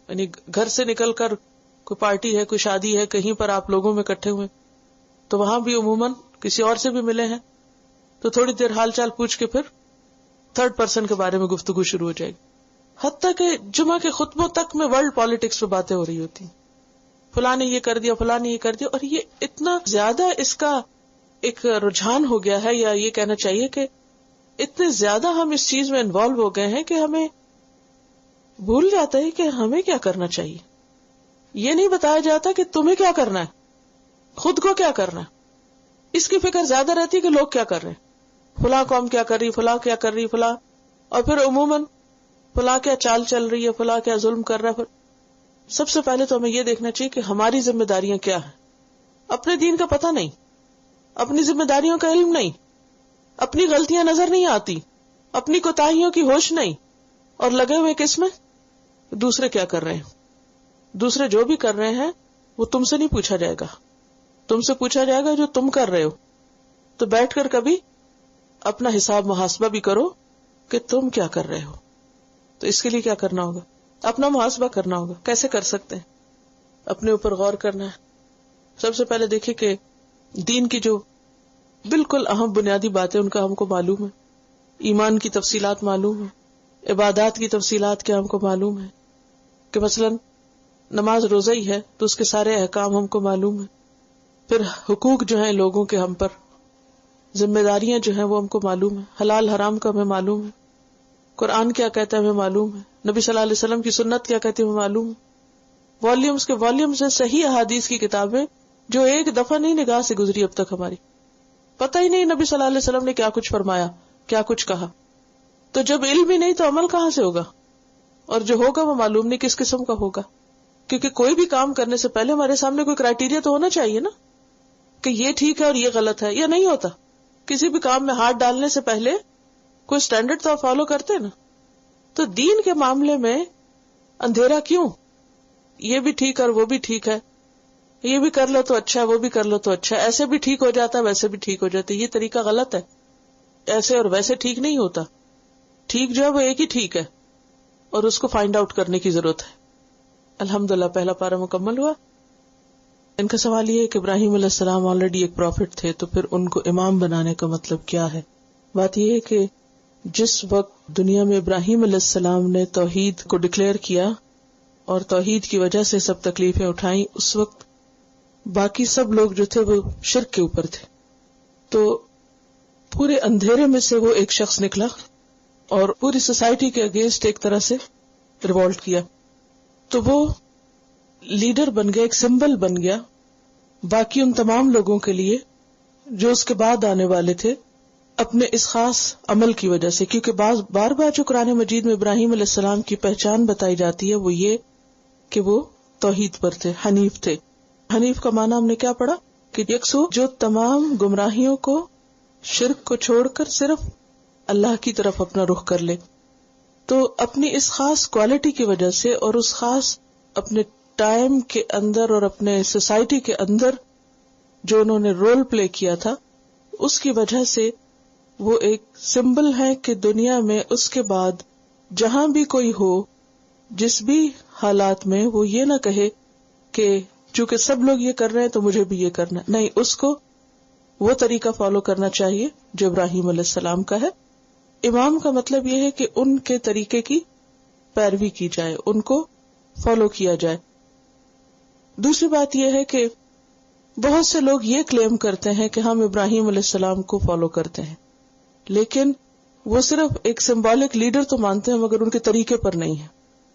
یعنی گھر سے نکل کر کوئی پارٹی ہے، کوئی شادی ہے، کہیں پر آپ لوگوں میں اکٹھے ہوئے تو وہاں بھی عموماً کسی اور سے بھی ملے ہیں تو تھوڑی دیر حال چال پوچھ کے پھر تھرڈ پرسن کے بارے میں گفتگو شروع ہو جائے گی. حتیٰ کہ جمعہ کے خطبوں تک میں ورلڈ پالیٹکس پہ باتیں ہو رہی ہوتی ہیں، فلاں نے یہ کر دیا، فلاں نے یہ کر دیا. اور یہ اتنا زیادہ اس کا ایک رجحان ہو گیا ہے، یا یہ کہنا چاہیے کہ اتنے زیادہ ہم اس چیز میں انوالو ہو گئے ہیں کہ ہمیں بھول جاتا ہے کہ ہمیں کیا کرنا چاہیے. یہ نہیں بتایا جاتا کہ تمہیں کیا کرنا ہے، خود کو کیا کرنا ہے. اس کی فکر زیادہ رہتی ہے کہ لوگ کیا کر رہے ہیں، فلاں قوم کیا کر رہی، فلاں کیا کر رہی، فلاں، اور پھر عموماً فلاں کیا چال چل رہی ہے، فلاں کیا ظلم کر رہا ہے. سب سے پہلے تو ہمیں یہ دیکھنا چاہیے کہ ہماری ذمہ داریاں کیا ہیں. اپنے دین کا پتہ نہیں، اپنی ذمہ داریوں کا علم نہیں، اپنی غلطیاں نظر نہیں آتی، اپنی کوتاہیوں کی ہوش نہیں، اور لگے ہوئے کس میں؟ دوسرے کیا کر رہے ہیں. دوسرے جو بھی کر رہے ہیں وہ تم سے نہیں پوچھا جائے گا، تم سے پوچھا جائے گا جو تم کر رہے ہو. تو بیٹھ کر کبھی اپنا حساب محاسبہ بھی کرو کہ تم کیا کر رہے ہو. تو اس کے لیے کیا کرنا ہوگا؟ اپنا محاسبہ کرنا ہوگا. کیسے کر سکتے ہیں؟ اپنے اوپر غور کرنا ہے. سب سے پہلے دیکھیں کہ دین کی جو بالکل اہم بنیادی باتیں ان کا ہم کو معلوم ہے، ایمان کی تفصیلات معلوم ہے، عبادات کی تفصیلات کیا ہم کو معلوم ہے، کہ مثلا نماز روزہ ہی ہے تو اس کے سارے احکام ہم کو معلوم ہے. پھر حقوق جو ہیں لوگوں کے ہم پر، ذمہ داریاں جو ہیں وہ ہم کو معلوم ہے، حلال حرام کا ہمیں معلوم ہے، قرآن کیا کہتا ہے ہمیں معلوم ہے، نبی صلی اللہ علیہ وسلم کی سنت کیا کہتی ہے ہمیں معلوم ہے. والیومز کے والیومز ہیں صحیح احادیث کی کتابیں جو ایک دفعہ نہیں نگاہ سے گزری اب تک ہماری، پتہ ہی نہیں نبی صلی اللہ علیہ وسلم نے کیا کچھ فرمایا، کیا کچھ کہا. تو جب علم ہی نہیں تو عمل کہاں سے ہوگا؟ اور جو ہوگا وہ معلوم نہیں کس قسم کا ہوگا. کیونکہ کوئی بھی کام کرنے سے پہلے ہمارے سامنے کوئی کرائیٹیریا تو ہونا چاہیے نا، کہ یہ ٹھیک ہے اور یہ غلط ہے. یا نہیں ہوتا؟ کسی بھی کام میں ہاتھ ڈالنے سے پہلے کوئی سٹینڈرڈ تو فالو کرتے نا. تو دین کے معاملے میں اندھیرا کیوں؟ یہ بھی ٹھیک اور وہ بھی ٹھیک ہے، یہ بھی کر لو تو اچھا ہے، وہ بھی کر لو تو اچھا ہے، ایسے بھی ٹھیک ہو جاتا ہے، ویسے بھی ٹھیک ہو جاتا ہے. یہ طریقہ غلط ہے. ایسے اور ویسے ٹھیک نہیں ہوتا. ٹھیک جو ہے وہ ایک ہی ٹھیک ہے، اور اس کو فائنڈ آؤٹ کرنے کی ضرورت ہے. الحمدللہ پہلا پارہ مکمل ہوا. ان کا سوال یہ ہے کہ ابراہیم علیہ السلام آلریڈی ایک پروفٹ تھے، تو پھر ان کو امام بنانے کا مطلب کیا ہے؟ بات یہ ہے کہ جس وقت دنیا میں ابراہیم علیہ السلام نے توحید کو ڈکلیئر کیا اور توحید کی وجہ سے سب تکلیفیں اٹھائیں، اس وقت باقی سب لوگ جو تھے وہ شرک کے اوپر تھے. تو پورے اندھیرے میں سے وہ ایک شخص نکلا اور پوری سوسائٹی کے اگینسٹ ایک طرح سے ریوولٹ کیا. تو وہ لیڈر بن گیا، ایک سمبل بن گیا باقی ان تمام لوگوں کے لیے جو اس کے بعد آنے والے تھے، اپنے اس خاص عمل کی وجہ سے. کیونکہ بار بار جو قرآن مجید میں ابراہیم علیہ السلام کی پہچان بتائی جاتی ہے وہ یہ کہ وہ توحید پر تھے، حنیف تھے. حنیف کا معنی ہم نے کیا پڑھا؟ کہ یکسو جو تمام گمراہیوں کو، شرک کو چھوڑ کر صرف اللہ کی طرف اپنا رخ کر لے. تو اپنی اس خاص کوالٹی کی وجہ سے اور اس خاص اپنے ٹائم کے اندر اور اپنے سوسائٹی کے اندر جو انہوں نے رول پلے کیا تھا، اس کی وجہ سے وہ ایک سمبل ہے کہ دنیا میں اس کے بعد جہاں بھی کوئی ہو، جس بھی حالات میں، وہ یہ نہ کہے کہ چونکہ سب لوگ یہ کر رہے ہیں تو مجھے بھی یہ کرنا. نہیں، اس کو وہ طریقہ فالو کرنا چاہیے جو ابراہیم علیہ السلام کا ہے. امام کا مطلب یہ ہے کہ ان کے طریقے کی پیروی کی جائے، ان کو فالو کیا جائے. دوسری بات یہ ہے کہ بہت سے لوگ یہ کلیم کرتے ہیں کہ ہم ابراہیم علیہ السلام کو فالو کرتے ہیں، لیکن وہ صرف ایک سمبولک لیڈر تو مانتے ہیں مگر ان کے طریقے پر نہیں ہے.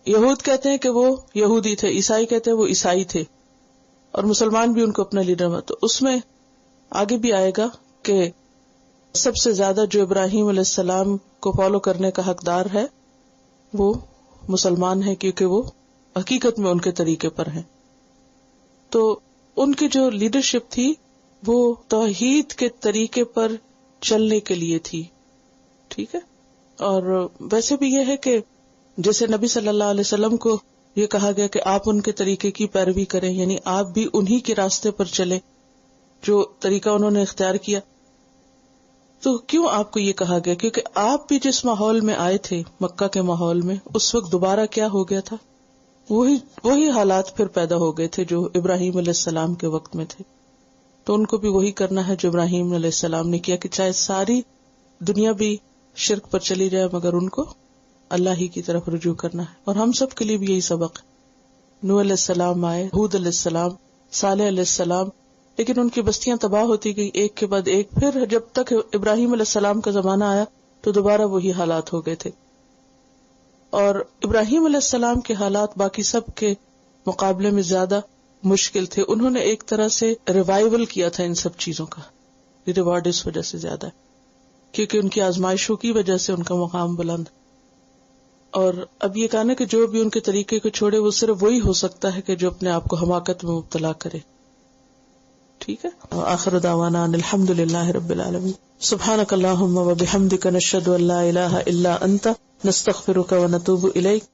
یہود کہتے ہیں کہ وہ یہودی تھے، عیسائی کہتے ہیں وہ عیسائی تھے، اور مسلمان بھی ان کو اپنا لیڈر مانتے. تو اس میں آگے بھی آئے گا کہ سب سے زیادہ جو ابراہیم علیہ السلام کو فالو کرنے کا حقدار ہے وہ مسلمان ہے، کیونکہ وہ حقیقت میں ان کے طریقے پر ہیں. تو ان کی جو لیڈرشپ تھی وہ توحید کے طریقے پر چلنے کے لیے تھی. ٹھیک ہے. اور ویسے بھی یہ ہے کہ جیسے نبی صلی اللہ علیہ وسلم کو یہ کہا گیا کہ آپ ان کے طریقے کی پیروی کریں، یعنی آپ بھی انہی کے راستے پر چلیں جو طریقہ انہوں نے اختیار کیا. تو کیوں آپ کو یہ کہا گیا؟ کیونکہ آپ بھی جس ماحول میں آئے تھے، مکہ کے ماحول میں، اس وقت دوبارہ کیا ہو گیا تھا؟ وہی حالات پھر پیدا ہو گئے تھے جو ابراہیم علیہ السلام کے وقت میں تھے. تو ان کو بھی وہی کرنا ہے جو ابراہیم علیہ السلام نے کیا، کہ چاہے ساری دنیا بھی شرک پر چلی جائے مگر ان کو اللہ ہی کی طرف رجوع کرنا ہے. اور ہم سب کے لیے بھی یہی سبق ہے. نوح علیہ السلام آئے، ہود علیہ السلام، صالح علیہ السلام، لیکن ان کی بستیاں تباہ ہوتی گئی ایک کے بعد ایک. پھر جب تک ابراہیم علیہ السلام کا زمانہ آیا تو دوبارہ وہی حالات ہو گئے تھے. اور ابراہیم علیہ السلام کے حالات باقی سب کے مقابلے میں زیادہ مشکل تھے. انہوں نے ایک طرح سے ریوائول کیا تھا ان سب چیزوں کا. یہ ریوارڈ اس وجہ سے زیادہ ہے کیونکہ ان کی آزمائشوں کی وجہ سے ان کا مقام بلند. اور اب یہ کہنا کہ جو بھی ان کے طریقے کو چھوڑے وہ صرف وہی ہو سکتا ہے کہ جو اپنے آپ کو حماقت میں مبتلا کرے. ٹھیک ہے. آخر دعوانا ان الحمد للہ رب العالمین. سبحانک اللہم و بحمدک نشہد ان لا الہ الا انت نستغفرک و نتوب الیک.